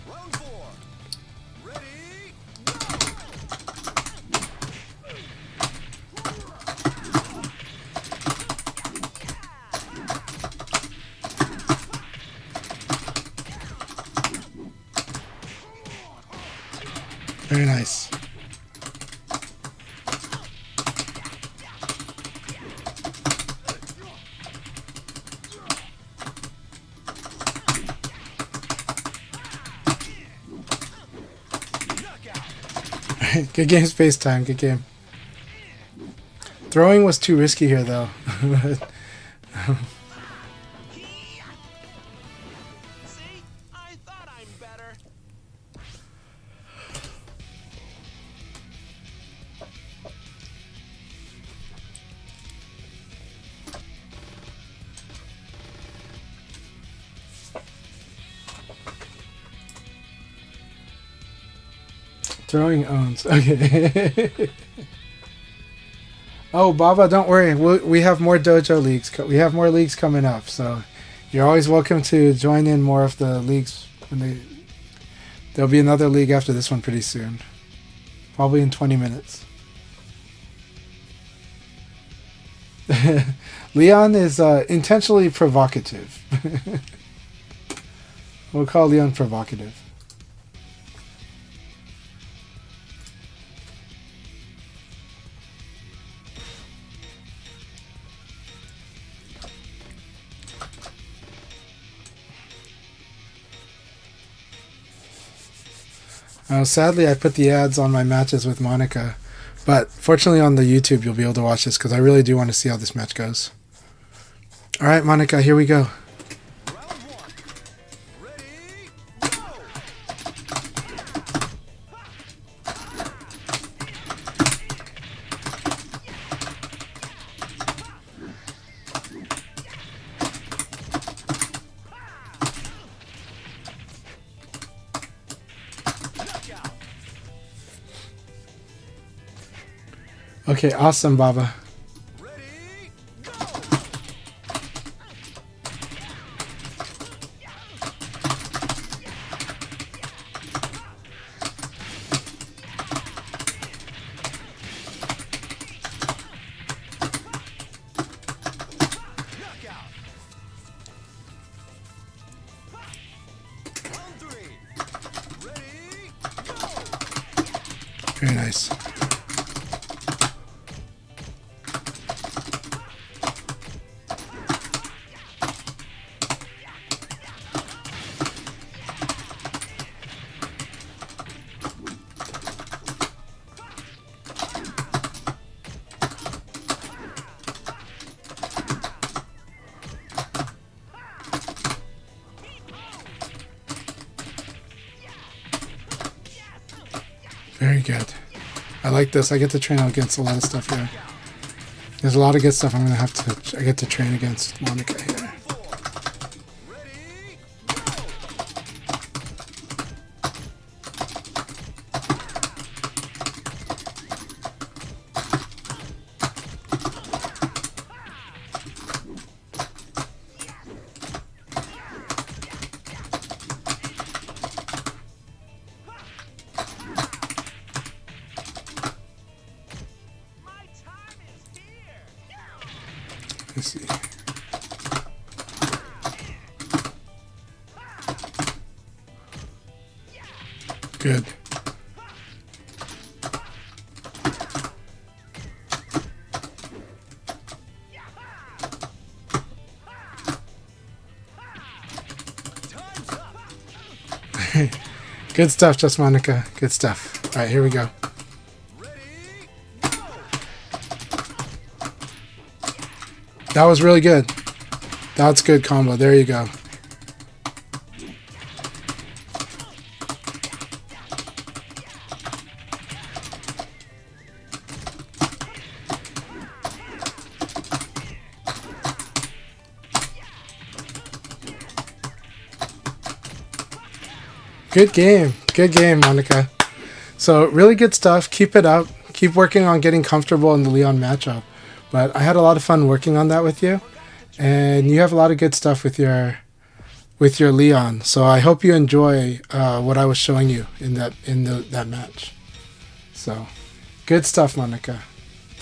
Round 4. Ready? Go! Very nice. Good game, space time. Good game. Throwing was too risky here, though. See? I thought I'm better. Throwing owns. Okay. Oh, Baba, don't worry. We have more dojo leagues. We have more leagues coming up, so you're always welcome to join in more of the leagues. There'll be another league after this one pretty soon, probably in 20 minutes. Leon is intentionally provocative. We'll call Leon provocative. Sadly, I put the ads on my matches with Monica, but fortunately on the YouTube you'll be able to watch this because I really do want to see how this match goes. All right, Monica, here we go. Round one. Ready, go! Knockout. Okay, awesome, Baba. Ready, go! Knockout. Round three. Ready, go! Very nice. Very good. I like this. I get to train against a lot of stuff here. There's a lot of good stuff I'm going to have to... I get to train against Monica here. Ready, go! My time is here. Let's see. Good. Time's up. Good stuff, Just Monica. Good stuff. All right, here we go. Ready, go! That was really good. That's good combo. There you go. Good game. Good game, Monica. So really good stuff. Keep it up. Keep working on getting comfortable in the Leon matchup. But I had a lot of fun working on that with you. And you have a lot of good stuff with your Leon. So I hope you enjoy what I was showing you in that match. So good stuff, Monica.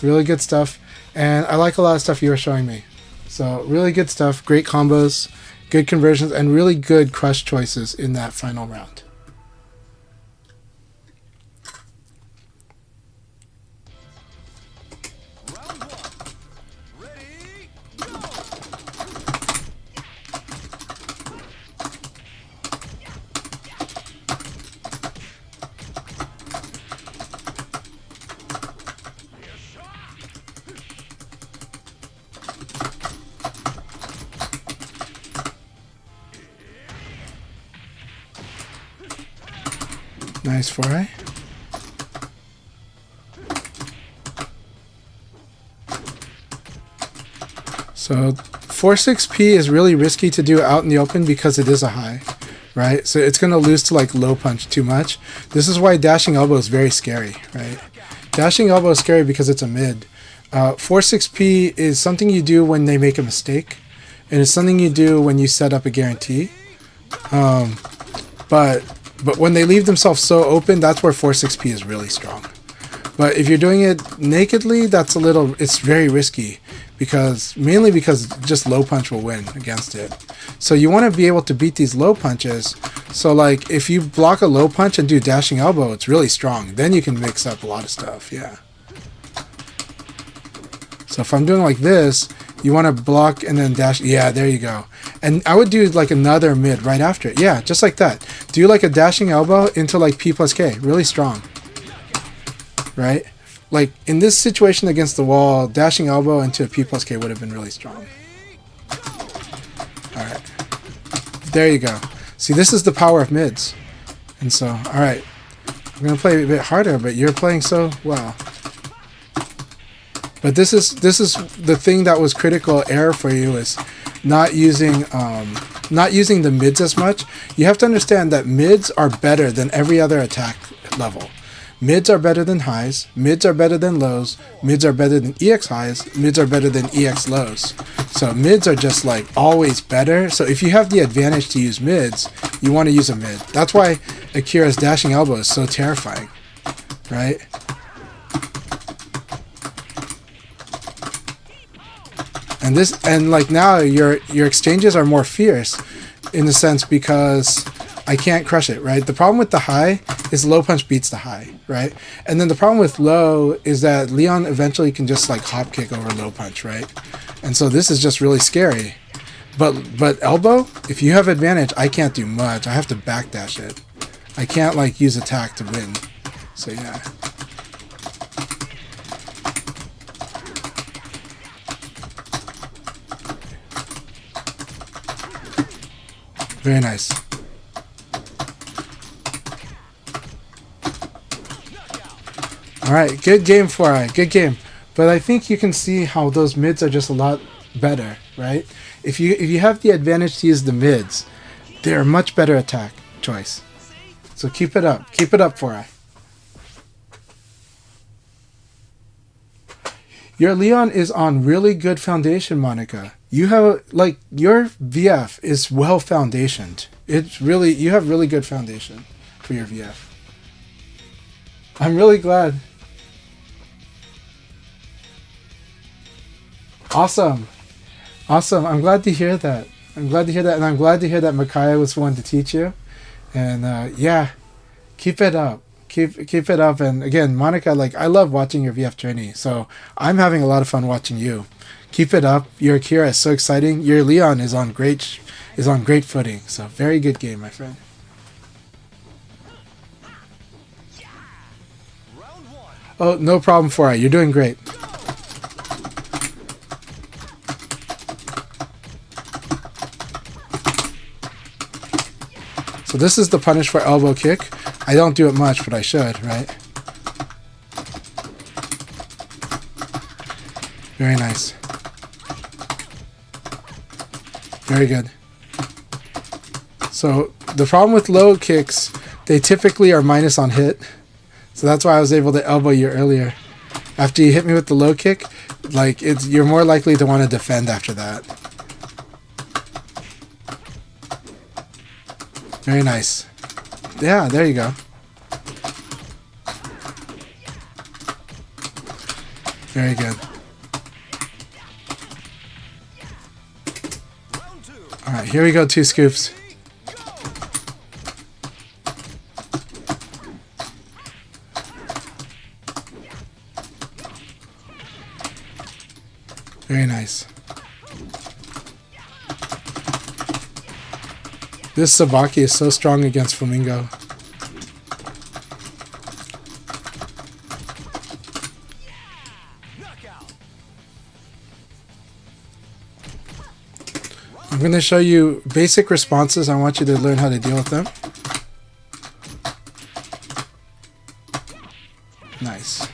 Really good stuff. And I like a lot of stuff you were showing me. So really good stuff. Great combos, good conversions, and really good crush choices in that final round. Round one. Ready, go! Nice foray. So 4-6P is really risky to do out in the open because it is a high. right? So it's going to lose to like low punch too much. This is why dashing elbow is very scary, right? Dashing elbow is scary because it's a mid. 4-6P is something you do when they make a mistake, and it's something you do when you set up a guarantee. But when they leave themselves so open, that's where 4-6P is really strong. But if you're doing it nakedly, it's very risky, mainly because just low punch will win against it. So you want to be able to beat these low punches. So like if you block a low punch and do dashing elbow, it's really strong. Then you can mix up a lot of stuff, yeah. So if I'm doing like this, you want to block and then dash. Yeah, there you go. And I would do like another mid right after it. Yeah, just like that. Do like a dashing elbow into like P plus K. Really strong. Right? Like in this situation against the wall, dashing elbow into a P plus K would have been really strong. Alright. There you go. See, this is the power of mids. And so, alright. I'm going to play a bit harder, but you're playing so well. But this is the thing that was critical error for you, is not using the mids as much. You have to understand that mids are better than every other attack level. Mids are better than highs, mids are better than lows, mids are better than EX highs, mids are better than EX lows. So mids are just like always better. So if you have the advantage to use mids, you want to use a mid. That's why Akira's dashing elbow is so terrifying, right? And like now your exchanges are more fierce in a sense because I can't crush it, right? The problem with the high is low punch beats the high, right? And then the problem with low is that Leon eventually can just like hop kick over low punch, right? And so this is just really scary. But elbow, if you have advantage, I can't do much. I have to backdash it. I can't like use attack to win. So yeah. Very nice. Alright, good game, 4i. Good game. But I think you can see how those mids are just a lot better, right? If you have the advantage to use the mids, they're a much better attack choice. So keep it up. Keep it up, 4i. Your Leon is on really good foundation, Monica. You have, like, your VF is well foundationed. It's really, you have really good foundation for your VF. I'm really glad. Awesome. Awesome. I'm glad to hear that. I'm glad to hear that. And I'm glad to hear that Micaiah was one to teach you. And yeah, keep it up. Keep it up. And again, Monica, like, I love watching your VF journey. So I'm having a lot of fun watching you. Keep it up. Your Akira is so exciting. Your Leon is on great footing. So very good game, my friend. Oh, no problem, 4i. You're doing great. So this is the punish for elbow kick. I don't do it much, but I should, right? Very nice. Very good. So the problem with low kicks, they typically are minus on hit. So that's why I was able to elbow you earlier. After you hit me with the low kick, like, you're more likely to want to defend after that. Very nice. Yeah, there you go. Very good. Alright, here we go, 2 scoops. Very nice. This Sabaki is so strong against Flamingo. I'm going to show you basic responses. I want you to learn how to deal with them. Nice.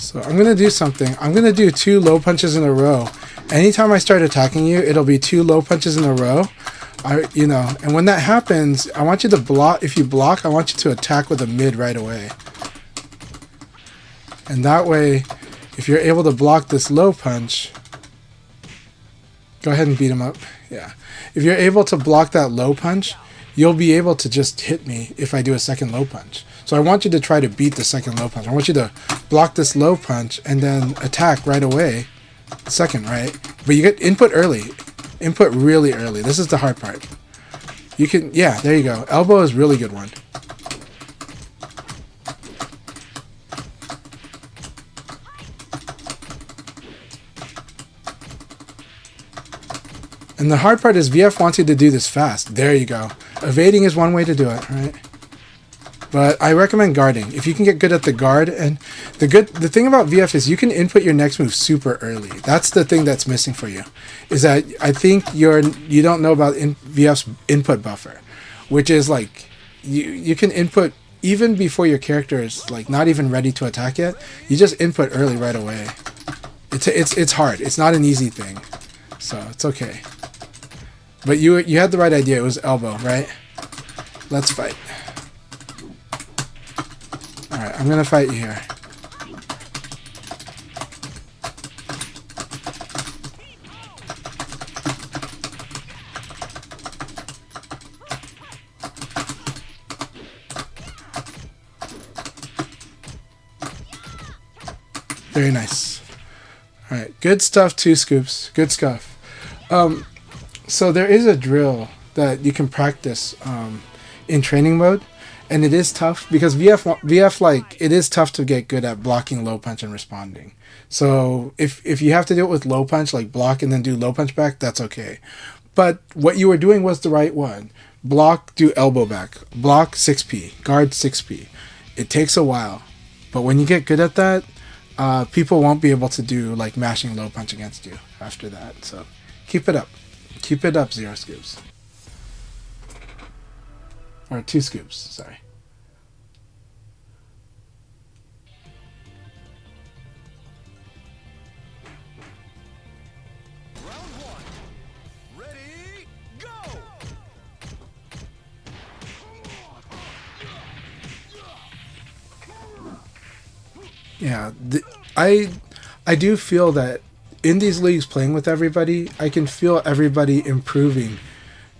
So I'm gonna do something. I'm gonna do 2 low punches in a row. Anytime I start attacking you, it'll be 2 low punches in a row. And when that happens, I want you to block. If you block, I want you to attack with a mid right away. And that way, if you're able to block this low punch, go ahead and beat him up. Yeah. If you're able to block that low punch, you'll be able to just hit me if I do a second low punch. So I want you to try to beat the second low punch. I want you to block this low punch and then attack right away. Second, right? But you get input early. Input really early. This is the hard part. You can, yeah, there you go. Elbow is a really good one. And the hard part is VF wants you to do this fast. There you go. Evading is one way to do it, right? But I recommend guarding. If you can get good at the guard, and the thing about VF is you can input your next move super early. That's the thing that's missing for you. Is that I think you don't know about VF's input buffer, which is like you can input even before your character is like not even ready to attack yet. You just input early right away. It's hard. It's not an easy thing. So it's okay. But you had the right idea. It was elbow, right? Let's fight. Alright, I'm gonna fight you here. Very nice. Alright, good stuff, 2 scoops. Good stuff. So there is a drill that you can practice in training mode. And it is tough because VF like it is tough to get good at blocking low punch and responding. So if you have to do it with low punch, like block and then do low punch back, that's okay. But what you were doing was the right one. Block, do elbow back. Block 6P, guard 6P. It takes a while, but when you get good at that, people won't be able to do like mashing low punch against you after that. So keep it up. Keep it up, 0 scoops. Or 2 scoops, sorry. Round 1. Ready, go! Yeah, I do feel that in these leagues playing with everybody, I can feel everybody improving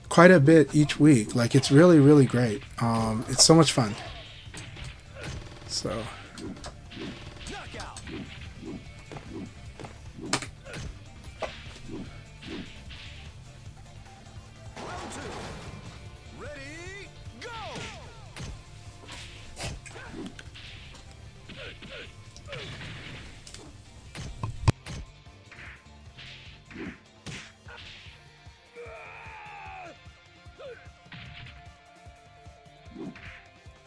quite a bit each week. Like it's really, really great. It's so much fun. So Knockout! Round 2. Ready, go!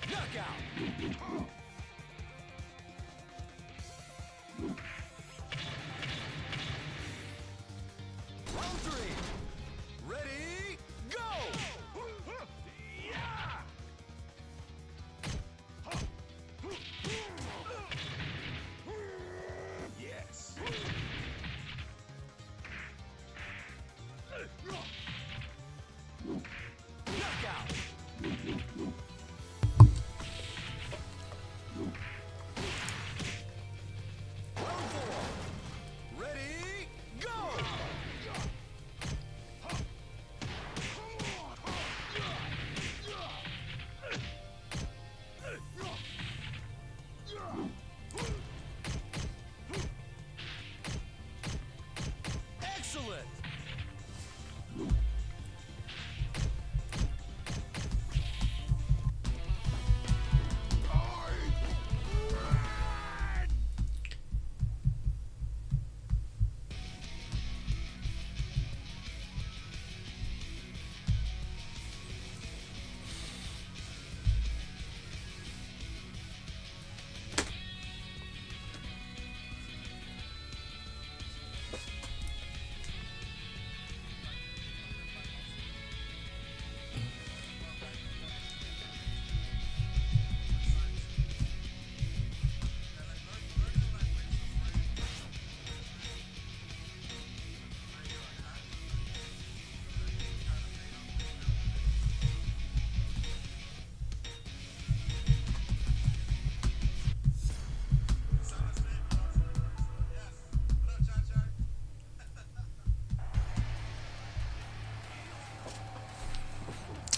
Knockout! Round 3. Ready, go! Yes. Knockout!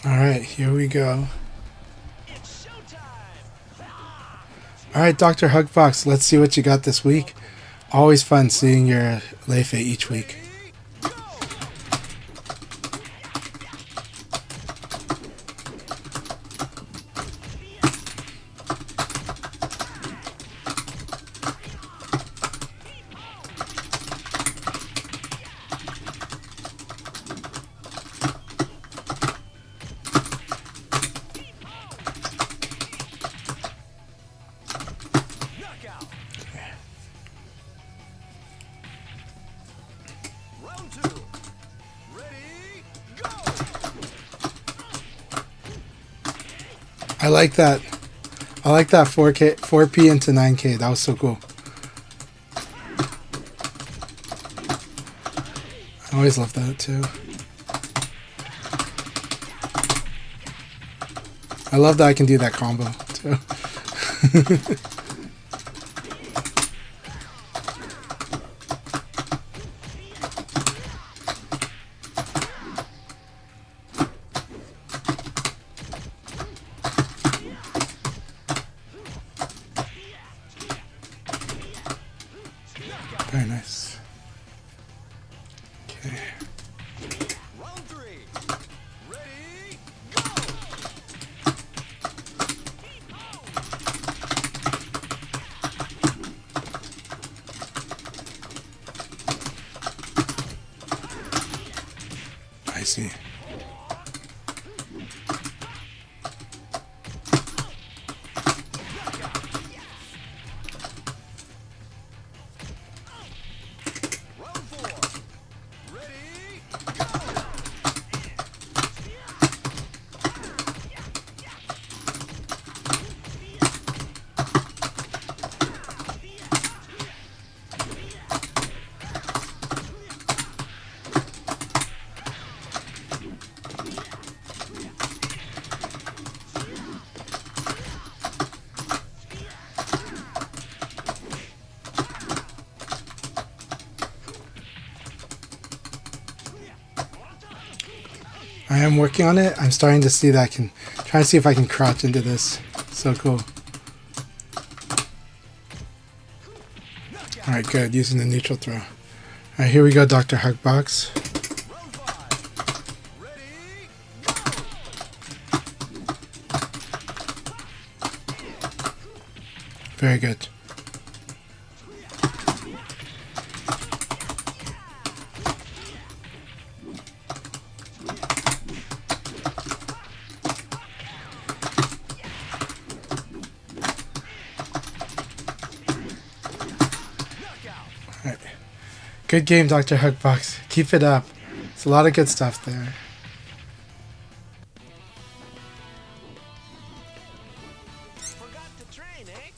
Alright, here we go. It's showtime. Alright, Dr. Hugbox, let's see what you got this week. Always fun seeing your Leifei each week. Ready, knockout. Round two. Ready, go. I like that. I like that 4K, 4P into 9K. That was so cool. I always love that too. I love that I can do that combo too. Very nice. Okay. Round three. Ready, go. I see. Round four. Ready, go. I am working on it. I'm starting to see that I can try to see if I can crouch into this. So cool. Alright, good. Using the neutral throw. Alright, here we go, Dr. Hugbox. Round five. Ready, go. Very good. Knockout. Alright. Good game, Dr. Hugbox. Keep it up. It's a lot of good stuff there. Forgot to train, eh?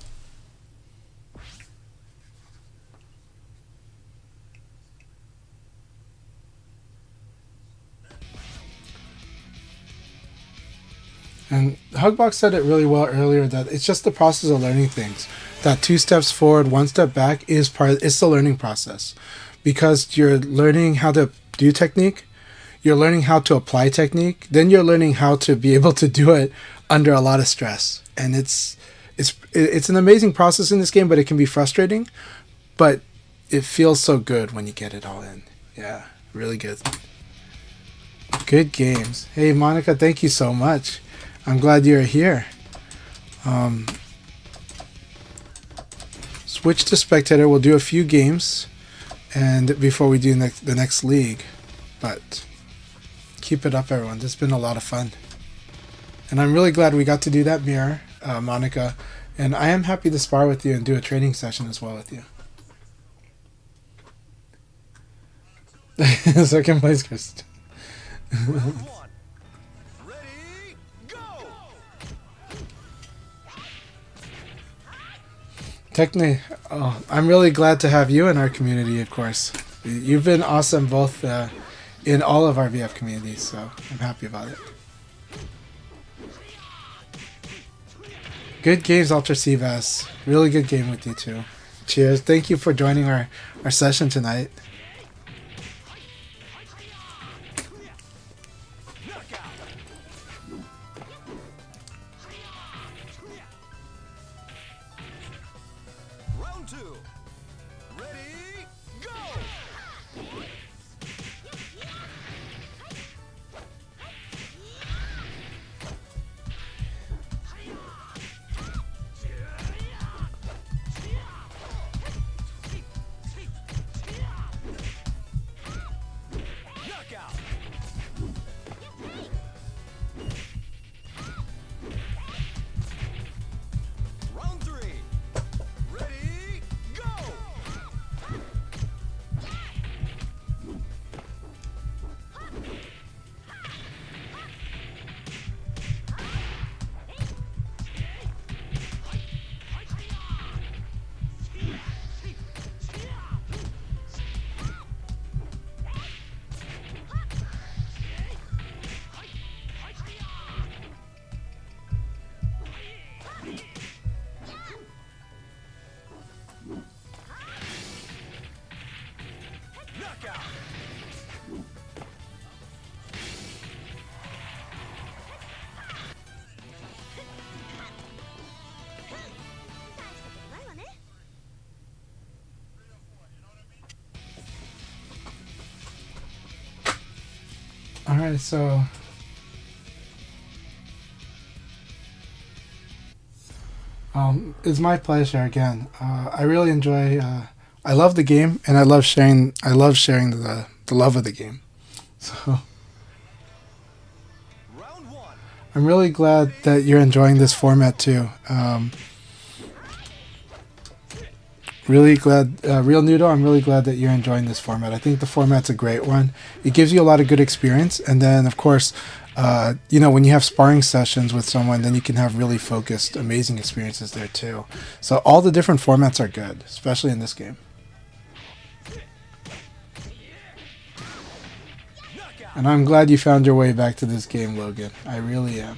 And Hugbox said it really well earlier that it's just the process of learning things. That 2 steps forward, 1 step back is it's the learning process. Because you're learning how to do technique, you're learning how to apply technique, then you're learning how to be able to do it under a lot of stress. And it's an amazing process in this game, but it can be frustrating. But it feels so good when you get it all in. Yeah, really good. Good games. Hey, Monica, thank you so much. I'm glad you're here. Switch to spectator. We'll do a few games, and before we do the next league, but keep it up, everyone. This has been a lot of fun, and I'm really glad we got to do that mirror, Monica. And I am happy to spar with you and do a training session as well with you. Second place, Chris. Round one. Ready, go. Technically, I'm really glad to have you in our community, of course. You've been awesome both in all of our VF communities, so I'm happy about it. Good games, Ultra Seabass. Really good game with you, too. Cheers. Thank you for joining our session tonight. Alright, so it's my pleasure again. I really enjoy. I love the game, and I love sharing. I love sharing the love of the game. So Round one. I'm really glad that you're enjoying this format too. Really glad, Real Noodle. I'm really glad that you're enjoying this format. I think the format's a great one. It gives you a lot of good experience, and then of course, when you have sparring sessions with someone, then you can have really focused, amazing experiences there too. So all the different formats are good, especially in this game. And I'm glad you found your way back to this game, Logan. I really am.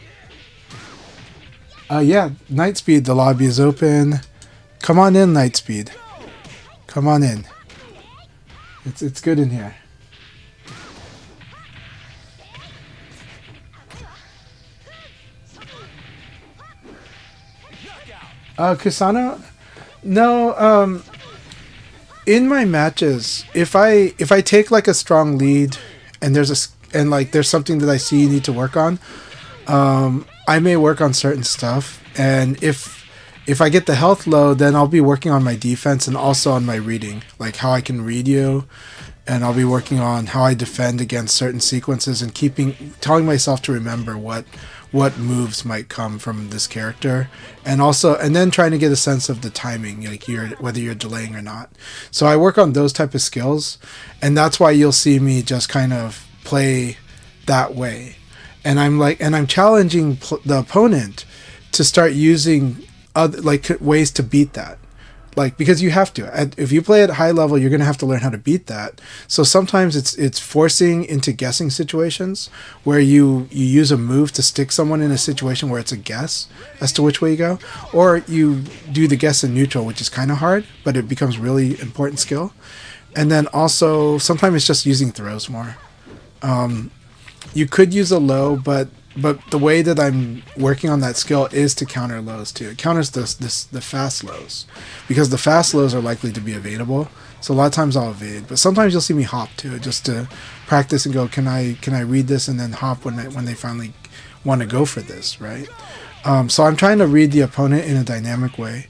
Yeah, Nightspeed, the lobby is open. Come on in, Nightspeed. Come on in. It's good in here. Kusano? No, in my matches, if I take like a strong lead and there's something that I see you need to work on, I may work on certain stuff, and if I get the health low, then I'll be working on my defense and also on my reading, like how I can read you, and I'll be working on how I defend against certain sequences and telling myself to remember what moves might come from this character, and then trying to get a sense of the timing, like whether you're delaying or not. So I work on those type of skills, and that's why you'll see me just kind of play that way, and I'm challenging the opponent to start using other ways to beat that, because you have to. If you play at high level, you're going to have to learn how to beat that. So sometimes it's forcing into guessing situations where you use a move to stick someone in a situation where it's a guess as to which way you go, or you do the guess in neutral, which is kind of hard, but it becomes really important skill. And then also sometimes it's just using throws more. You could use a low, but the way that I'm working on that skill is to counter lows too. It counters the fast lows, because the fast lows are likely to be evadable. So a lot of times I'll evade, but sometimes you'll see me hop too, just to practice and go, can I read this, and then hop when they finally want to go for this, right? So I'm trying to read the opponent in a dynamic way,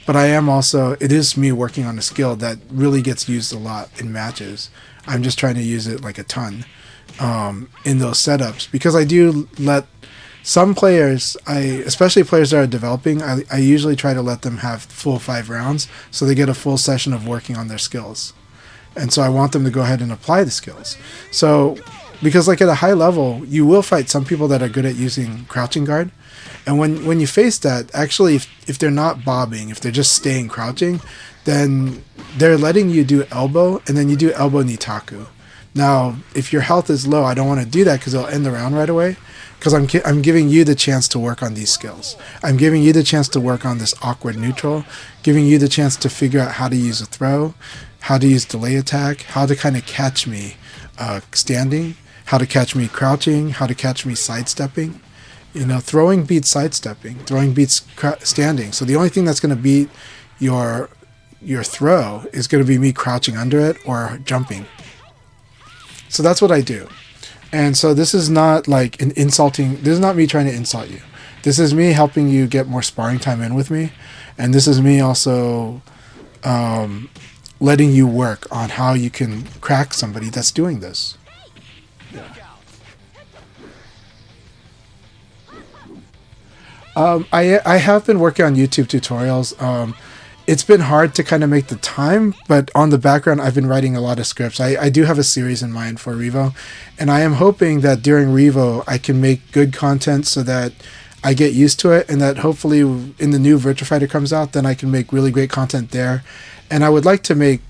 but it is me working on a skill that really gets used a lot in matches. I'm just trying to use it like a ton. In those setups, because I do let some players, especially players that are developing, I usually try to let them have full 5 rounds so they get a full session of working on their skills, and so I want them to go ahead and apply the skills. So because at a high level you will fight some people that are good at using crouching guard, and when you face that, actually if they're not bobbing, if they're just staying crouching, then they're letting you do elbow, and then you do elbow nitaku. Now, if your health is low, I don't want to do that because it'll end the round right away. Because I'm giving you the chance to work on these skills. I'm giving you the chance to work on this awkward neutral, giving you the chance to figure out how to use a throw, how to use delay attack, how to kind of catch me standing, how to catch me crouching, how to catch me sidestepping. Throwing beats sidestepping, throwing beats standing. So the only thing that's going to beat your throw is going to be me crouching under it or jumping. So that's what I do. And so this is not this is not me trying to insult you. This is me helping you get more sparring time in with me. And this is me also letting you work on how you can crack somebody that's doing this. Yeah. I have been working on YouTube tutorials. It's been hard to kind of make the time, but on the background, I've been writing a lot of scripts. I do have a series in mind for Revo, and I am hoping that during Revo, I can make good content so that I get used to it, and that hopefully in the new Virtua Fighter comes out, then I can make really great content there. And I would like to make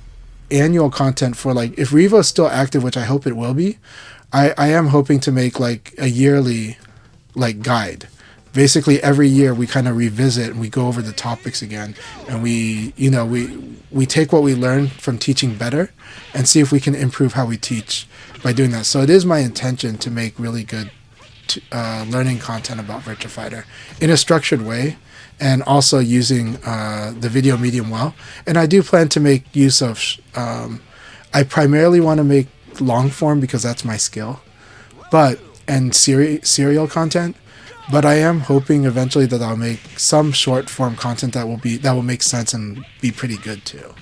annual content for if Revo is still active, which I hope it will be, I am hoping to make a yearly guide. Basically every year we kind of revisit and we go over the topics again, and we take what we learn from teaching better and see if we can improve how we teach by doing that. So it is my intention to make really good learning content about Virtua Fighter in a structured way, and also using the video medium well. And I do plan to make use of I primarily want to make long form because that's my skill. but and serial content. But I am hoping eventually that I'll make some short form content that will make sense and be pretty good too.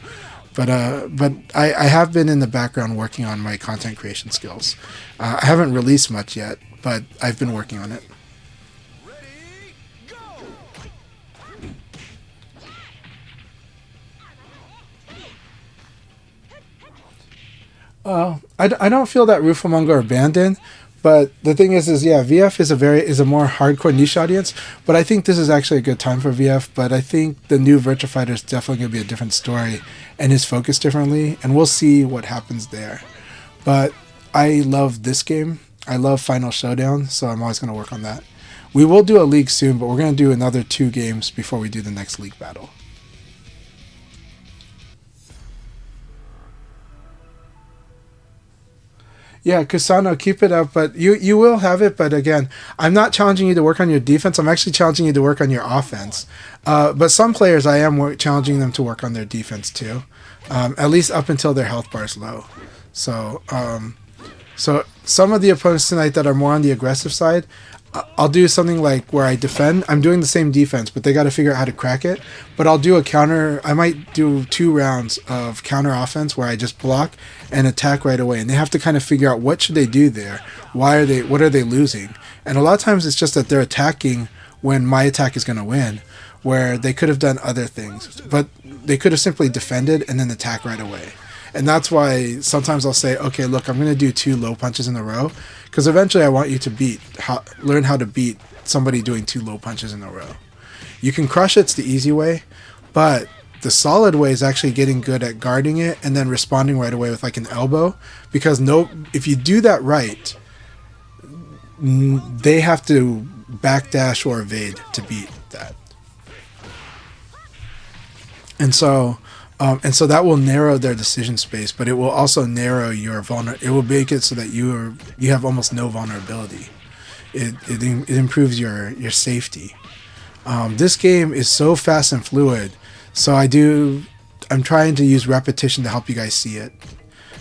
But I have been in the background working on my content creation skills. I haven't released much yet, but I've been working on it. Ready, go! I don't feel that Roofamonga abandoned, but the thing is yeah, VF is a more hardcore niche audience. But I think this is actually a good time for VF. But I think the new Virtua Fighter is definitely going to be a different story, and is focused differently, and we'll see what happens there. But I love this game. I love Final Showdown, so I'm always going to work on that. We will do a league soon, but we're going to do another 2 games before we do the next league battle. Yeah, Kusano, keep it up, but you will have it. But again, I'm not challenging you to work on your defense. I'm actually challenging you to work on your offense. But some players, I am challenging them to work on their defense too, at least up until their health bar is low. So, so some of the opponents tonight that are more on the aggressive side, I'll do something like where I defend. I'm doing the same defense, but they got to figure out how to crack it. But I'll do a counter. I might do 2 rounds of counter offense where I just block and attack right away. And they have to kind of figure out what should they do there. What are they losing? And a lot of times it's just that they're attacking when my attack is going to win, where they could have done other things. But they could have simply defended and then attack right away. And that's why sometimes I'll say, okay, look, I'm going to do 2 low punches in a row, because eventually I want you to learn how to beat somebody doing 2 low punches in a row. You can crush it's the easy way, but the solid way is actually getting good at guarding it and then responding right away with like an elbow, because if you do that right, they have to backdash or evade to beat that. And so that will narrow their decision space, but it will also narrow your it will make it so that you have almost no vulnerability. It improves your safety. This game is so fast and fluid, so I'm trying to use repetition to help you guys see it,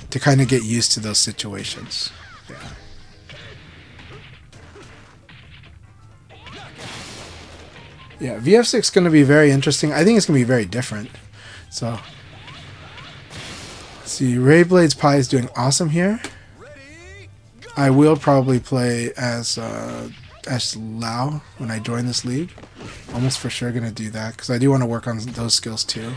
to kind of get used to those situations. Yeah. Yeah, VF6 is going to be very interesting. I think it's going to be very different. So, let's see, Rayblade's Pie is doing awesome here. I will probably play as Lao when I join this league. Almost for sure going to do that, because I do want to work on those skills too.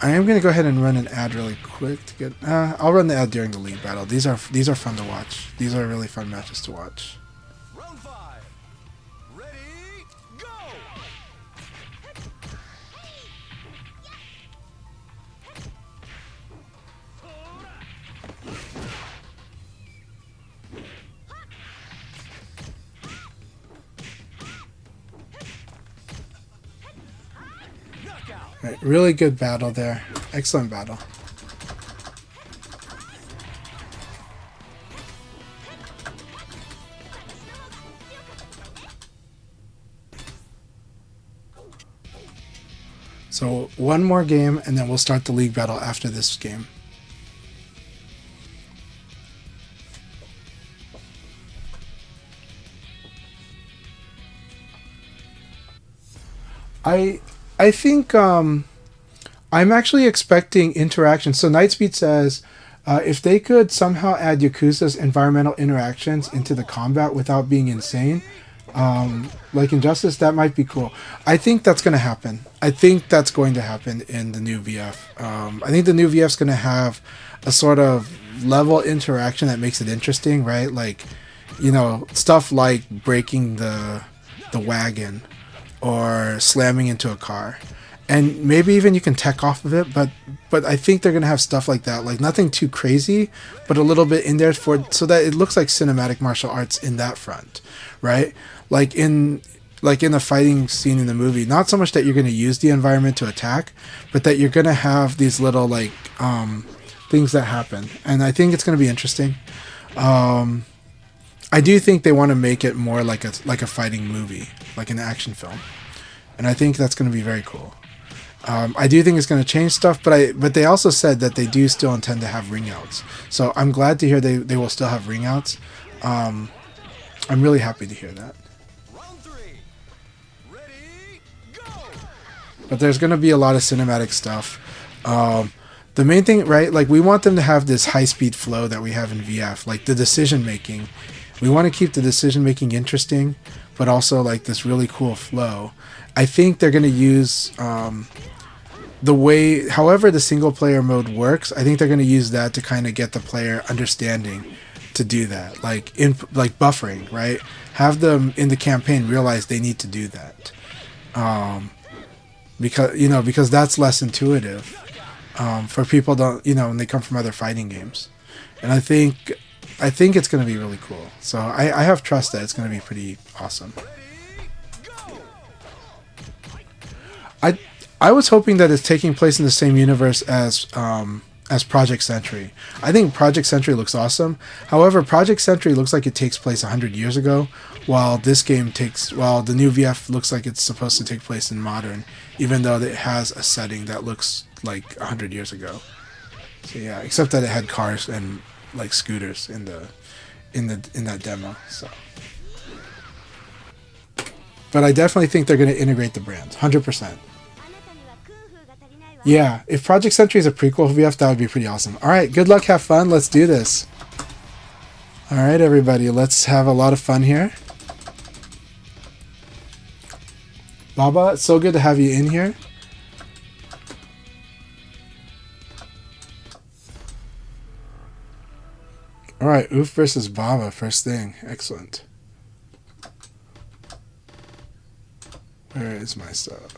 I am going to go ahead and run an ad really quick to get. I'll run the ad during the league battle. These are fun to watch. These are really fun matches to watch. Round 5. Ready, go! Knockout! Right, really good battle there. Excellent battle. So one more game, and then we'll start the league battle after this game. I think I'm actually expecting interaction. So Nightspeed says if they could somehow add Yakuza's environmental interactions into the combat without being insane, like Injustice, that might be cool. I think that's going to happen. I think that's going to happen in the new VF. I think the new VF is going to have a sort of level interaction that makes it interesting, right? Like, you know, stuff like breaking the wagon or slamming into a car. And maybe even you can tech off of it, but I think they're going to have stuff like that. Like nothing too crazy, but a little bit in there so that it looks like cinematic martial arts in that front, right? Like in the fighting scene in the movie, not so much that you're going to use the environment to attack, but that you're going to have these little like things that happen. And I think it's going to be interesting. I do think they want to make it more like a fighting movie, like an action film. And I think that's going to be very cool. I do think it's going to change stuff, but they also said that they do still intend to have ring outs. So I'm glad to hear they will still have ring outs. I'm really happy to hear that. Round 3. Ready, go! But there's going to be a lot of cinematic stuff. The main thing, right? Like, we want them to have this high-speed flow that we have in VF, like the decision making. We want to keep the decision making interesting, but also like this really cool flow. I think they're going to use the way, however, the single player mode works. I think they're going to use that to kind of get the player understanding to do that, like buffering, right? Have them in the campaign realize they need to do that, because that's less intuitive for people when they come from other fighting games, and I think it's going to be really cool. So I have trust that it's going to be pretty awesome. I was hoping that it's taking place in the same universe as Project Sentry. I think Project Sentry looks awesome. However, Project Sentry looks like it takes place 100 years ago, while the new VF looks like it's supposed to take place in modern, even though it has a setting that looks like 100 years ago. So yeah, except that it had cars and like scooters in that demo. So, but I definitely think they're going to integrate the brands 100%. Yeah, if Project Sentry is a prequel of VF, that would be pretty awesome. All right, good luck, have fun. Let's do this. All right, everybody, let's have a lot of fun here. Baba, it's so good to have you in here. All right, Oof versus Baba, first thing. Excellent. Where is my stuff?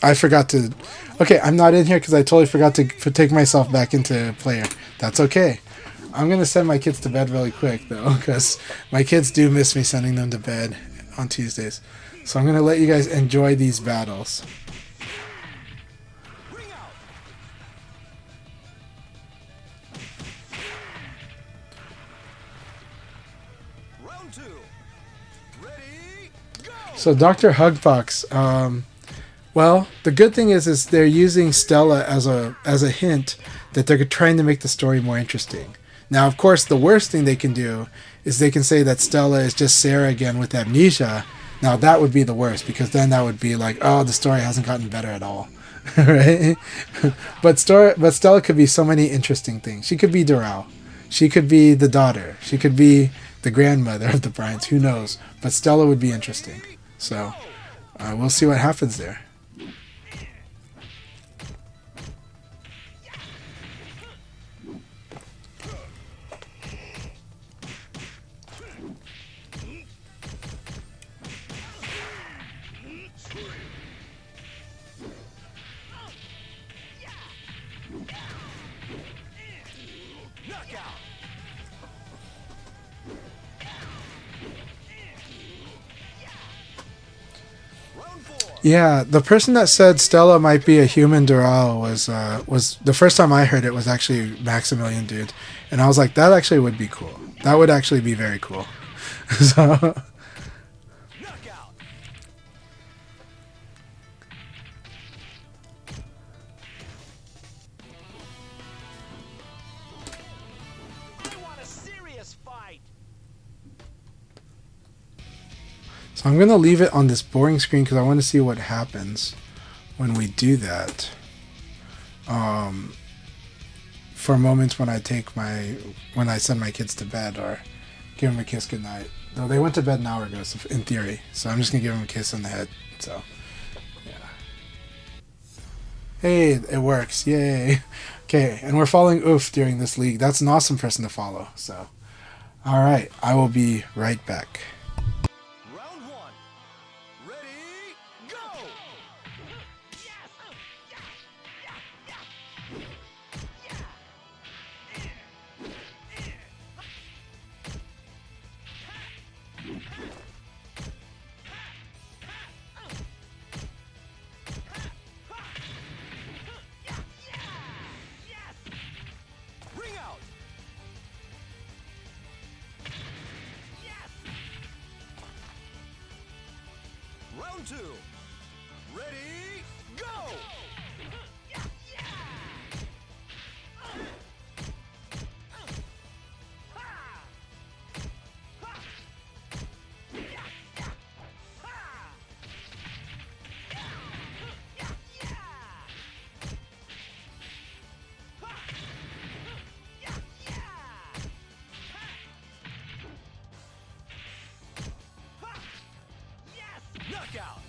I forgot to... Okay, I'm not in here because I totally forgot to take myself back into player. That's okay. I'm going to send my kids to bed really quick, though, because my kids do miss me sending them to bed on Tuesdays. So I'm going to let you guys enjoy these battles. Round 2. Ready, go! So Dr. Hugbox, well, the good thing is they're using Stella as a hint that they're trying to make the story more interesting. Now, of course, the worst thing they can do is they can say that Stella is just Sarah again with amnesia. Now, that would be the worst, because then that would be like, oh, the story hasn't gotten better at all. Right? But Stella could be so many interesting things. She could be Doral. She could be the daughter. She could be the grandmother of the Bryants. Who knows? But Stella would be interesting. So, we'll see what happens there. Yeah, the person that said Stella might be a human Doral was the first time I heard it was actually Maximilian Dude, and I was like, that actually would be cool. That would actually be very cool. So. So I'm going to leave it on this boring screen because I want to see what happens when we do that. For moments when I send my kids to bed or give them a kiss goodnight. Though they went to bed an hour ago, so in theory. So I'm just going to give them a kiss on the head. So, yeah. Hey, it works. Yay. Okay, and we're following Oof during this league. That's an awesome person to follow. So, all right. I will be right back. Round 2. Ready, go! Knockout!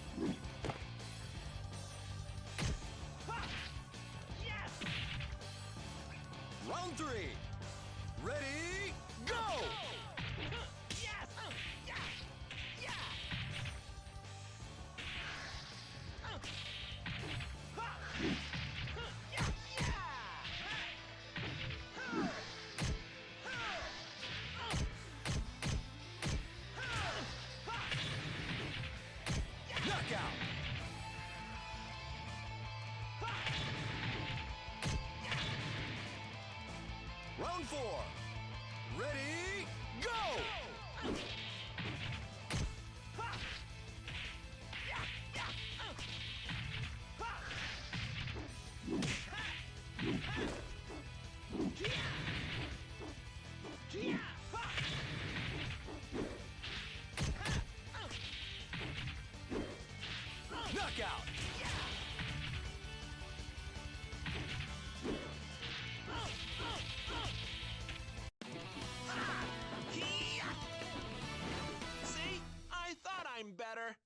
Round 3. Ready, go! Knockout! Round 4. Ready, go! Knockout! See? I thought I'm better.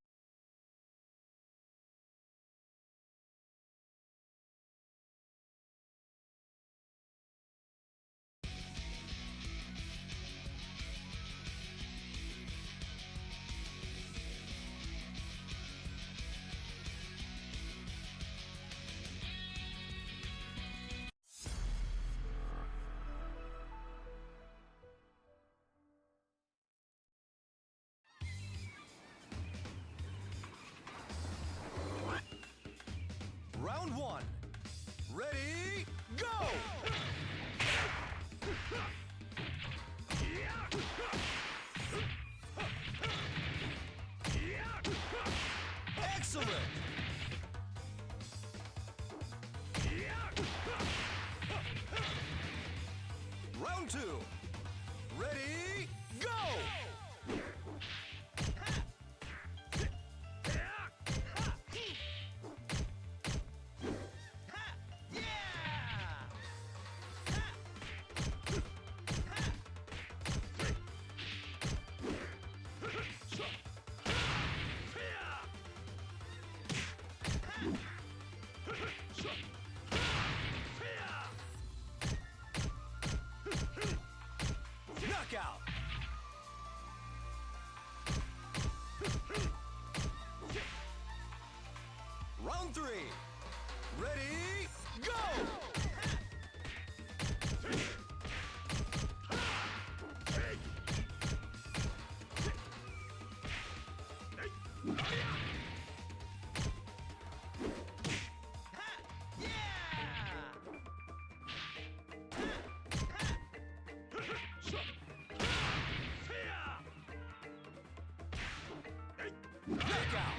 Round 1. Ready, go! Excellent! Round 2. Ready, go! Knockout! Round 3. Ready, go! Knockout!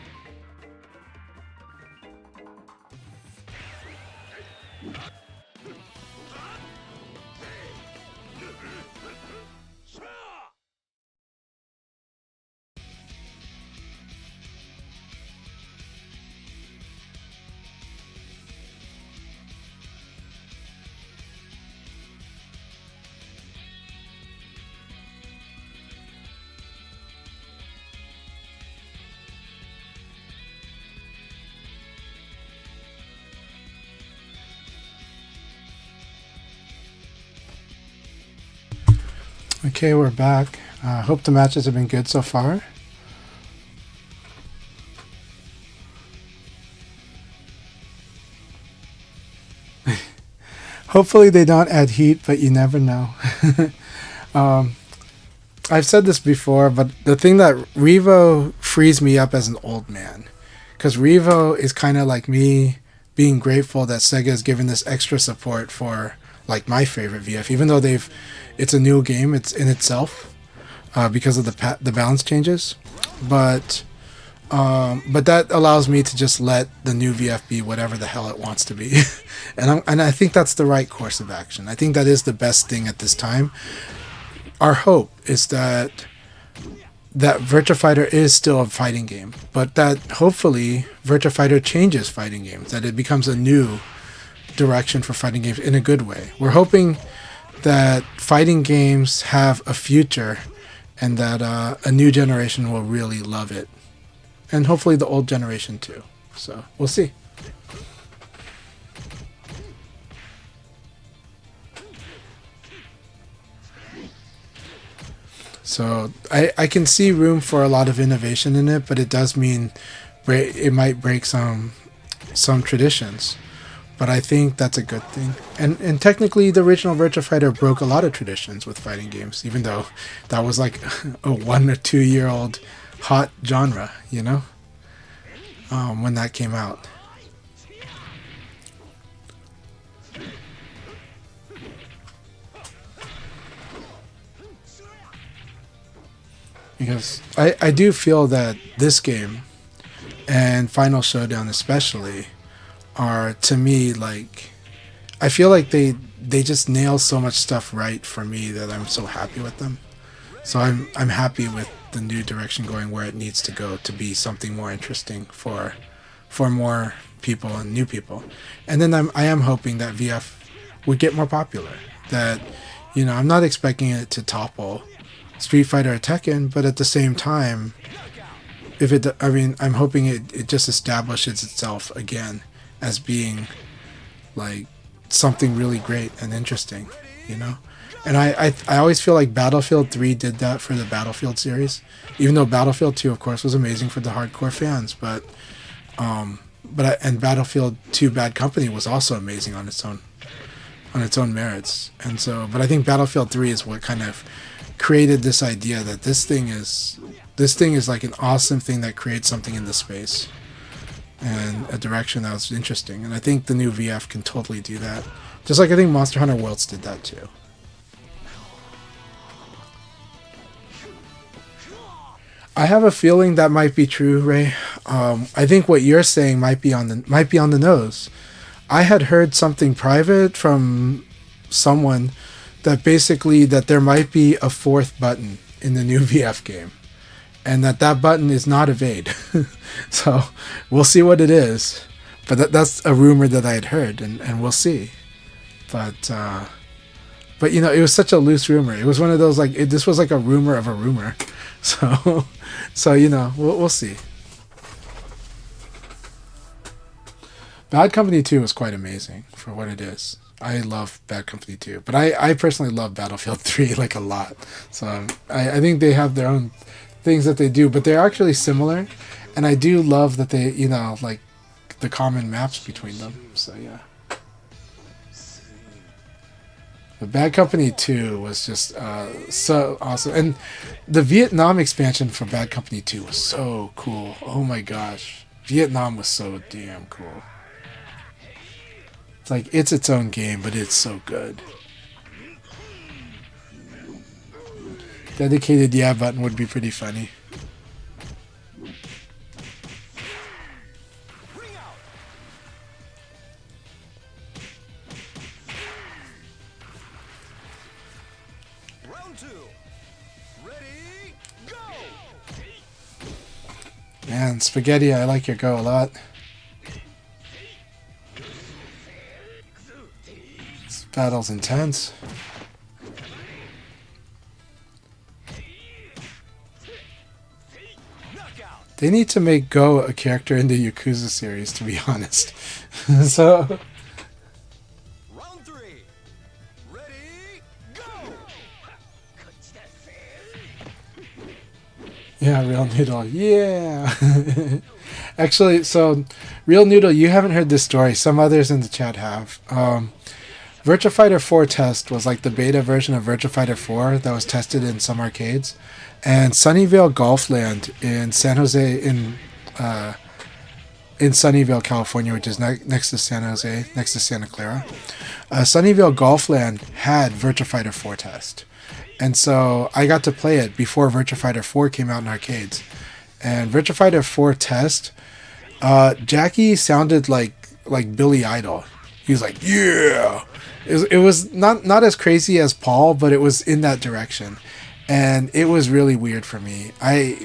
Okay, we're back. Hope the matches have been good so far. Hopefully they don't add heat, but you never know. I've said this before, but the thing that Revo frees me up as an old man. Because Revo is kind of like me being grateful that Sega has given this extra support for like my favorite VF, even though it's a new game, it's in itself because of the balance changes. But But that allows me to just let the new VF be whatever the hell it wants to be, and I think that's the right course of action. I think that is the best thing at this time. Our hope is that Virtua Fighter is still a fighting game, but that hopefully Virtua Fighter changes fighting games, that it becomes a new direction for fighting games in a good way. We're hoping that fighting games have a future and that a new generation will really love it. And hopefully the old generation too. So we'll see. So I can see room for a lot of innovation in it, but it does mean it might break some traditions. But I think that's a good thing. And technically the original Virtua Fighter broke a lot of traditions with fighting games, even though that was like a 1 or 2 year old hot genre, you know, when that came out. Because I do feel that this game and Final Showdown especially are, to me, like, I feel like they just nail so much stuff right for me that I'm so happy with them. So I'm happy with the new direction going where it needs to go to be something more interesting for more people and new people. And then I am hoping that VF would get more popular. That, you know, I'm not expecting it to topple Street Fighter or Tekken, but at the same time, I'm hoping it just establishes itself again as being like something really great and interesting, you know. And I always feel like Battlefield 3 did that for the Battlefield series, even though Battlefield 2 of course was amazing for the hardcore fans, but Battlefield 2 Bad Company was also amazing on its own merits. And so, but I think Battlefield 3 is what kind of created this idea that this thing is like an awesome thing that creates something in the space and a direction that was interesting. And I think the new VF can totally do that, just like I think Monster Hunter Worlds did that too. I have a feeling that might be true, Ray. I think what you're saying might be on the nose. I had heard something private from someone that basically that there might be a 4th button in the new VF game, and that button is not evade. So we'll see what it is, but that's a rumor that I had heard, and we'll see. But you know, it was such a loose rumor. It was one of those like this was like a rumor of a rumor. So you know, we'll see. Bad Company 2 was quite amazing for what it is. I love Bad Company 2, but I personally love Battlefield 3 like a lot. So I think they have their own things that they do, but they're actually similar. And I do love that they, you know, like the common maps between them. So yeah. But Bad Company 2 was just so awesome. And the Vietnam expansion for Bad Company 2 was so cool. Oh my gosh. Vietnam was so damn cool. Like, it's its own game, but it's so good. Dedicated yeah button would be pretty funny. Round 2. Ready, go! Man, Spaghetti, I like your go a lot. This battle's intense. They need to make Go a character in the Yakuza series, to be honest. So, Round 3. Ready, go! yeah, Real Noodle, yeah. Actually, so, Real Noodle, you haven't heard this story. Some others in the chat have. Virtua Fighter 4 test was like the beta version of Virtua Fighter 4 that was tested in some arcades. And Sunnyvale Golfland in San Jose, in Sunnyvale, California, which is next to San Jose, next to Santa Clara, Sunnyvale Golfland had Virtua Fighter 4 test. And so I got to play it before Virtua Fighter 4 came out in arcades. And Virtua Fighter 4 Test, Jackie sounded like Billy Idol. He was like, yeah. It was not as crazy as Paul, but it was in that direction. And it was really weird for me.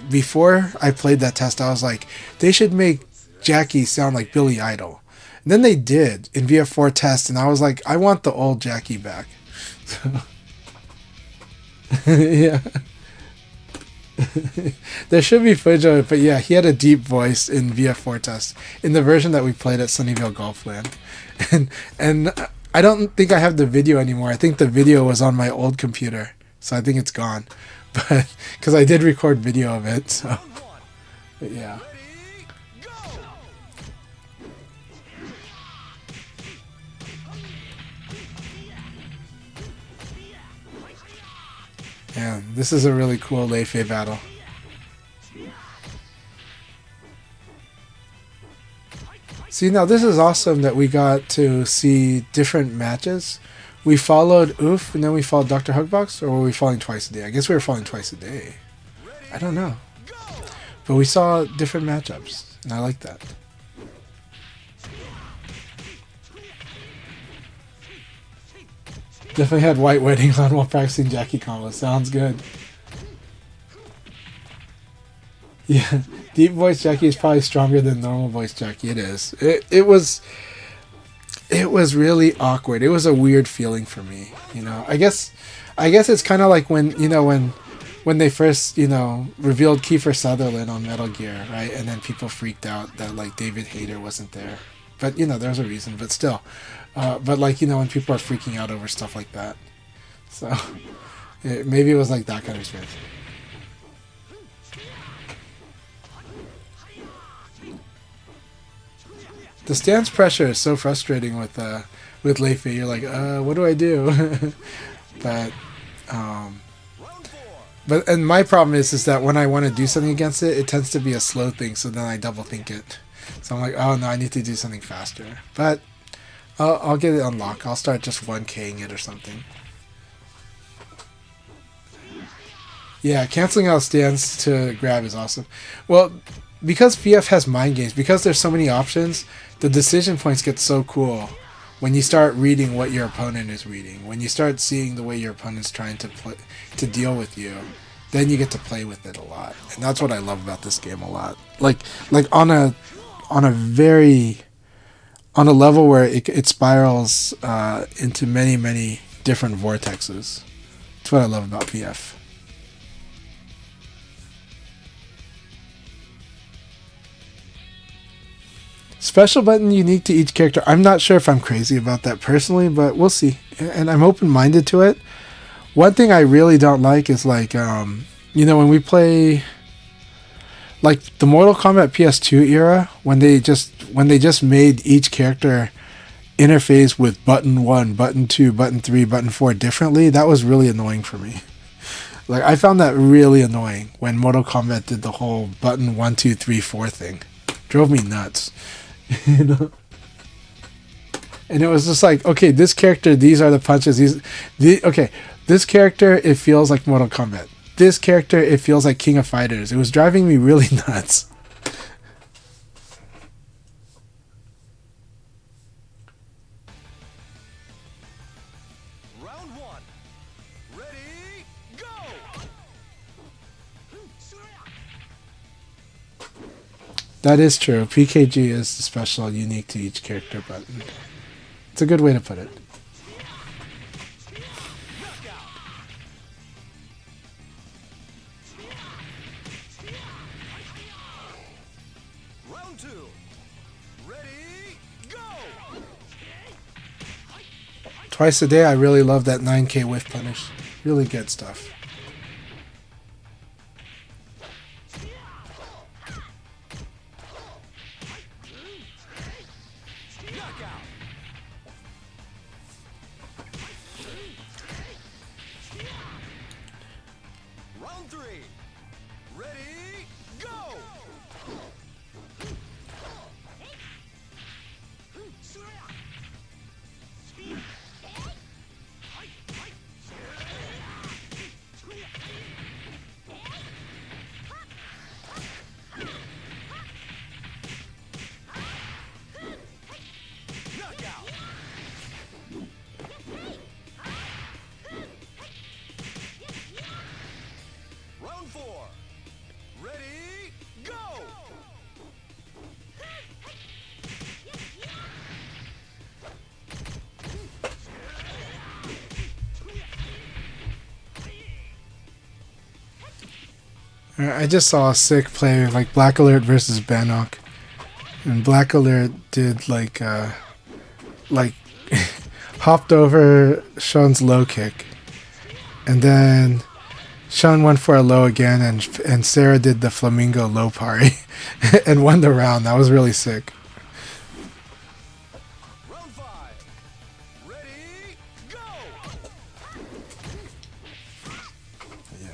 Before I played that test, I was like, they should make Jackie sound like Billy Idol. And then they did in VF4 Test, and I was like, I want the old Jackie back. So, yeah. There should be footage of it, but yeah, he had a deep voice in VF4 Test in the version that we played at Sunnyvale Golfland. And I don't think I have the video anymore. I think the video was on my old computer, so I think it's gone. But because I did record video of it, so but yeah. Yeah, this is a really cool Lei Fei battle. See, now this is awesome that we got to see different matches. We followed Oof, and then we followed Dr. Hugbox, or were we following twice a day? I guess we were following twice a day. I don't know. But we saw different matchups, and I like that. Definitely had white wedding on while practicing Jackie combos. Sounds good. Yeah, deep voice Jackie is probably stronger than normal voice Jackie. It is. It was really awkward. It was a weird feeling for me. You know, I guess it's kind of like when when they first revealed Kiefer Sutherland on Metal Gear, right? And then people freaked out that like David Hayter wasn't there. But there's a reason. But still, but like when people are freaking out over stuff like that, so maybe it was like that kind of experience. The stance pressure is so frustrating with Lei Fei. You're like, what do I do? But and my problem is that when I want to do something against it, it tends to be a slow thing. So then I double think it. So I'm like, oh no, I need to do something faster. But I'll get it unlocked. I'll start just 1K'ing it or something. Yeah, canceling out stance to grab is awesome. Well, because VF has mind games, because there's so many options, the decision points get so cool when you start reading what your opponent is reading. When you start seeing the way your opponent's trying to deal with you, then you get to play with it a lot. And that's what I love about this game a lot. Like on a level where it spirals into many different vortexes. That's what I love about VF. Special button unique to each character. I'm not sure if I'm crazy about that personally, but we'll see. And I'm open-minded to it. One thing I really don't like is like, when we play like the Mortal Kombat PS2 era, when they just made each character interface with button 1, button 2, button 3, button 4 differently, that was really annoying for me. Like I found that really annoying when Mortal Kombat did the whole button 1, 2, 3, 4 thing. Drove me nuts. And it was just like, okay, this character, these are the punches. Okay, this character, it feels like Mortal Kombat. This character, it feels like King of Fighters. It was driving me really nuts. Round 1. Ready, go! That is true. PKG is the special, unique to each character button. It's a good way to put it. Round 2. Ready, go! Twice a day, I really love that 9K whiff punish. Really good stuff. Round 3. Ready, go! four. Ready, go! I just saw a sick play like Black Alert versus Bannock, and Black Alert did like hopped over Sean's low kick, and then Sean went for a low again, and Sarah did the flamingo low parry and won the round. That was really sick. Round five. Ready, go! Yeah.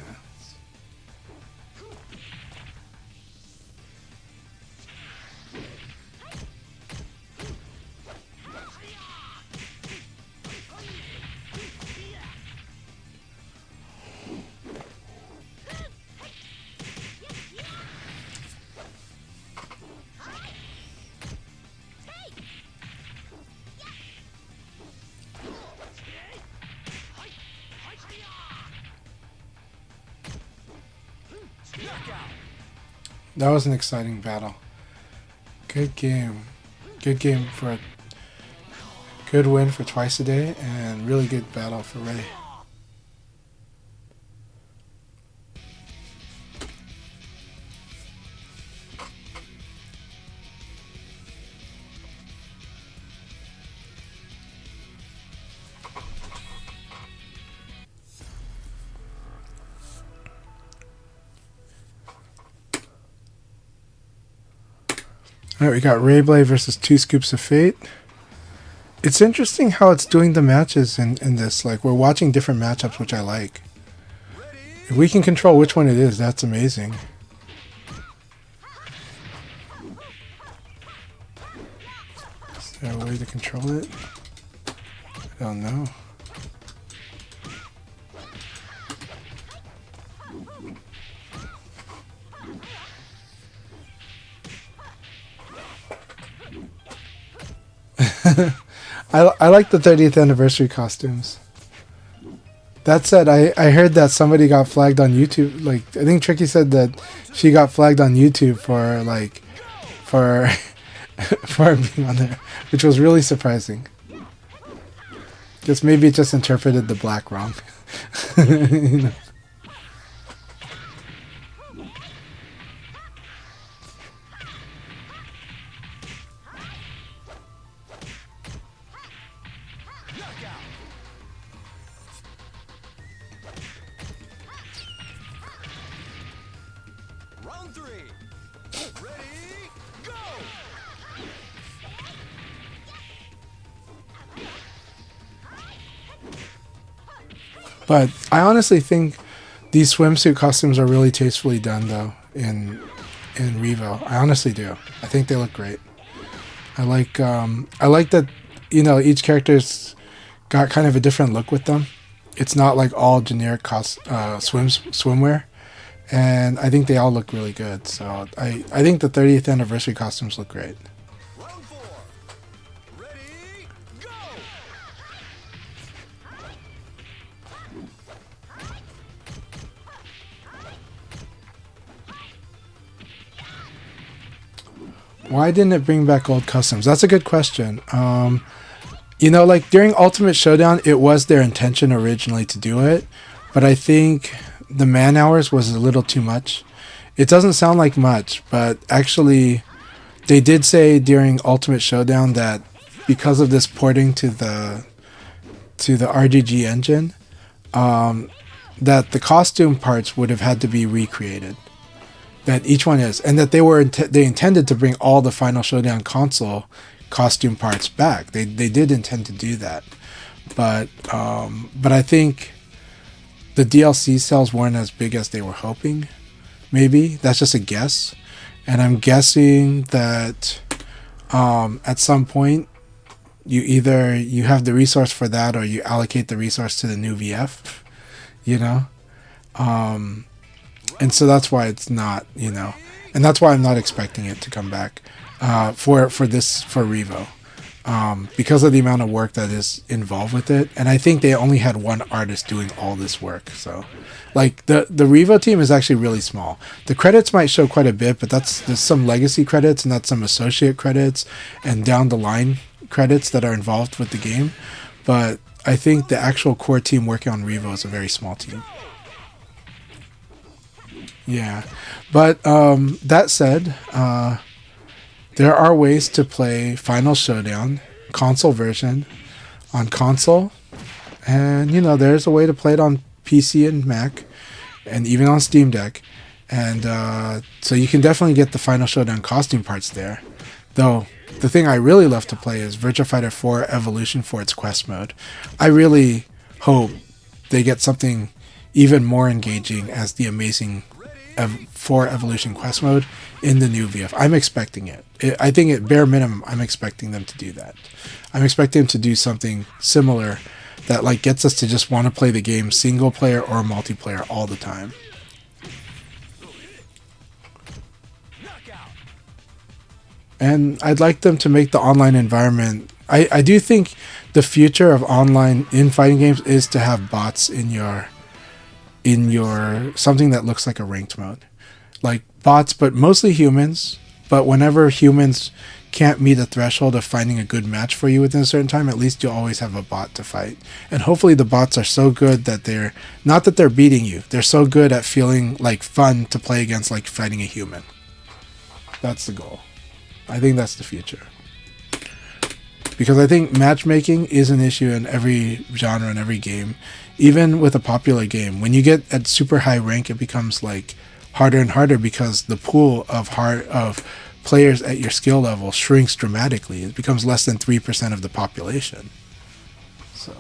That was an exciting battle. Good game. Good game for a good win for Twice a Day, and really good battle for Ray. Alright, we got Ray Blade versus Two Scoops of Fate. It's interesting how it's doing the matches in this. Like, we're watching different matchups, which I like. If we can control which one it is, that's amazing. Is there a way to control it? I don't know. I like the 30th anniversary costumes. That said, I heard that somebody got flagged on YouTube. Like, I think Tricky said that she got flagged on YouTube for for being on there, which was really surprising. Guess maybe it just interpreted the black wrong. You know? Round three. Ready, go! But I honestly think these swimsuit costumes are really tastefully done, though, in Revo. I honestly do. I think they look great. I like that, you know, each character's got kind of a different look with them. It's not like all generic swimwear, and I think they all look really good. So I think the 30th anniversary costumes look great. Round four. Ready, go! Why didn't it bring back old customs? That's a good question. You know, like during Ultimate Showdown, it was their intention originally to do it, but I think the man hours was a little too much. It doesn't sound like much, but actually, they did say during Ultimate Showdown that because of this porting to the RGG engine, that the costume parts would have had to be recreated. That each one is, and that they intended to bring all the Final Showdown console costume parts back. They did intend to do that, but I think the DLC sales weren't as big as they were hoping. Maybe that's just a guess, and I'm guessing that at some point you have the resource for that, or you allocate the resource to the new VF, you know. And so that's why it's not, you know, and that's why I'm not expecting it to come back for Revo. because of the amount of work that is involved with it. And I think they only had one artist doing all this work. So, like, the Revo team is actually really small. The credits might show quite a bit, but there's some legacy credits and that's some associate credits and down the line credits that are involved with the game. But I think the actual core team working on Revo is a very small team. Yeah. But that said, there are ways to play Final Showdown, console version, on console. And, you know, there's a way to play it on PC and Mac, and even on Steam Deck. And so you can definitely get the Final Showdown costume parts there. Though, the thing I really love to play is Virtua Fighter 4 Evolution for its quest mode. I really hope they get something even more engaging as the amazing 4 Evolution quest mode in the new VF. I'm expecting it. I think at bare minimum, I'm expecting them to do that. I'm expecting them to do something similar that like gets us to just want to play the game single player or multiplayer all the time. And I'd like them to make the online environment. I do think the future of online in fighting games is to have bots in your something that looks like a ranked mode. Like bots, but mostly humans. But whenever humans can't meet a threshold of finding a good match for you within a certain time, at least you'll always have a bot to fight. And hopefully the bots are so good that they're not that they're beating you. They're so good at feeling like fun to play against, like fighting a human. That's the goal. I think that's the future. Because I think matchmaking is an issue in every genre and every game. Even with a popular game, when you get at super high rank, it becomes like harder and harder because the pool of players at your skill level shrinks dramatically. It becomes less than 3% of the population. So,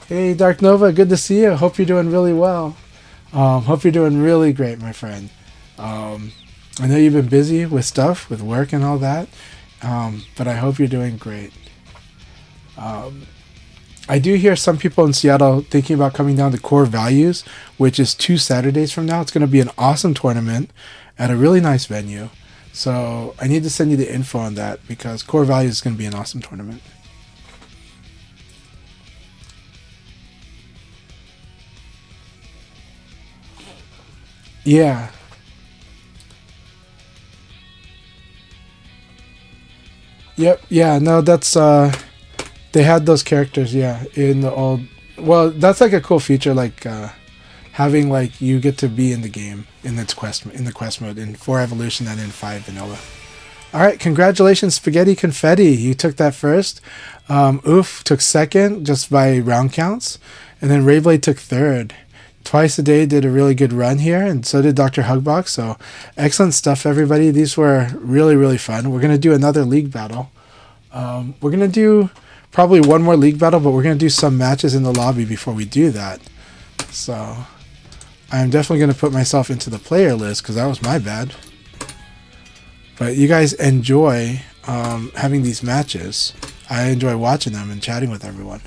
hey Dark Nova, good to see you. Hope you're doing really well. Hope you're doing really great, my friend. I know you've been busy with stuff, with work and all that, but I hope you're doing great. I do hear some people in Seattle thinking about coming down to Core Values, which is 2 Saturdays from now. It's going to be an awesome tournament at a really nice venue. So I need to send you the info on that because Core Values is going to be an awesome tournament. Yeah. Yep. Yeah. No, that's they had those characters. Yeah, in the old. Well, that's like a cool feature, like having like you get to be in the game in the quest mode in 4 Evolution and in 5 Vanilla. All right, congratulations, Spaghetti Confetti. You took that first. Oof took second just by round counts, and then Rayblade took third. Twice a Day did a really good run here, and so did Dr. Hugbox. So excellent stuff, everybody. These were really, really fun. We're going to do another league battle. We're going to do probably one more league battle, but we're going to do some matches in the lobby before we do that. So I'm definitely going to put myself into the player list because that was my bad. But you guys enjoy having these matches. I enjoy watching them and chatting with everyone.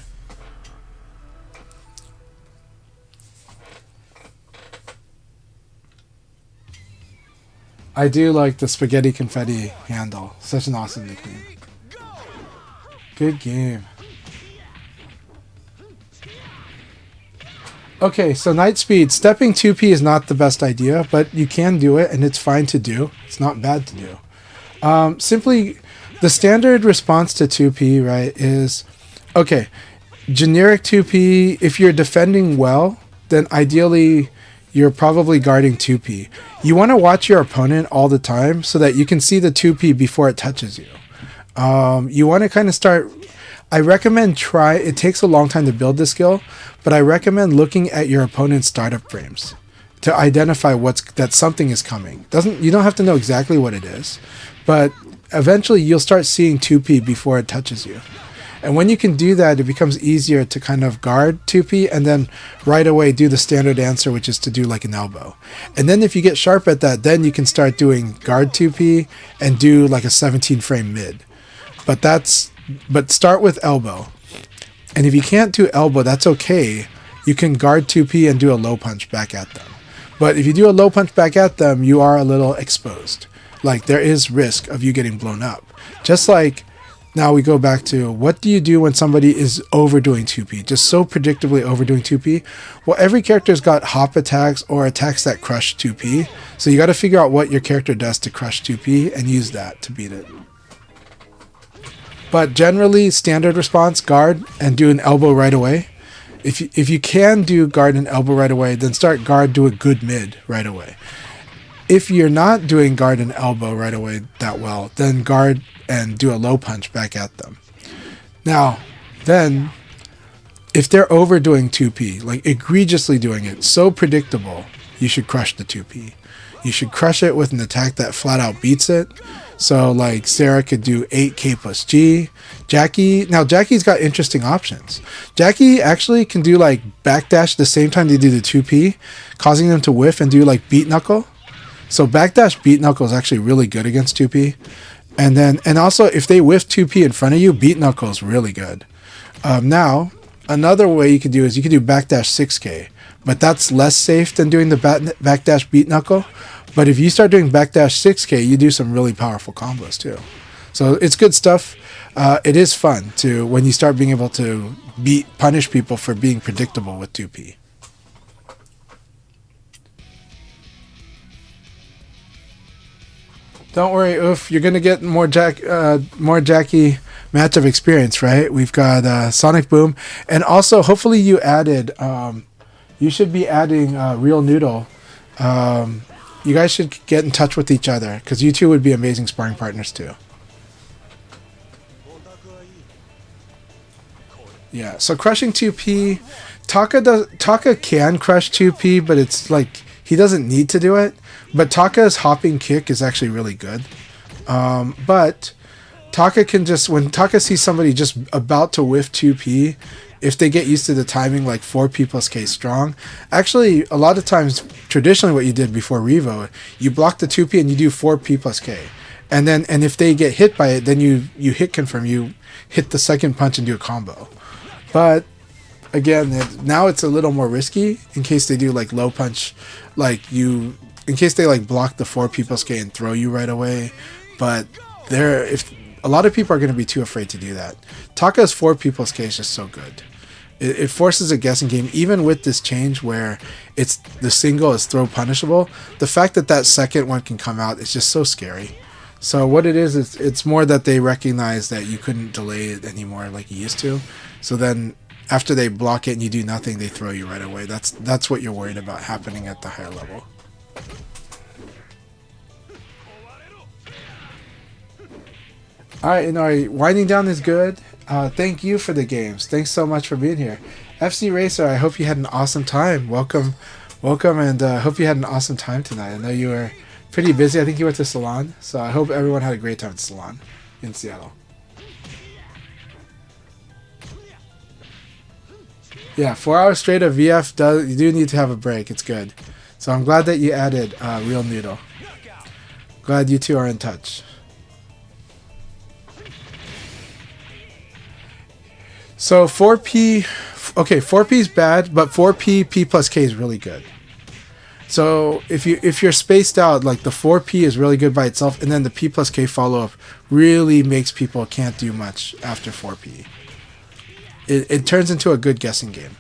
I do like the Spaghetti Confetti handle. Such an awesome nickname. Good game. Okay, so Night Speed. Stepping 2P is not the best idea, but you can do it, and it's fine to do. It's not bad to do. Simply, the standard response to 2P, right, is, okay, generic 2P, if you're defending well, then ideally you're probably guarding 2P. You want to watch your opponent all the time so that you can see the 2P before it touches you. You want to kind of start... I recommend it takes a long time to build this skill, but I recommend looking at your opponent's startup frames to identify that something is coming. You don't have to know exactly what it is, but eventually you'll start seeing 2P before it touches you. And when you can do that, it becomes easier to kind of guard 2P and then right away do the standard answer, which is to do like an elbow. And then if you get sharp at that, then you can start doing guard 2P and do like a 17 frame mid. But start with elbow. And if you can't do elbow, that's okay. You can guard 2P and do a low punch back at them. But if you do a low punch back at them, you are a little exposed. Like there is risk of you getting blown up. Just like now we go back to what do you do when somebody is overdoing 2P, just so predictably overdoing 2P? Well, every character's got hop attacks or attacks that crush 2P, so you got to figure out what your character does to crush 2P and use that to beat it. But generally, standard response, guard and do an elbow right away. If you can do guard and elbow right away, then start guard, do a good mid right away. If you're not doing guard and elbow right away that well, then guard and do a low punch back at them. Now, then, if they're overdoing 2P, like egregiously doing it, so predictable, you should crush the 2P. You should crush it with an attack that flat out beats it. So, like, Sarah could do 8k plus G. Jackie's got interesting options. Jackie actually can do, like, backdash the same time they do the 2P, causing them to whiff and do, like, beat knuckle. So backdash beat knuckle is actually really good against 2P. And also, if they whiff 2P in front of you, beat knuckle is really good. Now, another way you could do is you could do backdash 6k, but that's less safe than doing the backdash beat knuckle. But if you start doing backdash 6k, you do some really powerful combos too. So it's good stuff. It is fun to when you start being able to punish people for being predictable with 2P. Don't worry, Oof. You're gonna get more Jackie matchup experience, right? We've got Sonic Boom, and also hopefully you added. You should be adding Real Noodle. You guys should get in touch with each other because you two would be amazing sparring partners too. Yeah. So crushing 2P, Taka can crush 2P, but it's like he doesn't need to do it. But Taka's hopping kick is actually really good. But Taka can just, when Taka sees somebody just about to whiff 2P, if they get used to the timing like 4P plus K strong, actually a lot of times, traditionally what you did before Revo, you block the 2P and you do 4P plus K. And if they get hit by it, then you hit confirm, you hit the second punch and do a combo. But again, now it's a little more risky in case they do like low punch, in case they like block the 4P plus K and throw you right away. But if a lot of people are going to be too afraid to do that. Taka's 4P plus K is just so good. It forces a guessing game, even with this change where the single is throw punishable. The fact that second one can come out is just so scary. So what it is it's more that they recognize that you couldn't delay it anymore like you used to. So then after they block it and you do nothing, they throw you right away. That's what you're worried about happening at the higher level. Alright, Inari, winding down is good. Thank you for the games. Thanks so much for being here. FC Racer, I hope you had an awesome time. Welcome, and hope you had an awesome time tonight. I know you were pretty busy. I think you went to Salon, so I hope everyone had a great time at Salon in Seattle. Yeah, 4 hours straight of VF, you do need to have a break. It's good. So I'm glad that you added Real Noodle. Glad you two are in touch. So 4P is bad, but 4P P plus K is really good. So if you're spaced out, like the 4P is really good by itself, and then the P plus K follow up really makes people can't do much after 4P. It turns into a good guessing game.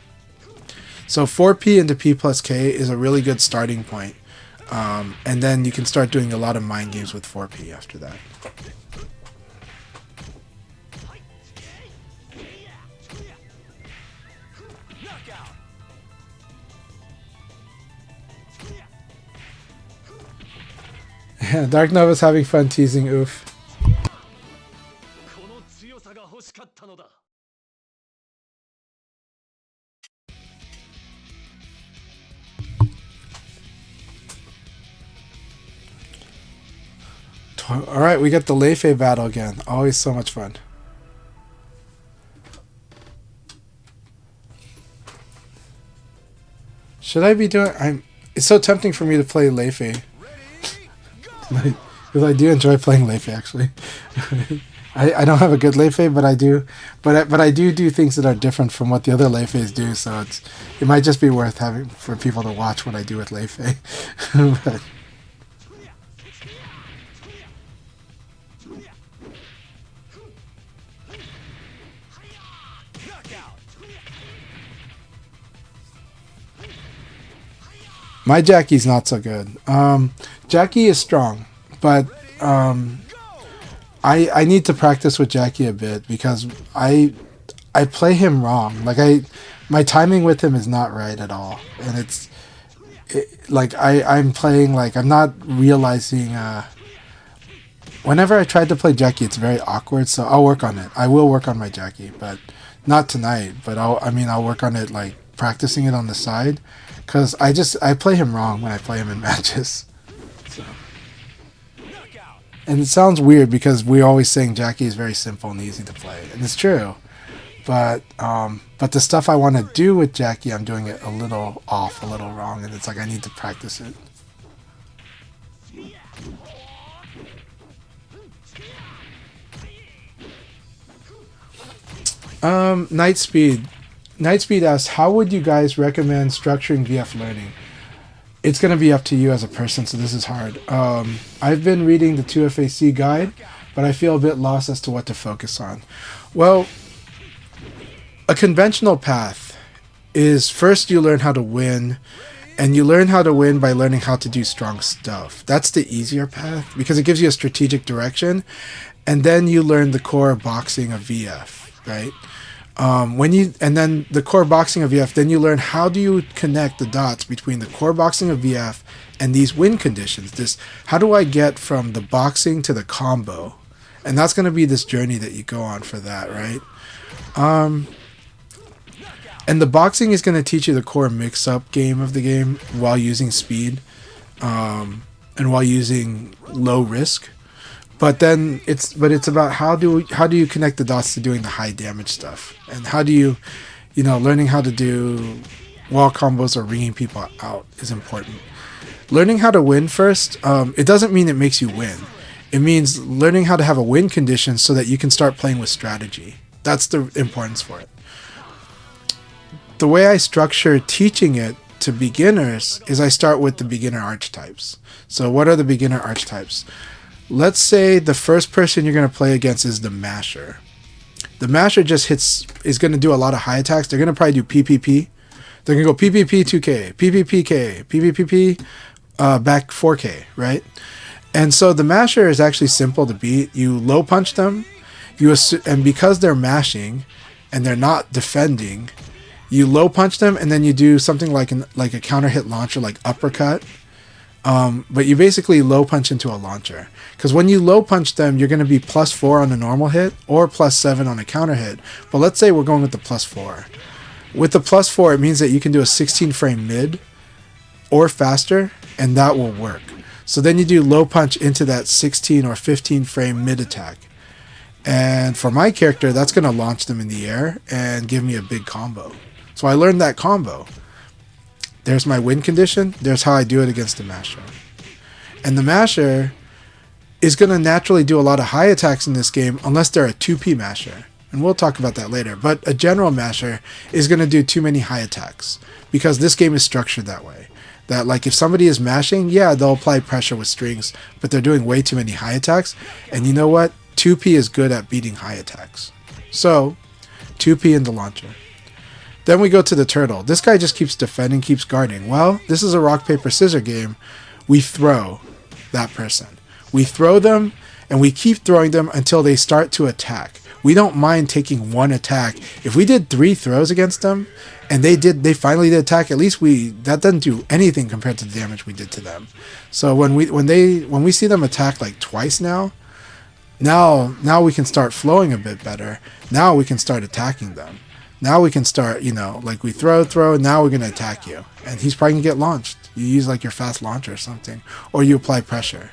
So 4P into P plus K is a really good starting point, and then you can start doing a lot of mind games with 4P after that. Yeah, Dark Nova's having fun teasing Oof. Alright, we got the Leifei battle again. Always so much fun. Should I be doing... It's so tempting for me to play Leifei. Because I do enjoy playing Leifei, actually. I don't have a good Leifei, but I do. But I do things that are different from what the other Leifeis do, so it might just be worth having for people to watch what I do with Leifei. But, My Jackie's not so good. Jackie is strong, but I need to practice with Jackie a bit because I play him wrong. Like my timing with him is not right at all, and like I'm playing like I'm not realizing. Whenever I tried to play Jackie, it's very awkward. So I'll work on it. I will work on my Jackie, but not tonight. But I'll work on it like practicing it on the side, because I play him wrong when I play him in matches. So. And it sounds weird because we're always saying Jackie is very simple and easy to play, and it's true. But the stuff I want to do with Jackie, I'm doing it a little off, a little wrong, and it's like I need to practice it. Nightspeed. Nightspeed asks, how would you guys recommend structuring VF learning? It's going to be up to you as a person, so this is hard. I've been reading the 2FAC guide, but I feel a bit lost as to what to focus on. Well, a conventional path is first you learn how to win, and you learn how to win by learning how to do strong stuff. That's the easier path because it gives you a strategic direction, and then you learn the core boxing of VF, right? And then the core boxing of VF, then you learn how do you connect the dots between the core boxing of VF and these win conditions. How do I get from the boxing to the combo? And that's going to be this journey that you go on for that, right? And the boxing is going to teach you the core mix-up game of the game while using speed, and while using low risk. But then it's about how do you connect the dots to doing the high damage stuff, and how do you learning how to do wall combos or ringing people out is important. Learning how to win first, it doesn't mean it makes you win. It means learning how to have a win condition so that you can start playing with strategy. That's the importance for it. The way I structure teaching it to beginners is I start with the beginner archetypes. So what are the beginner archetypes? Let's say the first person you're going to play against is the Masher. The Masher is going to do a lot of high attacks. They're going to probably do PPP. They're going to go PPP 2K, PPPK, PPPP back 4K, right? And so the Masher is actually simple to beat. You low punch them, and because they're mashing and they're not defending, you low punch them, and then you do something like a counter hit launcher, like uppercut. But you basically low punch into a launcher, because when you low punch them, you're going to be +4 on a normal hit or +7 on a counter hit. But let's say we're going with the +4. With the +4, it means that you can do a 16 frame mid or faster, and that will work. So then you do low punch into that 16 or 15 frame mid attack. And for my character, that's going to launch them in the air and give me a big combo. So I learned that combo. There's my win condition. There's how I do it against the Masher. And the Masher is going to naturally do a lot of high attacks in this game unless they're a 2P Masher. And we'll talk about that later. But a general Masher is going to do too many high attacks because this game is structured that way. That like if somebody is mashing, yeah, they'll apply pressure with strings, but they're doing way too many high attacks. And you know what? 2P is good at beating high attacks. So 2P in the launcher. Then we go to the turtle. This guy just keeps defending, keeps guarding. Well, this is a rock, paper, scissors game. We throw that person. We throw them, and we keep throwing them until they start to attack. We don't mind taking one attack. If we did 3 throws against them, and they finally did attack, at least that doesn't do anything compared to the damage we did to them. So when we see them attack like twice now we can start flowing a bit better. Now we can start attacking them. Now we can start, like we throw, now we're going to attack you. And he's probably going to get launched. You use like your fast launcher or something. Or you apply pressure,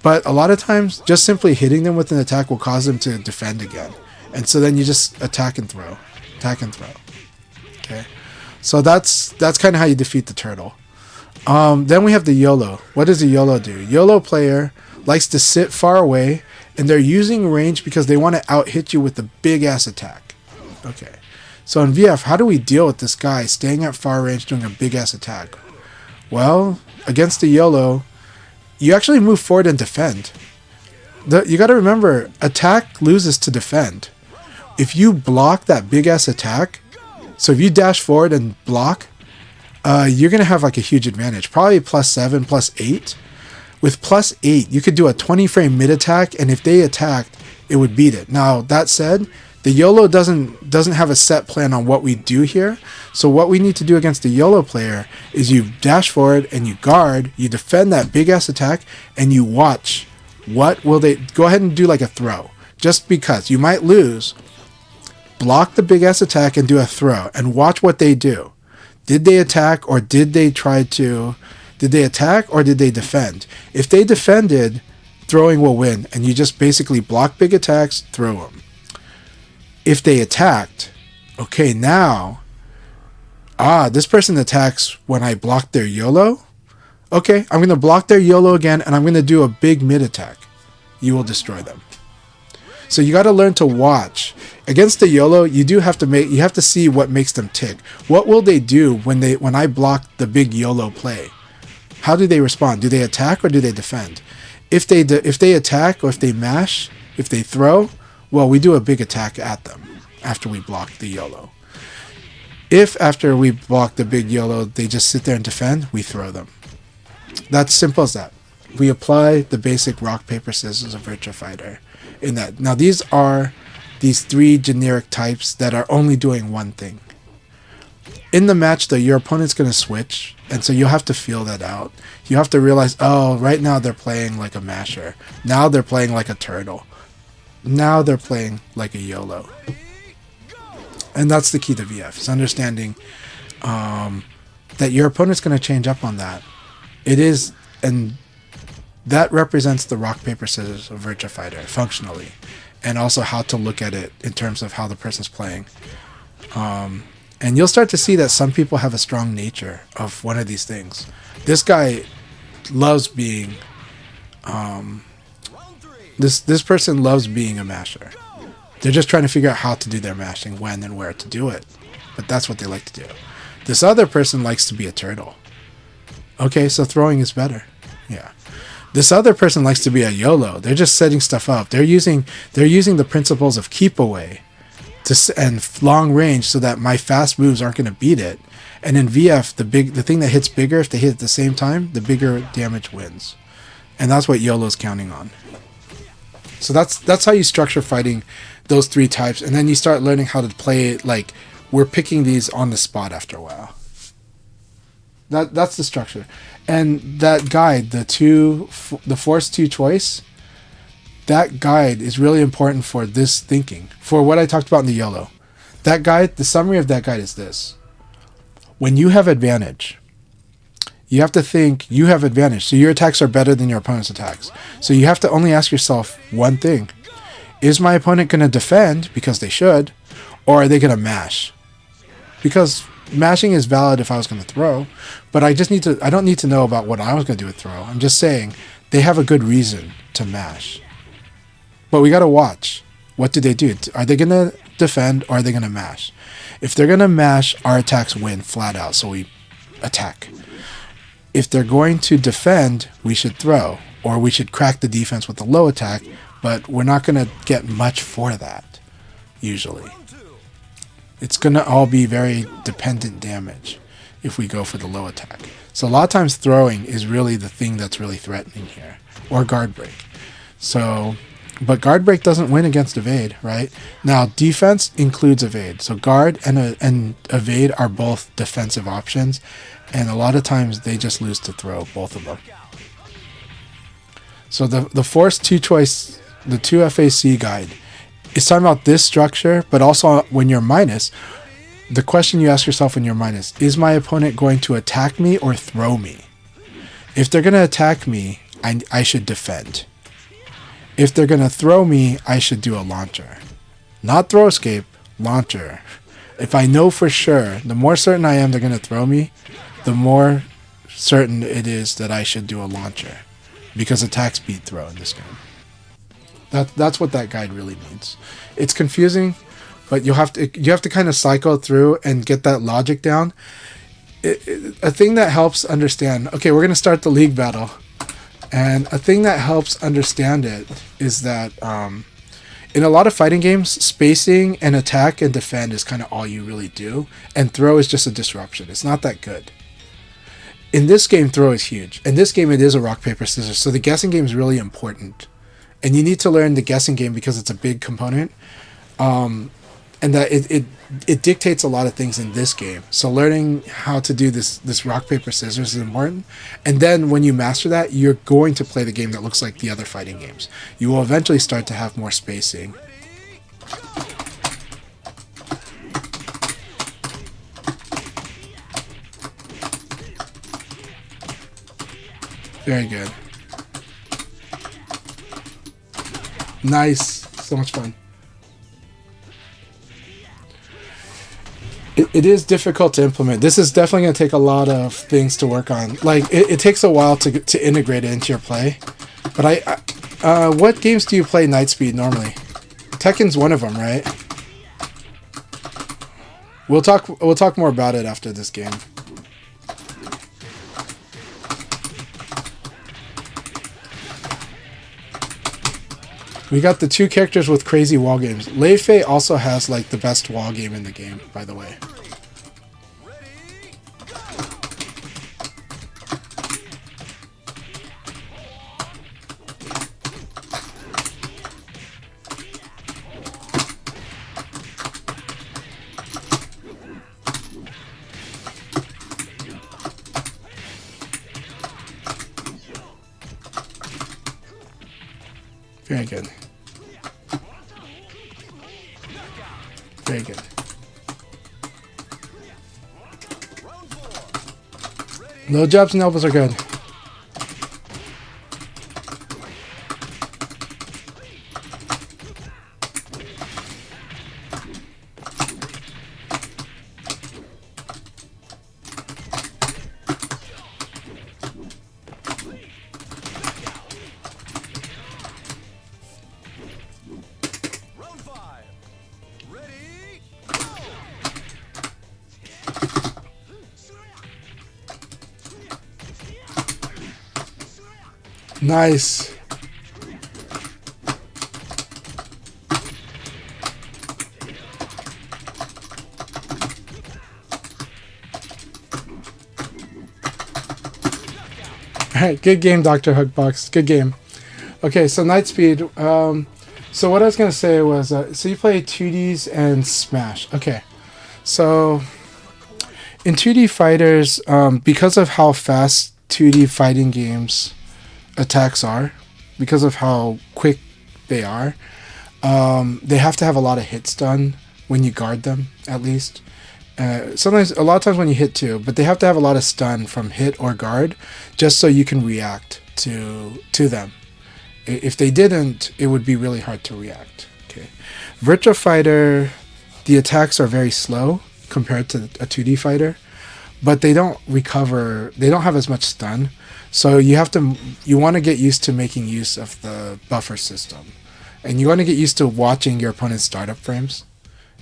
But a lot of times, just simply hitting them with an attack will cause them to defend again. And so then you just attack and throw. Okay? So that's kind of how you defeat the turtle. Then we have the YOLO. What does the YOLO do? YOLO player likes to sit far away, and they're using range because they want to out-hit you with the big-ass attack. Okay, so in VF, how do we deal with this guy staying at far range doing a big-ass attack? Well, against the YOLO, you actually move forward and defend. You got to remember, attack loses to defend. If you block that big-ass attack, so if you dash forward and block, you're going to have like a huge advantage. Probably +7, +8. With +8, you could do a 20 frame mid attack, and if they attacked, it would beat it. Now, that said, the YOLO doesn't have a set plan on what we do here. So what we need to do against the YOLO player is you dash forward and you guard, you defend that big ass attack, and you watch what will they go ahead and do like a throw. Just because you might lose, block the big ass attack and do a throw and watch what they do. Did they attack or did they attack or did they defend? If they defended, throwing will win, and you just basically block big attacks, throw them. If they attacked, okay, now, this person attacks when I block their YOLO. Okay, I'm going to block their YOLO again, and I'm going to do a big mid attack. You will destroy them. So you got to learn to watch. Against the YOLO, you have to see what makes them tick. What will they do when I block the big YOLO play? How do they respond? Do they attack or do they defend? If they attack or if they mash, if they throw, well, we do a big attack at them after we block the YOLO. If after we block the big YOLO, they just sit there and defend, we throw them. That's simple as that. We apply the basic rock, paper, scissors of Virtua Fighter in that. Now, these are these 3 generic types that are only doing one thing. In the match, though, your opponent's going to switch, and so you'll have to feel that out. You have to realize, oh, right now they're playing like a masher. Now they're playing like a turtle. Now they're playing like a YOLO. And that's the key to VF, is understanding that your opponent's going to change up on that. It is, and that represents the rock, paper, scissors of Virtua Fighter, functionally. And also how to look at it in terms of how the person's playing. And you'll start to see that some people have a strong nature of one of these things. This guy loves being... This person loves being a masher. They're just trying to figure out how to do their mashing, when and where to do it. But that's what they like to do. This other person likes to be a turtle. Okay, so throwing is better. Yeah. This other person likes to be a YOLO. They're just setting stuff up. They're using the principles of keep away and long range so that my fast moves aren't going to beat it. And in VF, the thing that hits bigger, if they hit at the same time, the bigger damage wins. And that's what YOLO's counting on. So that's how you structure fighting those 3 types, and then you start learning how to play it like we're picking these on the spot after a while. That's the structure. And that guide, the Force 2 choice, that guide is really important for this thinking, for what I talked about in the YOLO. That guide, the summary of that guide is this. When you have advantage, you have to think you have advantage. So your attacks are better than your opponent's attacks. So you have to only ask yourself one thing. Is my opponent going to defend, because they should, or are they going to mash? Because mashing is valid if I was going to throw, but I don't need to know about what I was going to do with throw. I'm just saying they have a good reason to mash. But we got to watch. What do they do? Are they going to defend or are they going to mash? If they're going to mash, our attacks win flat out, so we attack. If they're going to defend, we should throw, or we should crack the defense with a low attack, but we're not going to get much for that, usually. It's going to all be very dependent damage if we go for the low attack. So a lot of times throwing is really the thing that's really threatening here, or guard break. So, but guard break doesn't win against evade, right? Now, defense includes evade. So guard and evade are both defensive options, and a lot of times they just lose to throw, both of them. So the Force 2 choice, the 2FAC guide, is talking about this structure, but also when you're minus, the question you ask yourself when you're minus, is my opponent going to attack me or throw me? If they're going to attack me, I should defend. If they're going to throw me, I should do a launcher. Not throw escape, launcher. If I know for sure, the more certain I am they're going to throw me, the more certain it is that I should do a launcher. Because attacks beat throw in this game. That's what that guide really means. It's confusing, but you have to kind of cycle through and get that logic down. A thing that helps understand, okay, we're going to start the league battle. And a thing that helps understand it is that in a lot of fighting games, spacing and attack and defend is kind of all you really do. And throw is just a disruption. It's not that good. in this game, throw is huge. In this game, it is a rock, paper, scissors. So the guessing game is really important. And you need to learn the guessing game because it's a big component. And that it dictates a lot of things in this game. So learning how to do this rock, paper, scissors is important. And then when you master that, you're going to play the game that looks like the other fighting games. You will eventually start to have more spacing. Very good. Nice. So much fun. It is difficult to implement. This is definitely going to take a lot of things to work on. Like, it takes a while to integrate it into your play. But what games do you play Nightspeed normally? Tekken's one of them, right? We'll talk more about it after this game. We got the two characters with crazy wall games. Lei Fei also has like the best wall game in the game, by the way. Very good. Very good. Low jabs and elbows are good. Nice. Alright, good game, Dr. Hookbox. Good game. Okay, so Nightspeed. So what I was going to say was, so you play 2Ds and Smash. Okay, so in 2D fighters, because of how fast 2D fighting games attacks are, because of how quick they are, they have to have a lot of hits done when you guard them, at least. Sometimes, a lot of times when you hit too, but they have to have a lot of stun from hit or guard just so you can react to them. If they didn't, it would be really hard to react. Okay, Virtua Fighter, the attacks are very slow compared to a 2D fighter, but they don't recover. They don't have as much stun, so you want to get used to making use of the buffer system, and you want to get used to watching your opponent's startup frames,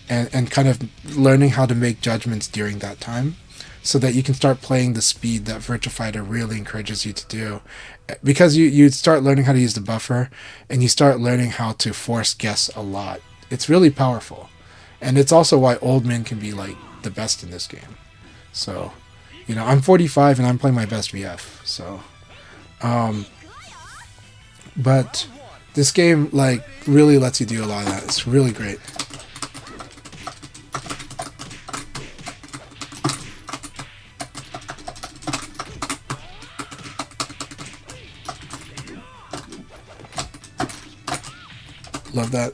and kind of learning how to make judgments during that time, so that you can start playing the speed that Virtua Fighter really encourages you to do. Because you start learning how to use the buffer, and you start learning how to force guess a lot. It's really powerful. And it's also why old men can be like the best in this game. So, I'm 45 and I'm playing my best VF. So, but this game like really lets you do a lot of that. It's really great. Love that.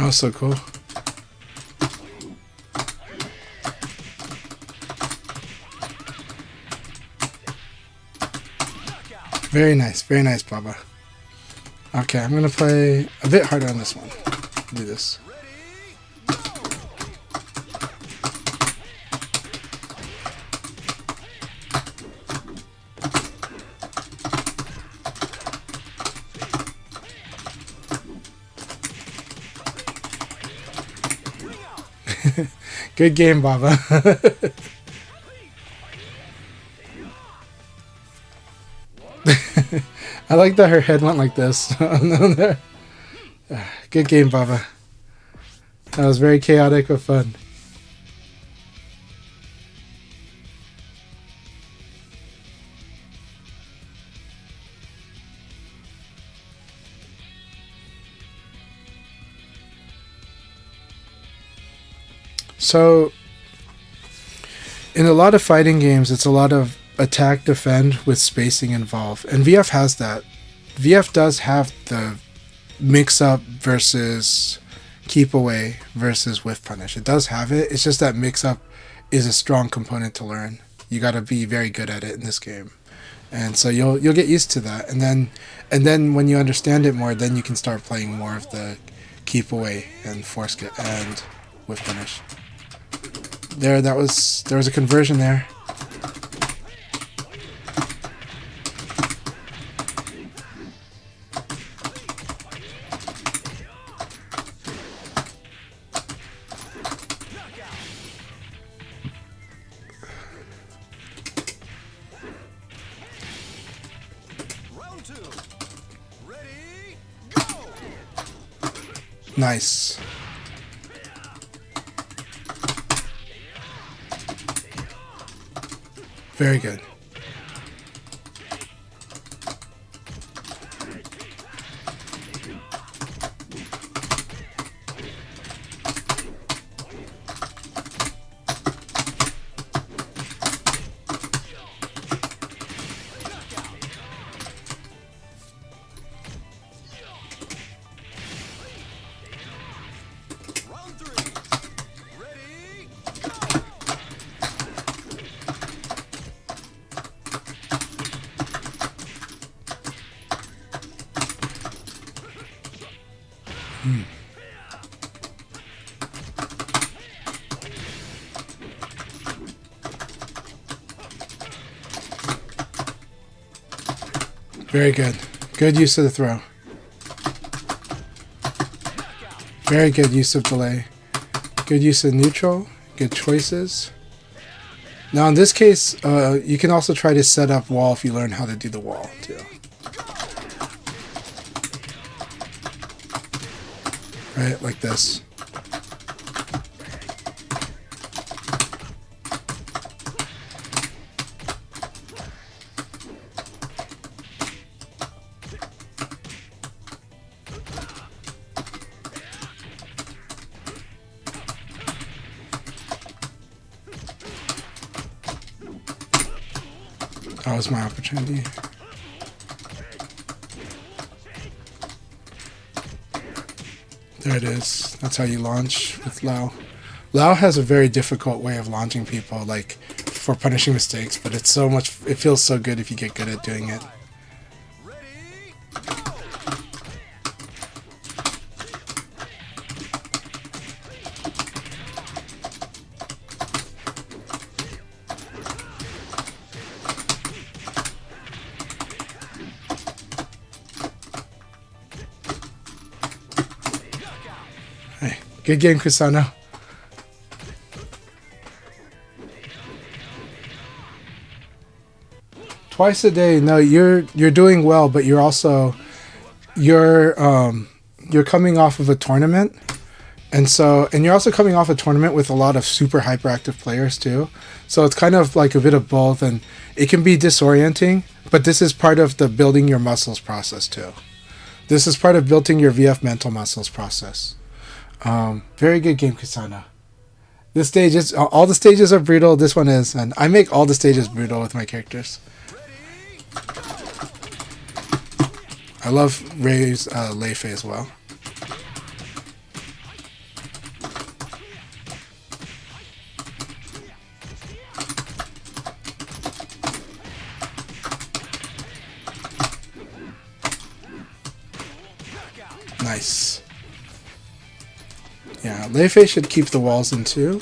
Oh, so cool. Very nice, Baba. Okay, I'm gonna play a bit harder on this one. Do this. Good game, Baba. I like that her head went like this. Good game, Baba. That was very chaotic but fun. So, in a lot of fighting games, it's a lot of attack, defend with spacing involved. And VF has that. VF does have the mix up versus keep away versus whiff punish. It does have it. It's just that mix up is a strong component to learn. You got to be very good at it in this game. And so you'll get used to that. And then when you understand it more, then you can start playing more of the keep away and force get and whiff punish. There was a conversion there. Round 2. Ready, go! Nice. Very good. Round 3. Ready, go! Very good. Good use of the throw. Very good use of delay. Good use of neutral. Good choices. Now in this case, you can also try to set up wall if you learn how to do the wall too. Right, like this. That was my opportunity. There it is. That's how you launch with Lao. Lao has a very difficult way of launching people, like for punishing mistakes, but it's so much. It feels so good if you get good at doing it. Ready, go! Hey, good game, Kusano. Twice a day. No, you're doing well, but you're also you're coming off of a tournament, and you're also coming off a tournament with a lot of super hyperactive players too. So it's kind of like a bit of both, and it can be disorienting. But this is part of the building your muscles process too. This is part of building your VF mental muscles process. Very good game, Kusano. This stage is all the stages are brutal. This one is, and I make all the stages brutal with my characters. I love Ray's Lei Fei as well. Nice. Yeah, Lei Fei should keep the walls in too.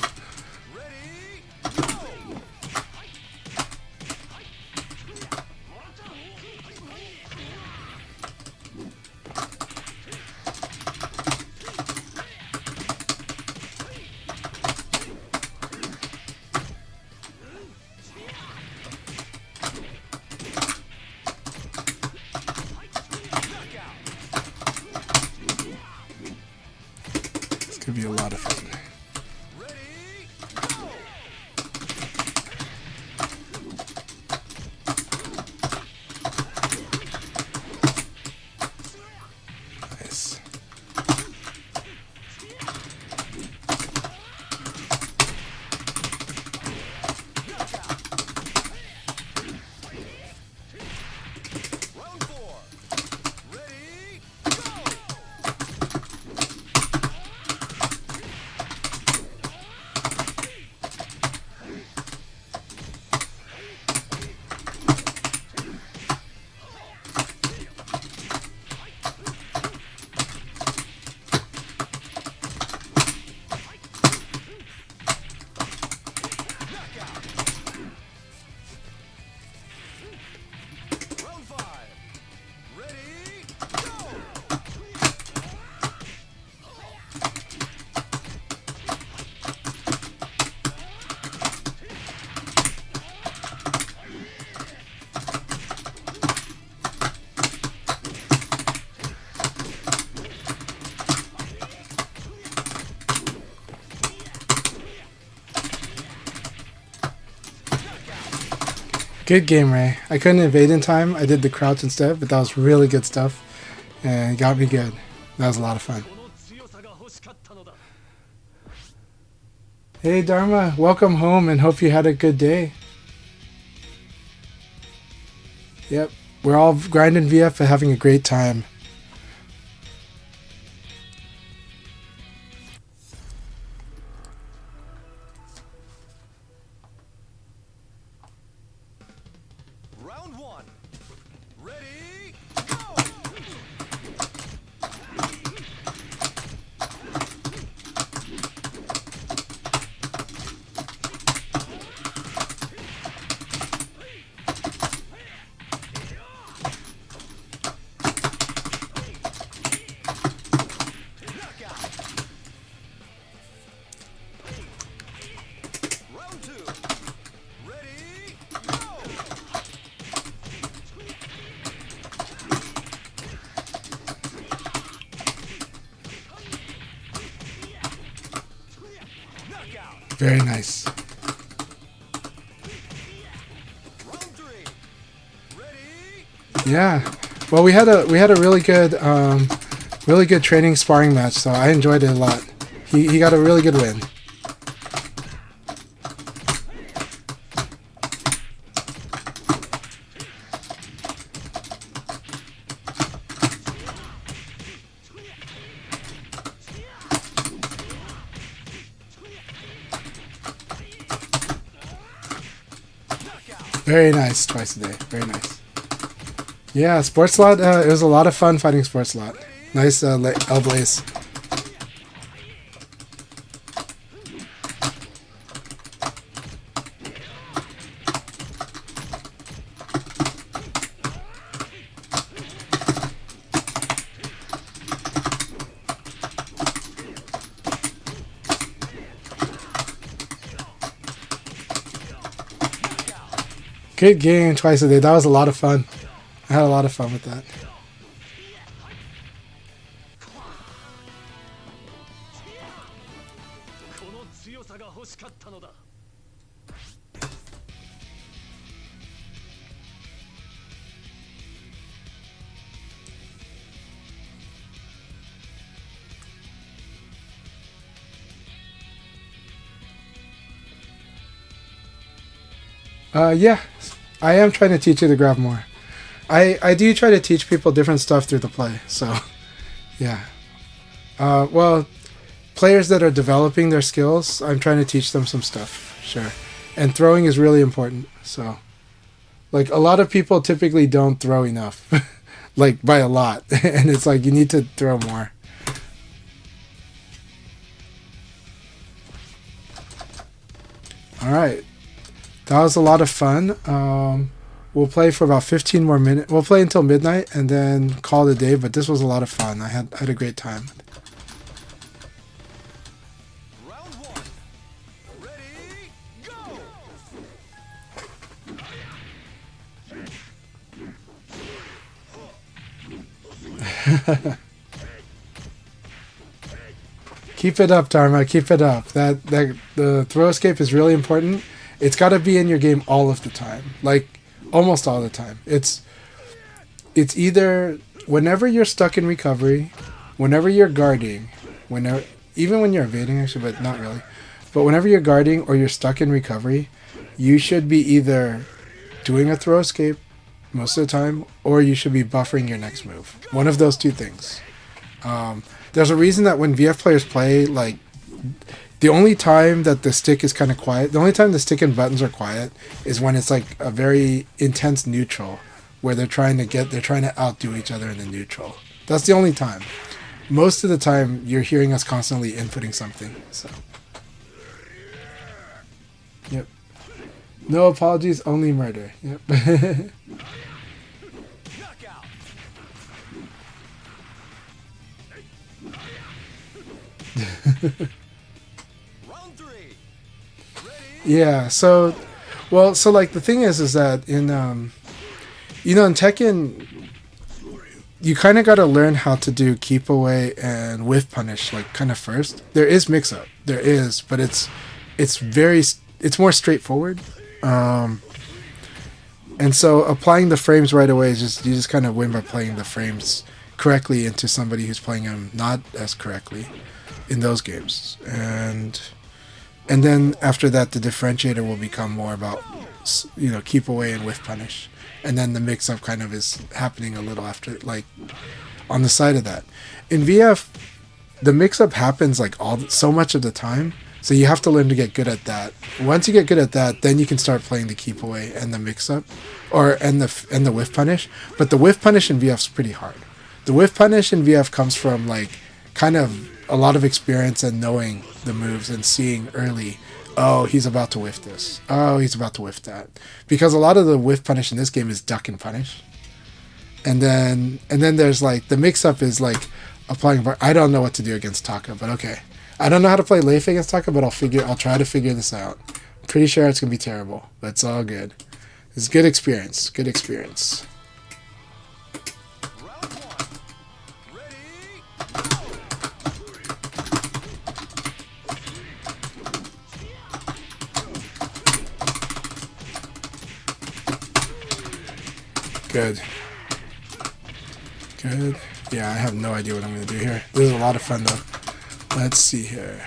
This could be a lot of fun. Nice. Round 4. Ready, go! Round 5. Ready, go! Good game, Ray. I couldn't evade in time. I did the crouch instead, but that was really good stuff. And it got me good. That was a lot of fun. この強さが欲しかったのだ。 Hey, Dharma. Welcome home and hope you had a good day. Yep. We're all grinding VF and having a great time. Round 1. Ready, go! Round 2. Ready, go! Knockout. Very nice. Round 3. Ready, Yeah. Well, we had a really good training sparring match, so I enjoyed it a lot. He got a really good win. Very nice, twice a day. Very nice. Yeah, Sports Lot, it was a lot of fun fighting Sports Lot. Nice elbow ace. Good game, twice a day. That was a lot of fun. I had a lot of fun with that. Yeah, I am trying to teach you to grab more. I do try to teach people different stuff through the play, so yeah. Well, players that are developing their skills, I'm trying to teach them some stuff, sure. And throwing is really important, so. Like, a lot of people typically don't throw enough. like by a lot, and it's like you need to throw more. All right, that was a lot of fun. We'll play for about 15 more minutes. We'll play until midnight and then call it a day. But this was a lot of fun. I had a great time. Round one. Ready, go! Keep it up, Dharma. Keep it up. That the throw escape is really important. It's got to be in your game all of the time, like almost all the time. It's either whenever you're stuck in recovery, whenever you're guarding, whenever even when you're evading actually, but not really. But whenever you're guarding or you're stuck in recovery, you should be either doing a throw escape most of the time, or you should be buffering your next move. One of those two things. There's a reason that when VF players play, like, the only time that the stick is kind of quiet, the only time the stick and buttons are quiet is when it's like a very intense neutral, where they're trying to outdo each other in the neutral. That's the only time. Most of the time, you're hearing us constantly inputting something. So, yep. No apologies, only murder. Yep. Knockout. Round three. Ready, Yeah. So like the thing is that in in Tekken, you kind of got to learn how to do keep away and whiff punish like kind of first. There is mix up, but it's more straightforward. And so applying the frames right away is you just kind of win by playing the frames correctly into somebody who's playing them not as correctly in those games. And then after that, the differentiator will become more about, keep away and whiff punish. And then the mix up kind of is happening a little after, like on the side of that. In VF, the mix up happens like so much of the time. So you have to learn to get good at that. Once you get good at that, then you can start playing the keep away and the mix up, and the whiff punish. But the whiff punish in VF is pretty hard. The whiff punish in VF comes from like kind of a lot of experience and knowing the moves and seeing early, oh, he's about to whiff this. Oh, he's about to whiff that. Because a lot of the whiff punish in this game is duck and punish. And then there's like the mix up is like applying. I don't know what to do against Taka, but okay. I don't know how to play Leif against Taka, but I'll try to figure this out. Pretty sure it's gonna be terrible, but it's all good. It's good experience. Good experience. round one. Ready, Good. Good. Yeah, I have no idea what I'm gonna do here. This is a lot of fun though. Let's see here.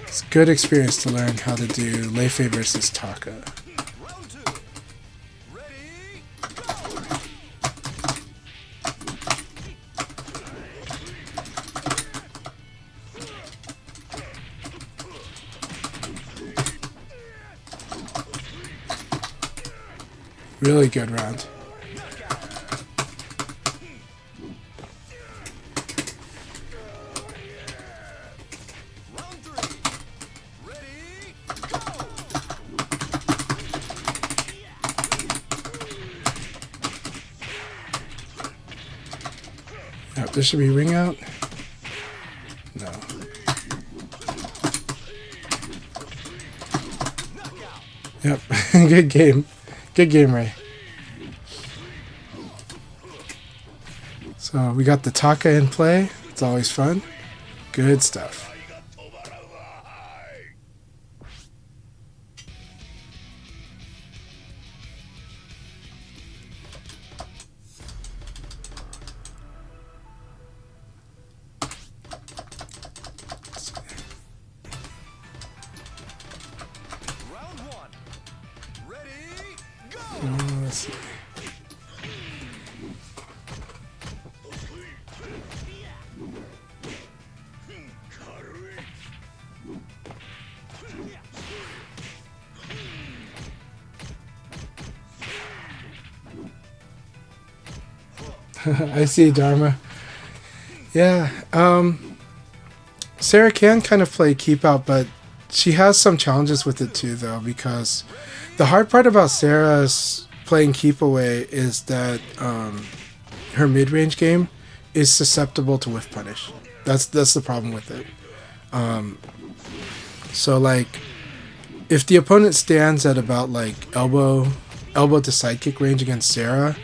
It's good experience to learn how to do Leifei versus Taka. round two. Ready, go! Really good round. Round three. Ready, go! Yep, this should be ring out. No. Yep. Good game. Good game, Ray. So we got the Taka in play. It's always fun. Good stuff. Round one. Ready, go! Let's see. I see, Dharma. Yeah. Sarah can kind of play keep out, but she has some challenges with it too, though, because the hard part about Sarah's playing keep away is that her mid range game is susceptible to whiff punish. That's the problem with it. So like, if the opponent stands at about like elbow to sidekick range against Sarah,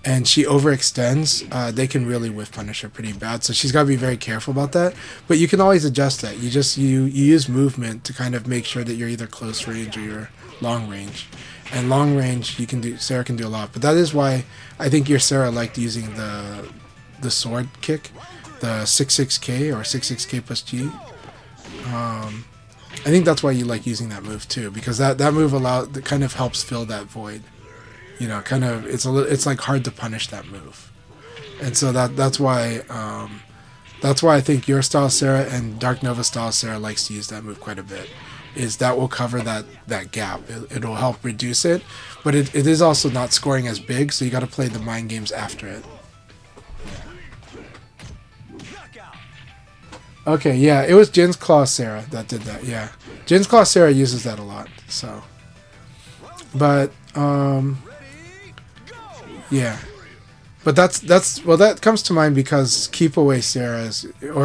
and she overextends, they can really whiff punish her pretty bad. So she's got to be very careful about that. But you can always adjust that. You use movement to kind of make sure that you're either close range or you're long range. And long range, Sarah can do a lot. But that is why I think your Sarah liked using the sword kick, the 6-6K or 6-6K plus G. I think that's why you like using that move too, because that move that kind of helps fill that void. You know, kind of it's like hard to punish that move, and so that's why I think your style Sarah and Dark Nova style Sarah likes to use that move quite a bit. Is that will cover that gap. It'll help reduce it, but it is also not scoring as big, so you got to play the mind games after it. Okay, yeah, it was Jin's Claw Sarah that did that. Yeah, Jin's Claw Sarah uses that a lot. So, but yeah, but that comes to mind because Keep Away Sarah is, Keep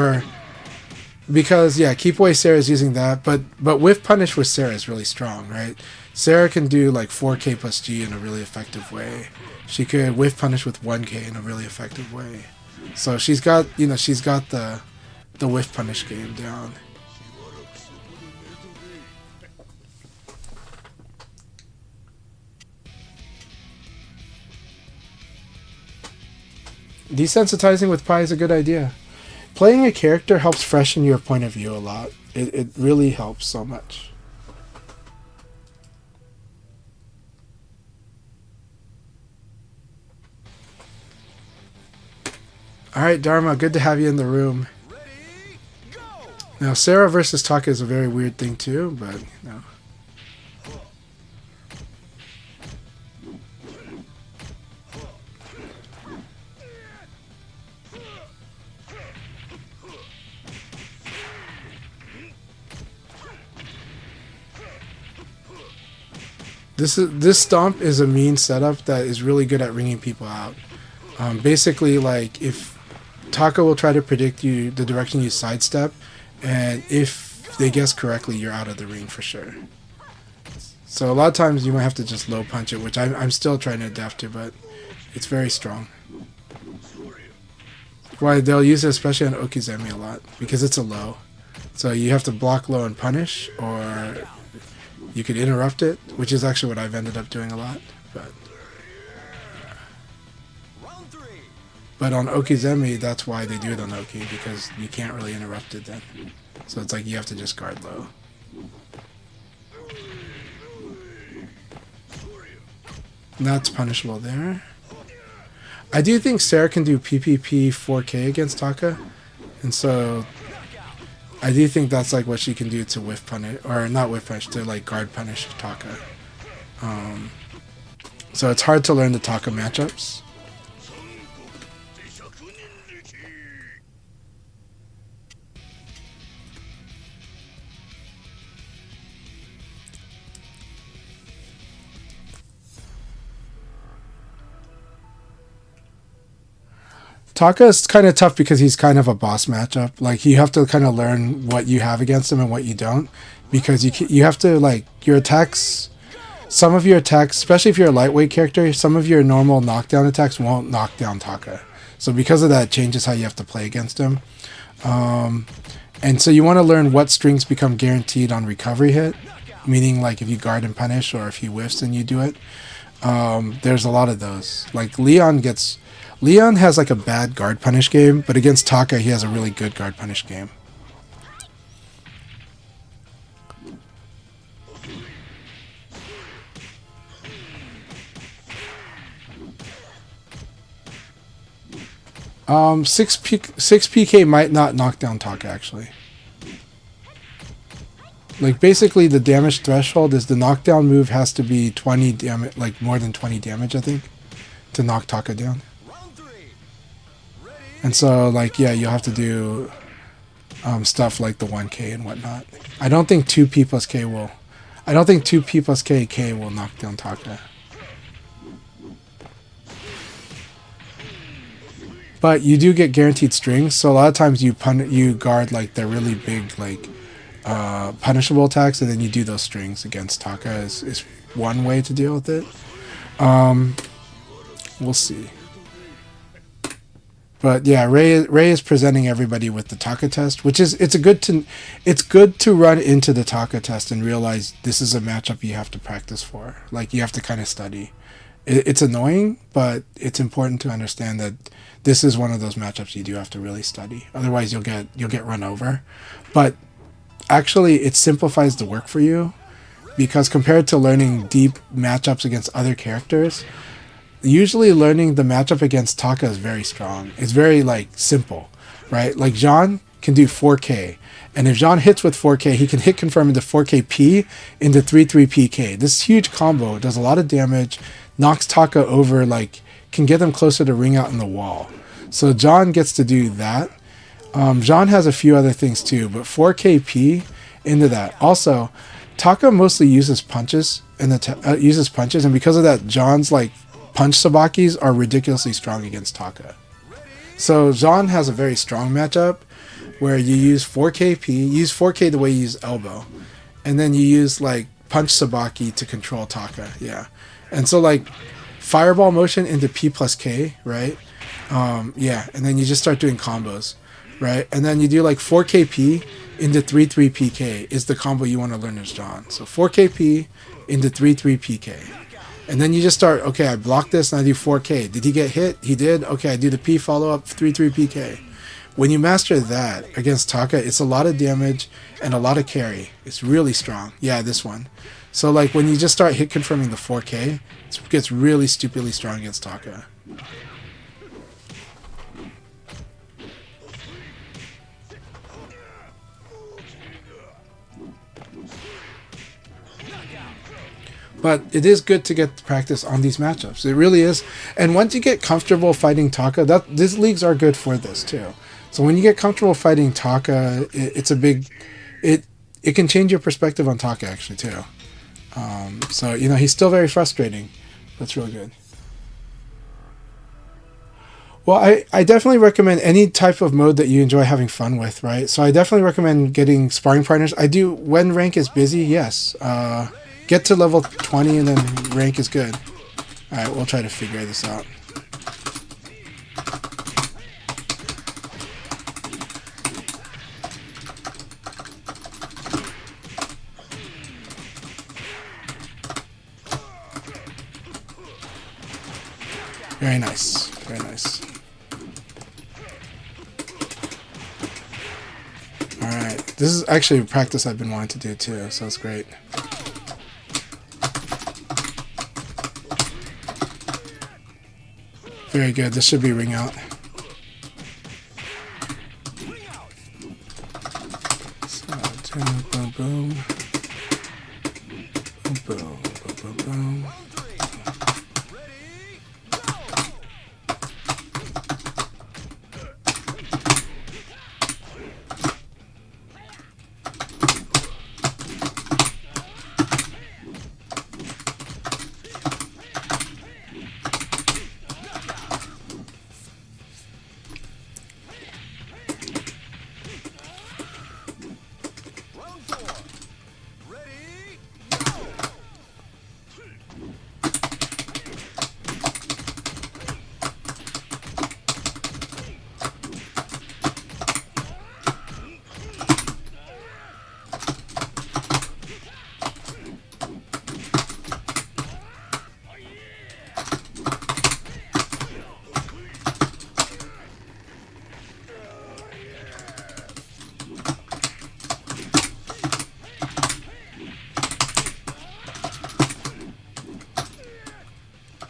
Away Sarah is using that, but Whiff Punish with Sarah is really strong, right? Sarah can do like 4K plus G in a really effective way. She could Whiff Punish with 1K in a really effective way. So she's got the Whiff Punish game down. Desensitizing with Pi is a good idea. Playing a character helps freshen your point of view a lot. It really helps so much. Alright, Dharma, good to have you in the room. Now, Sarah versus Taka is a very weird thing too, but, you know. This stomp is a mean setup that is really good at ringing people out. Basically, like, if Taka will try to predict the direction you sidestep, and if they guess correctly, you're out of the ring for sure. So a lot of times you might have to just low punch it, which I'm still trying to adapt to, but it's very strong. Why they'll use it especially on Okizeme a lot, because it's a low. So you have to block low and punish, or you could interrupt it, which is actually what I've ended up doing a lot. But on Okizeme, that's why they do it on Oki, because you can't really interrupt it then. So it's like you have to just guard low. And that's punishable there. I do think Sarah can do PPP 4K against Taka, and so I do think that's like what she can do to whiff punish, or not whiff punish, to like guard punish Taka. So it's hard to learn the Taka matchups. Taka is kind of tough because he's kind of a boss matchup. Like, you have to kind of learn what you have against him and what you don't, because you have to, like, your attacks, some of your attacks, especially if you're a lightweight character, some of your normal knockdown attacks won't knock down Taka. So because of that, it changes how you have to play against him. And so you want to learn what strings become guaranteed on recovery hit, meaning like if you guard and punish, or if he whiffs and you do it. There's a lot of those. Like Leon has like a bad guard punish game, but against Taka he has a really good guard punish game. Six PK might not knock down Taka actually. Like basically the damage threshold is the knockdown move has to be 20 damage, like more than 20 damage I think, to knock Taka down. And so, like, yeah, you'll have to do stuff like the 1K and whatnot. I don't think 2P plus K will. I don't think 2P plus K will knock down Taka. But you do get guaranteed strings, so a lot of times you guard like the really big like punishable attacks, and then you do those strings against Taka is one way to deal with it. We'll see. But yeah, Ray is presenting everybody with the Taka test, which is it's good to run into the Taka test and realize this is a matchup you have to practice for. Like you have to kind of study. It's annoying, but it's important to understand that this is one of those matchups you do have to really study. Otherwise, you'll get run over. But actually, it simplifies the work for you because compared to learning deep matchups against other characters, usually learning the matchup against Taka is very strong. It's very like simple, right? Like Jean can do 4K, and if Jean hits with 4K, he can hit confirm into 4KP into 3-3PK. This huge combo does a lot of damage, knocks Taka over, like can get them closer to ring out in the wall. So Jean gets to do that. Jean has a few other things too, but 4KP into that. Also, Taka mostly uses punches and and because of that, Jean's like punch sabakis are ridiculously strong against Taka. So Jean has a very strong matchup where you use 4KP, use 4K the way you use elbow, and then you use like punch sabaki to control Taka. Yeah, and so like fireball motion into P plus K, right? Yeah, and then you just start doing combos, right? And then you do like 4KP into 3-3PK is the combo you want to learn as Jean. So 4KP into 3-3PK. And then you just start, okay, I block this and I do 4K. Did he get hit? He did. Okay, I do the P follow-up, 3-3PK. When you master that against Taka, it's a lot of damage and a lot of carry. It's really strong. Yeah, this one. So like when you just start hit confirming the 4K, it gets really stupidly strong against Taka. But it is good to get practice on these matchups. It really is. And once you get comfortable fighting Taka, these leagues are good for this too. So when you get comfortable fighting Taka, it can change your perspective on Taka actually too. So you know he's still very frustrating. That's real good. Well, I definitely recommend any type of mode that you enjoy having fun with, right? So I definitely recommend getting sparring partners. I do when rank is busy, yes. Get to level 20 and then rank is good. Alright, we'll try to figure this out. Very nice. Very nice. Alright, this is actually a practice I've been wanting to do too, so it's great. Very good. This should be ring out. So, boom, boom, boom. Boom, boom, boom, boom, boom.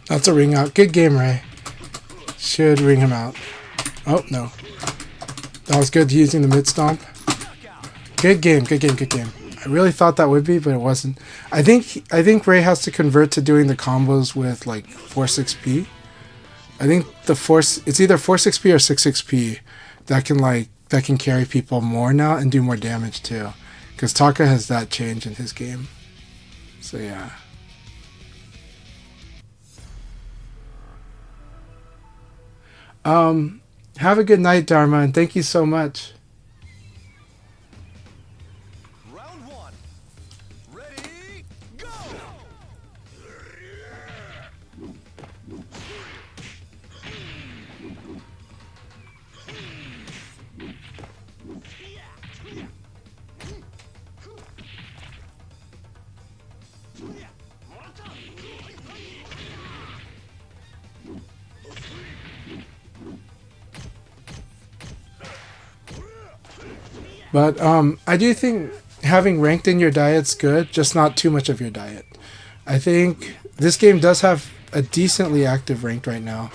That's a ring out. Good game, Ray. Should ring him out. Oh, no. That was good using the mid stomp. Good game, good game, good game. I really thought that would be, but it wasn't. I think Ray has to convert to doing the combos with like 4-6P. I think it's either 4-6P or 6-6P that can carry people more now and do more damage too. Because Taka has that change in his game. So yeah. Have a good night, Dharma, and thank you so much. Round one. Ready, go! But I do think having ranked in your diet's good, just not too much of your diet. I think this game does have a decently active ranked right now,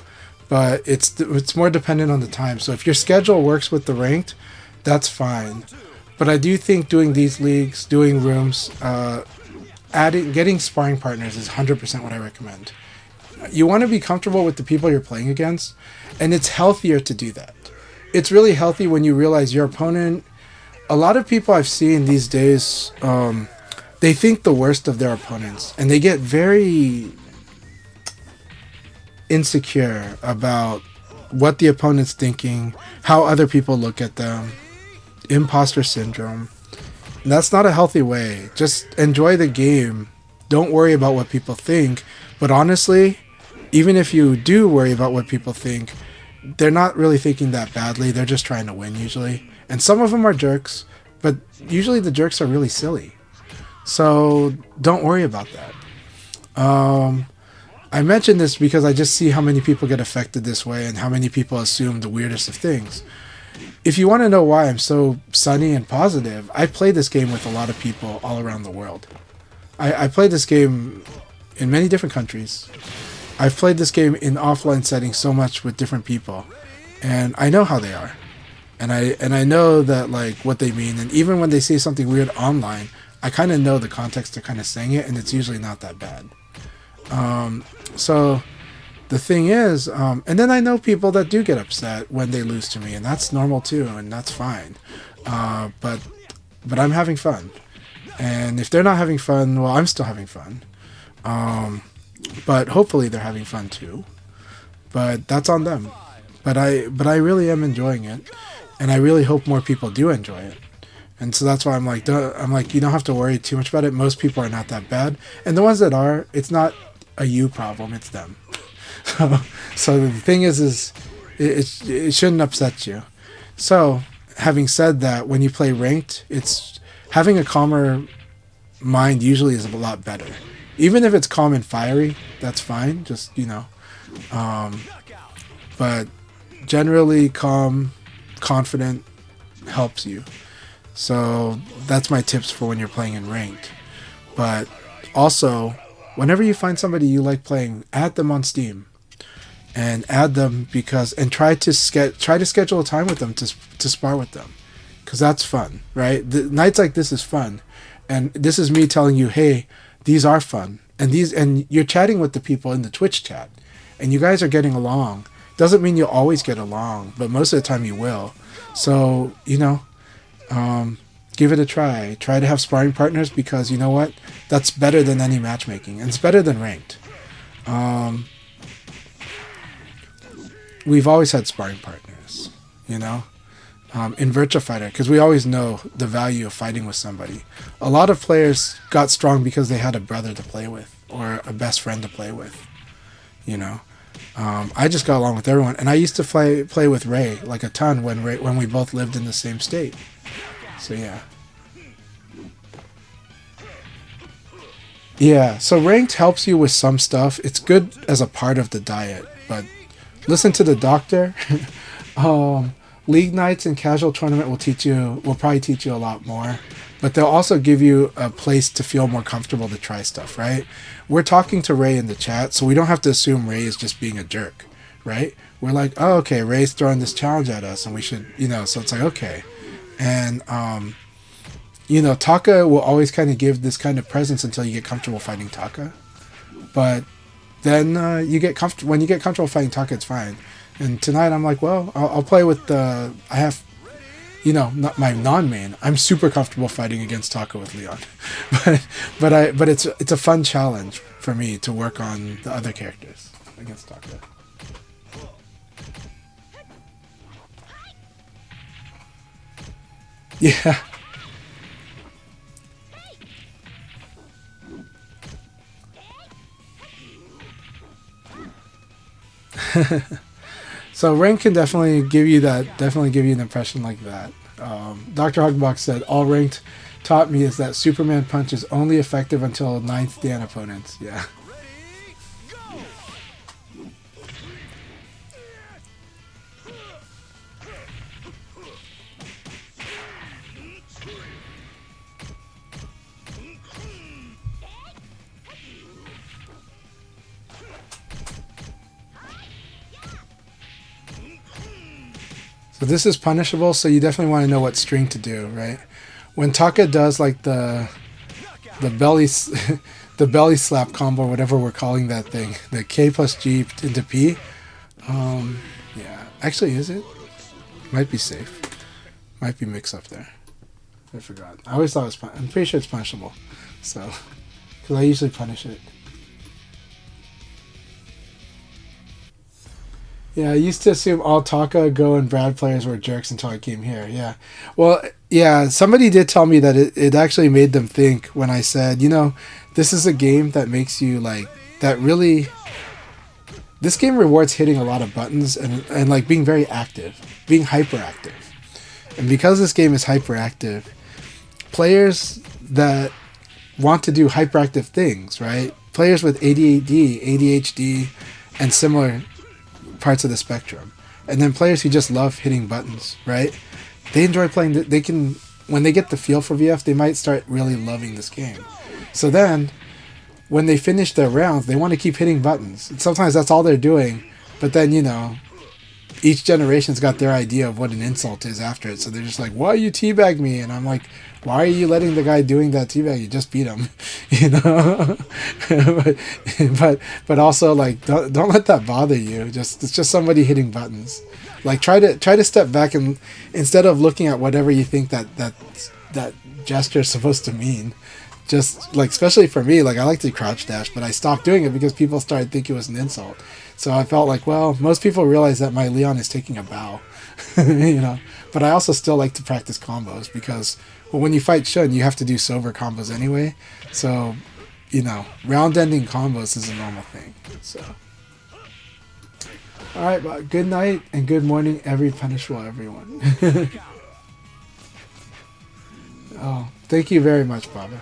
but it's more dependent on the time. So if your schedule works with the ranked, that's fine. But I do think doing these leagues, doing rooms, getting sparring partners is 100% what I recommend. You want to be comfortable with the people you're playing against, and it's healthier to do that. It's really healthy when you realize your opponent. A lot of people I've seen these days, they think the worst of their opponents, and they get very insecure about what the opponent's thinking, how other people look at them, imposter syndrome. And that's not a healthy way. Just enjoy the game. Don't worry about what people think. But honestly, even if you do worry about what people think, they're not really thinking that badly. They're just trying to win usually. And some of them are jerks, but usually the jerks are really silly. So don't worry about that. I mentioned this because I just see how many people get affected this way and how many people assume the weirdest of things. If you want to know why I'm so sunny and positive, I play this game with a lot of people all around the world. I play this game in many different countries. I've played this game in offline settings so much with different people, and I know how they are. And I know that like what they mean, and even when they say something weird online, I kind of know the context they're kind of saying it, and it's usually not that bad. So the thing is, and then I know people that do get upset when they lose to me, and that's normal too, and that's fine. But I'm having fun, and if they're not having fun, well, I'm still having fun. But hopefully they're having fun too. But that's on them. But I really am enjoying it. And I really hope more people do enjoy it. And so that's why I'm like, you don't have to worry too much about it. Most people are not that bad. And the ones that are, it's not a you problem, it's them. So the thing is it shouldn't upset you. So having said that, when you play ranked, it's having a calmer mind usually is a lot better. Even if it's calm and fiery, that's fine. Just, but generally calm, confident helps you. So that's my tips for when you're playing in ranked. But also, whenever you find somebody you like playing, add them on Steam, and add them and try to schedule a time with them to spar with them, because that's fun, right? The nights like this is fun, and this is me telling you, hey, these are fun, and you're chatting with the people in the Twitch chat, and you guys are getting along. Doesn't mean you'll always get along, but most of the time you will. So, give it a try. Try to have sparring partners, because you know what? That's better than any matchmaking, and it's better than ranked. We've always had sparring partners, in Virtua Fighter, because we always know the value of fighting with somebody. A lot of players got strong because they had a brother to play with, or a best friend to play with, I just got along with everyone, and I used to play with Ray like a ton when we both lived in the same state. So yeah. So ranked helps you with some stuff. It's good as a part of the diet, but listen to the doctor. League nights and casual tournament will probably teach you a lot more, but they'll also give you a place to feel more comfortable to try stuff, right? We're talking to Ray in the chat, so we don't have to assume Ray is just being a jerk, right? We're like, oh, okay, Ray's throwing this challenge at us, and we should, so it's like, okay. And, Taka will always kind of give this kind of presence until you get comfortable fighting Taka. But then you get comfortable. When you get comfortable fighting Taka, it's fine. And tonight I'm like, well, I'll play with the. I have, not my non-main. I'm super comfortable fighting against Taka with Leon, but it's a fun challenge for me to work on the other characters against Taka. Yeah. So rank can definitely give you an impression like that. Dr. Hugbox said, all ranked taught me is that Superman punch is only effective until 9th Dan opponents. Yeah. So this is punishable, so you definitely want to know what string to do, right? When Taka does like the belly the belly slap combo, whatever we're calling that thing, the K plus G into P. Yeah, actually, is it? Might be safe. Might be mixed up there. I forgot. I always thought it was. I'm pretty sure it's punishable. So, because I usually punish it. Yeah, I used to assume all Taka, Go, and Brad players were jerks until I came here. Yeah. Well, yeah, somebody did tell me that it actually made them think when I said, this is a game that makes you this game rewards hitting a lot of buttons and like being very active, being hyperactive. And because this game is hyperactive, players that want to do hyperactive things, right? Players with ADHD, and similar parts of the spectrum, and then players who just love hitting buttons, right? They enjoy playing. When they get the feel for VF, they might start really loving this game. So then, when they finish their rounds, they want to keep hitting buttons. And sometimes that's all they're doing, but then each generation's got their idea of what an insult is after it. So they're just like, "Why you teabag me?" And I'm like, "Why are you letting the guy doing that teabag? You just beat him, but also like, don't let that bother you. It's just somebody hitting buttons. Like try to step back and instead of looking at whatever you think that gesture is supposed to mean. Just like, especially for me, like I like to crouch dash, but I stopped doing it because people started thinking it was an insult. So I felt like, well, most people realize that my Leon is taking a bow, But I also still like to practice combos because, well, when you fight Shun, you have to do sober combos anyway. So, round-ending combos is a normal thing. So, all right, but good night and good morning, punishable everyone. Oh, thank you very much, Baba.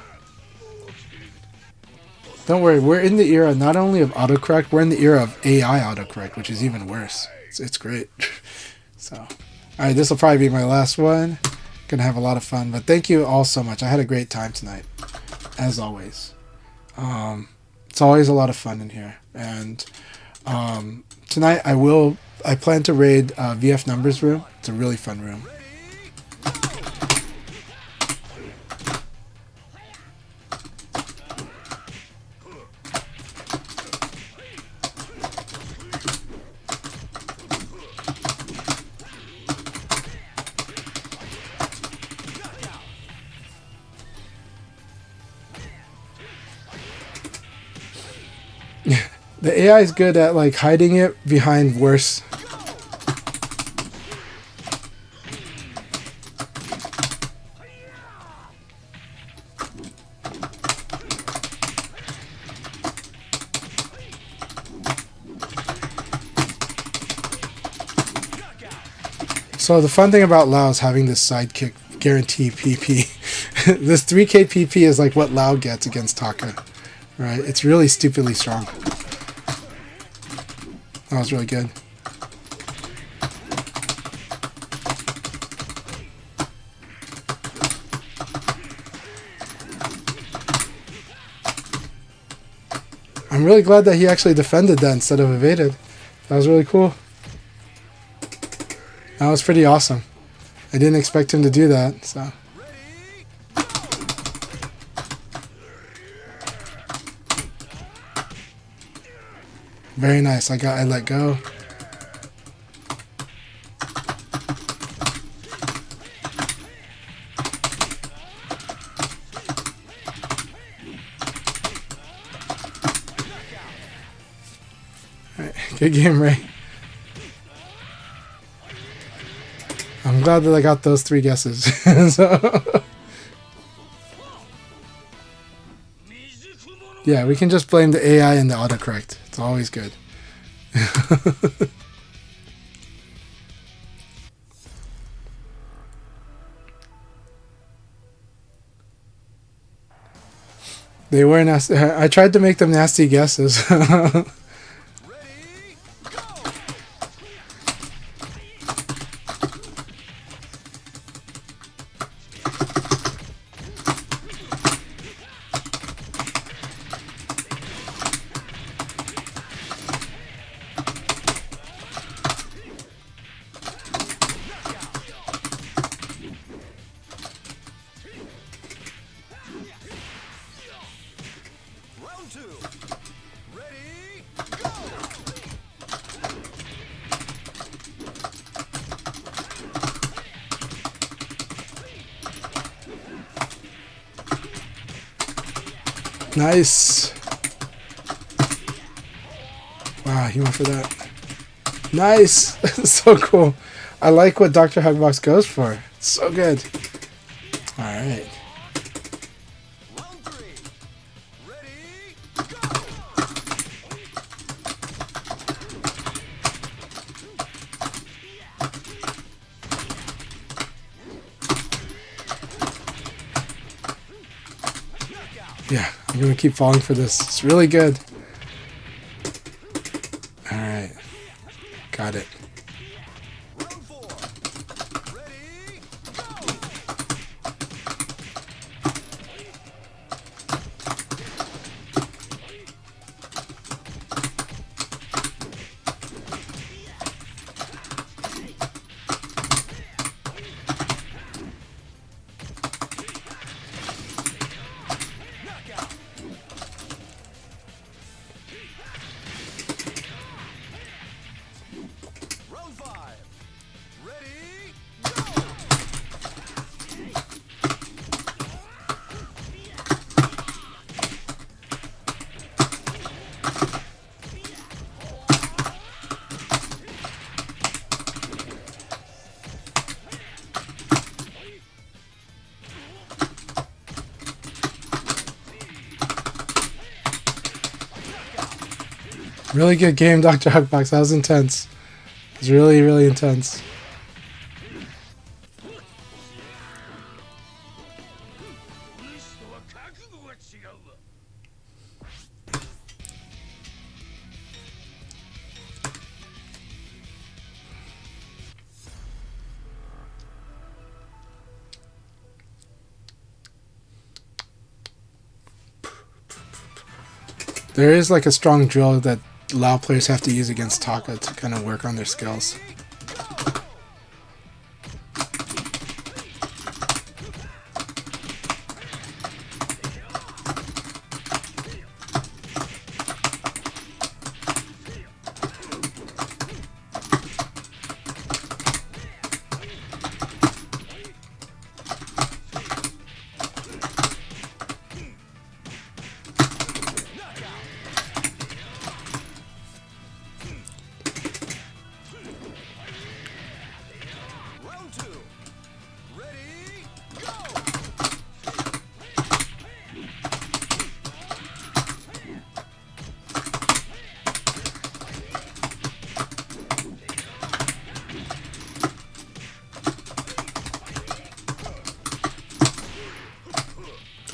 Don't worry, we're in the era not only of autocorrect, we're in the era of AI autocorrect, which is even worse. It's great. So, all right, this will probably be my last one. Gonna have a lot of fun, but thank you all so much. I had a great time tonight, as always. It's always a lot of fun in here, and tonight I plan to raid VF Numbers room. It's a really fun room. The AI is good at like hiding it behind worse. So the fun thing about Lao is having this sidekick guarantee PP. This 3k PP is like what Lao gets against Taka. Right? It's really stupidly strong. That was really good. I'm really glad that he actually defended that instead of evaded. That was really cool. That was pretty awesome. I didn't expect him to do that, so. Very nice. I let go. Alright, good game, Ray. I'm glad that I got those 3 guesses. So, yeah, we can just blame the AI and the autocorrect. It's always good. They were nasty. I tried to make them nasty guesses. Round 2. Ready, go! Nice. Wow, he went for that. Nice. So cool. I like what Dr. Hugbox goes for. It's so good. All right. Round 3. Ready, go! Yeah, I'm gonna keep falling for this. It's really good. All right. Got it. Round 4. Ready, go! Knockout. Round 5. Ready, go! Really good game, Dr. Hugbox. That was intense. It was really, really intense. There is like a strong drill that Lao players have to use against Taka to kind of work on their skills. Round 2. Ready, go!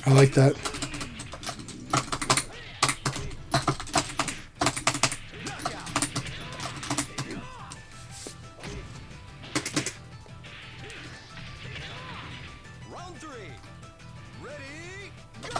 I like that. Round 3. Ready, go!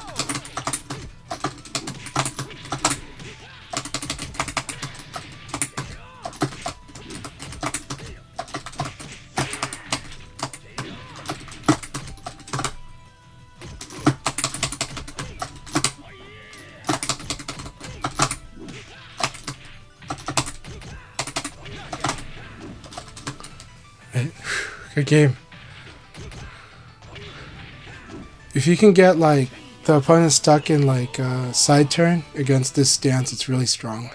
Good game. If you can get like the opponent stuck in like side turn against this stance, it's really strong.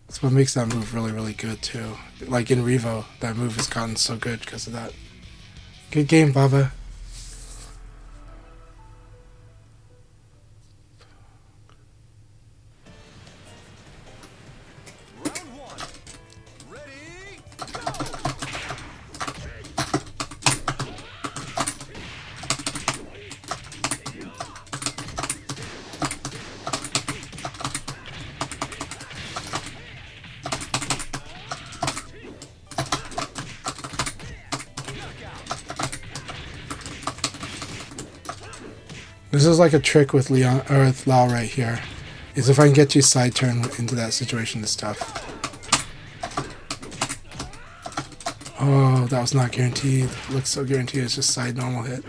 That's what makes that move really, really good too. Like in Revo, that move has gotten so good because of that. Good game, Baba. Round one. Ready, go! This is like a trick with Leon or with Lao right here. Is if I can get you side turn into that situation, it's tough. Oh, that was not guaranteed. Looks so guaranteed. It's just side normal hit.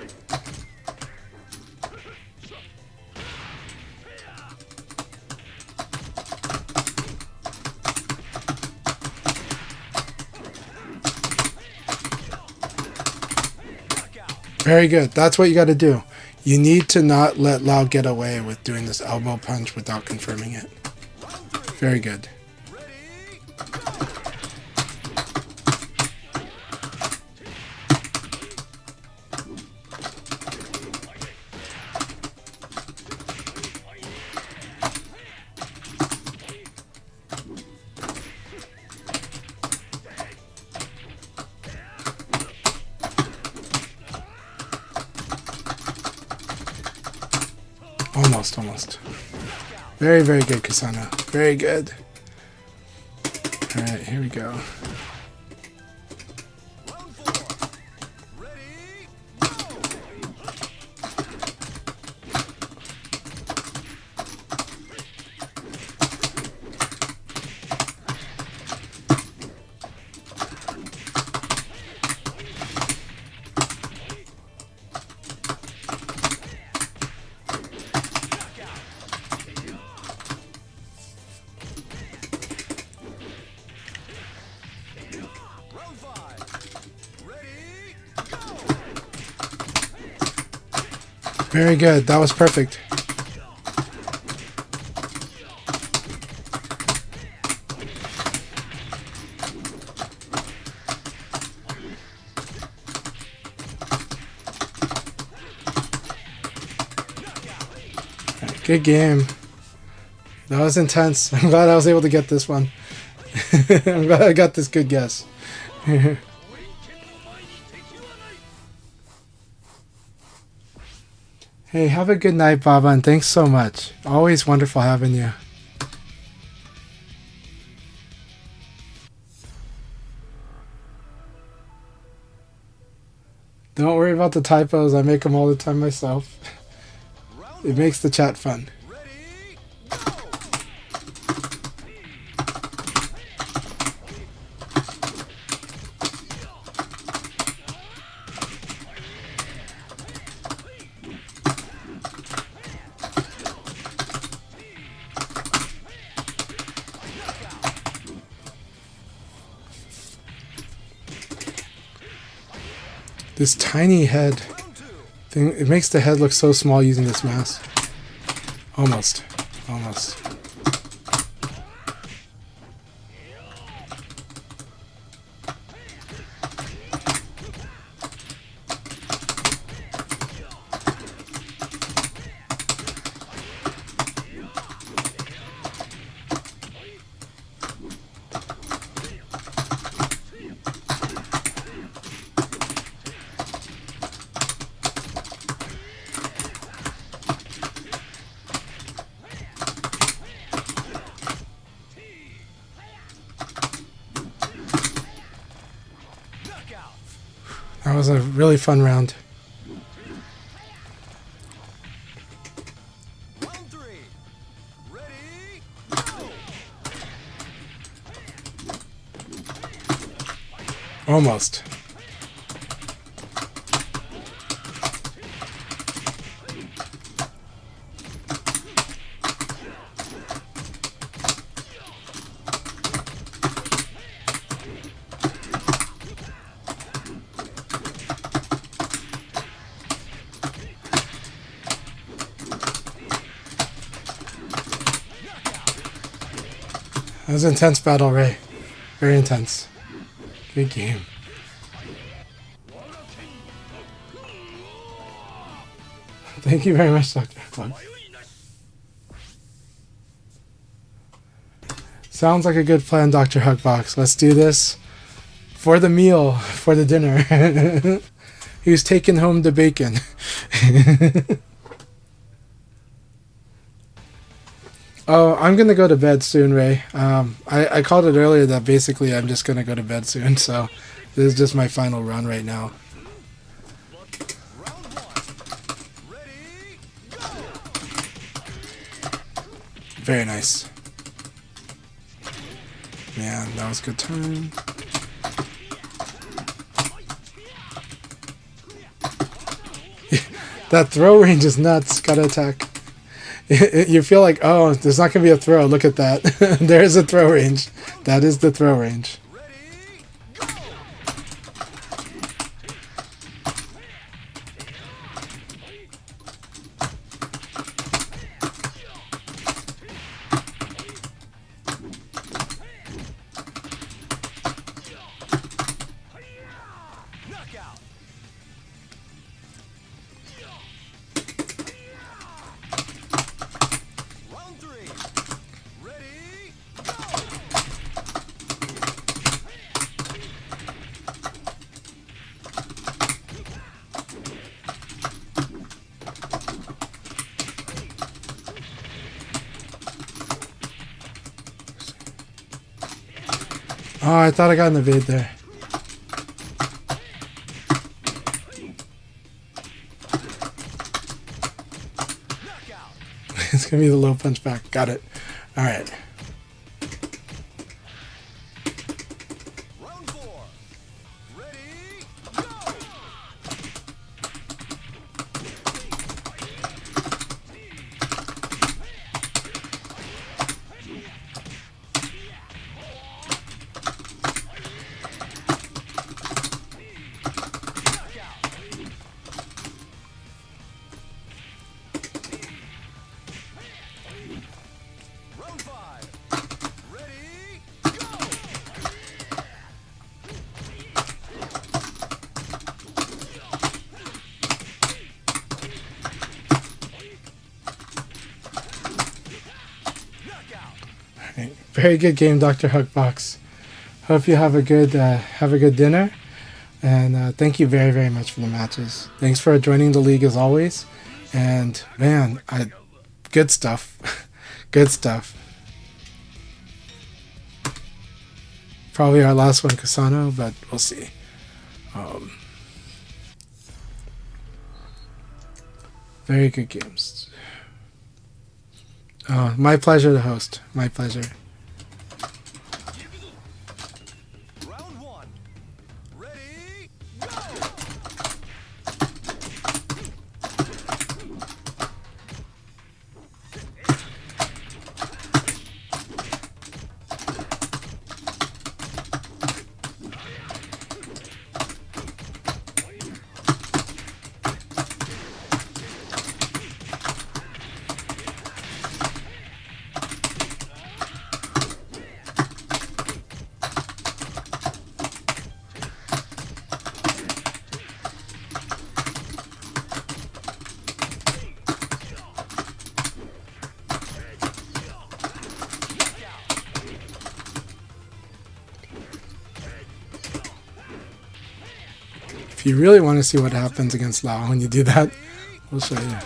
Very good. That's what you got to do. You need to not let Lao get away with doing this elbow punch without confirming it. Very good. Almost. Very, very good, Kasana. Very good. Alright, here we go. Round four. Ready, go! Round five. Ready, go! Very good. That was perfect. Alright, good game. That was intense. I'm glad I was able to get this one. I'm glad I got this good guess. Hey, have a good night, Baba, and thanks so much. Always wonderful having you. Don't worry about the typos. I make them all the time myself. It makes the chat fun. Ready, go! This tiny head Round two. thing, it makes the head look so small using this mask. Almost. That was a really fun round. Round three. Ready, go! Almost. That was an intense battle, Ray. Very intense. Good game. Thank you very much, Dr. Bug. Sounds like a good plan, Dr. Hugbox. Let's do this for the meal, for the dinner. Who's taking home the bacon? Oh, I'm going to go to bed soon, Ray. I called it earlier that basically I'm just going to go to bed soon, so this is just my final run right now. Round one. Ready, go! Very nice. Man, that was a good time. That throw range is nuts. Gotta attack. You feel like, oh, there's not gonna be a throw. Look at that. There's a throw range. That is the throw range. Ready, go! Knockout! Round three. Ready, go! Oh, I thought I got an evade there. Knockout! It's gonna be the low punch back. Got it. All right. Round four. Ready, go! Round five. Ready, go! Knockout! Right. Very good game, Dr. Hugbox. Hope you have a good dinner, and thank you very, very much for the matches. Thanks for joining the league as always, and man, good stuff, good stuff. Probably our last one, Kasano, but we'll see. Very good games. Oh, my pleasure to host. My pleasure. Round one. Ready, go! If you really want to see what happens against Lao when you do that, we'll show you.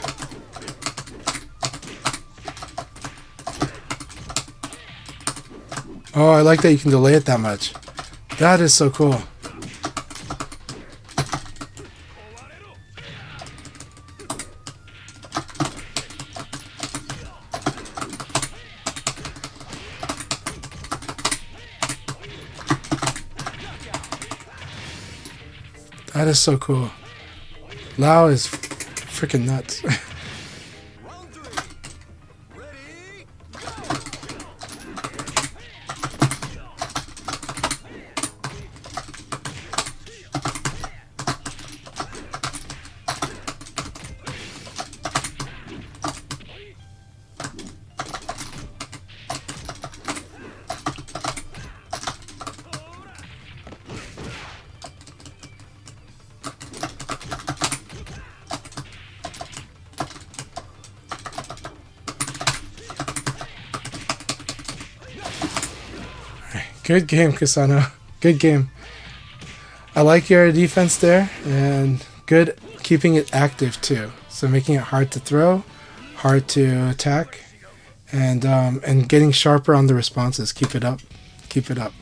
Oh, I like that you can delay it that much. That is so cool. That is so cool. Lao is freaking nuts. Round three. Ready, go! Good game, Kasano. Good game. I like your defense there, and good keeping it active too. So making it hard to throw, hard to attack, and getting sharper on the responses. Keep it up. Keep it up.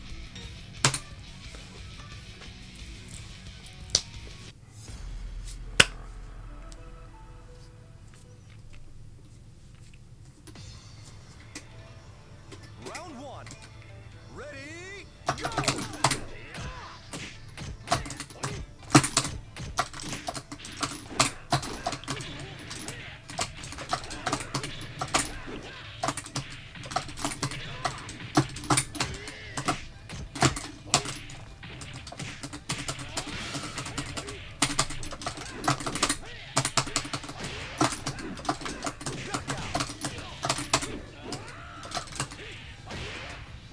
Round one. Ready, go!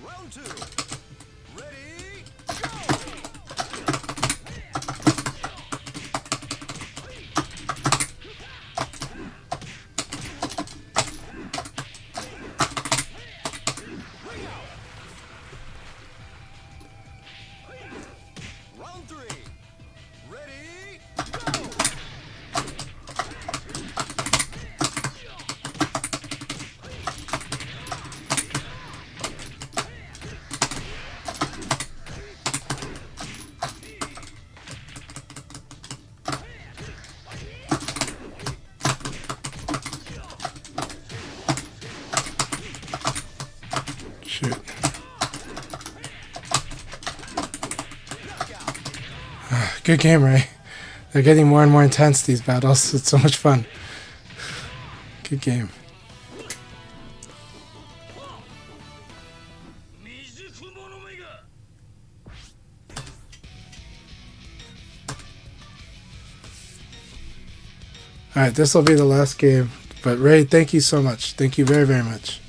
Round two. Ready, go! Ring out. Round three. Ready, go! Shoot. Good game, Ray. They're getting more and more intense, these battles. It's so much fun. Good game. Alright, this will be the last game. But Ray, thank you so much. Thank you very, very much.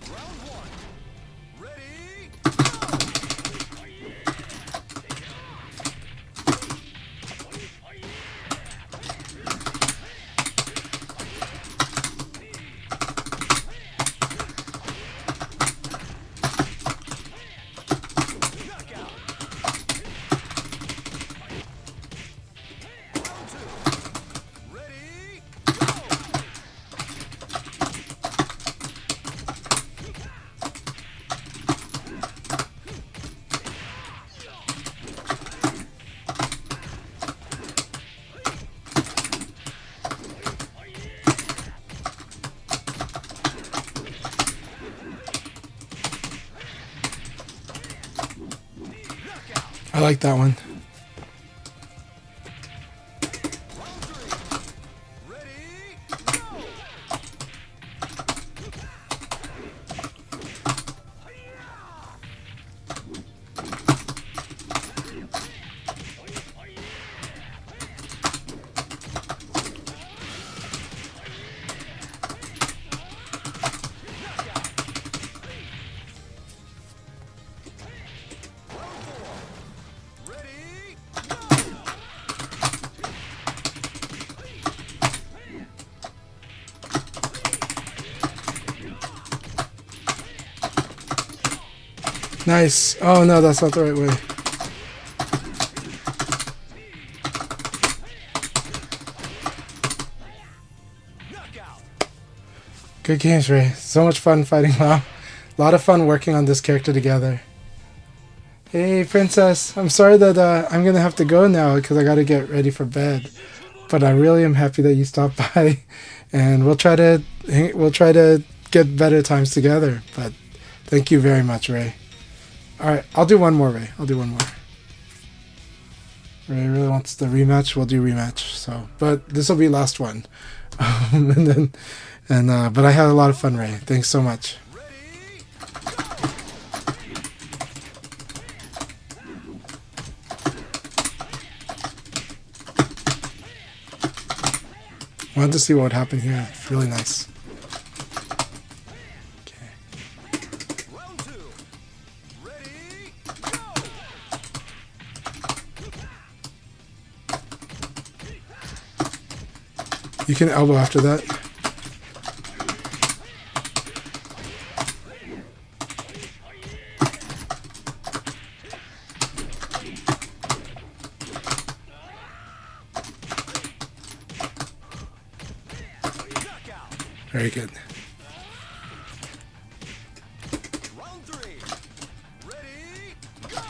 Round one. Ready, knockout. Round two. Ready, go! I like that one. Round three. Ready, go! Round four. Ready, go! Nice. Oh no, that's not the right way. Knockout. Good games, Ray. So much fun fighting WoW. A lot of fun working on this character together. Hey, Princess. I'm sorry that I'm gonna have to go now because I gotta get ready for bed. But I really am happy that you stopped by, and we'll try to get better times together. But thank you very much, Ray. All right, I'll do one more, Ray. I'll do one more. Ray really wants the rematch. We'll do rematch. So, but this will be last one. But I had a lot of fun, Ray. Thanks so much. Ready, Wanted to see what would happen here. It's really nice. Okay. round two. Ready, go! You can elbow after that. Very good. Round 3. Ready, go!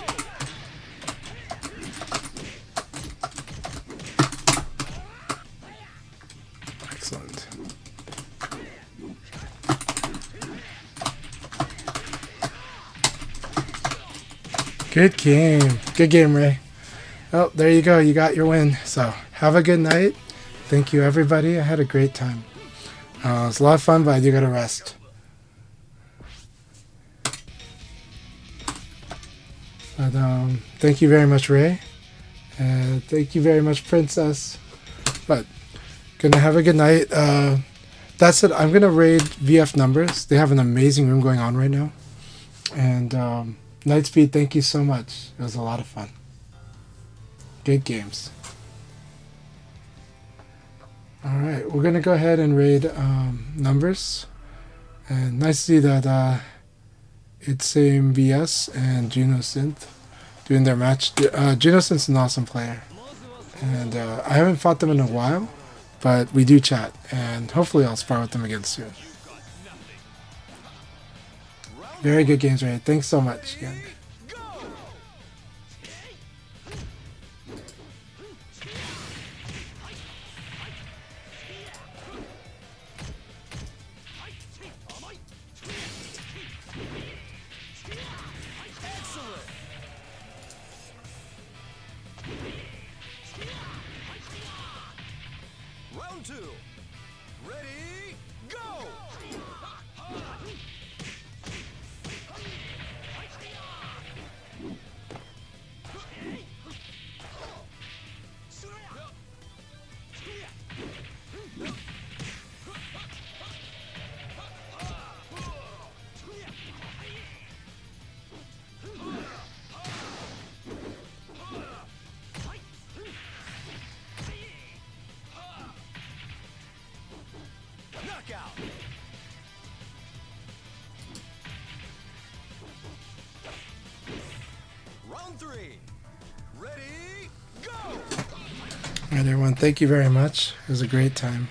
Excellent. Good game. Good game, Ray. Oh, there you go. You got your win. So have a good night. Thank you, everybody. I had a great time. It was a lot of fun, but I do gotta rest. But thank you very much, Ray. And thank you very much, Princess. But gonna have a good night. That's it. I'm gonna raid VF Numbers. They have an amazing room going on right now. And Nightspeed, thank you so much. It was a lot of fun. Good games. Alright, we're gonna go ahead and raid Numbers. And nice to see that it's Same VS and Juno Synth doing their match. Juno Synth's an awesome player. And I haven't fought them in a while, but we do chat. And hopefully I'll spar with them again soon. Very good games, Ray. Thanks so much again. Excellent. Round 2. Ready, go! Knockout. Round 3. Ready, go! Alright, everyone. Thank you very much. It was a great time.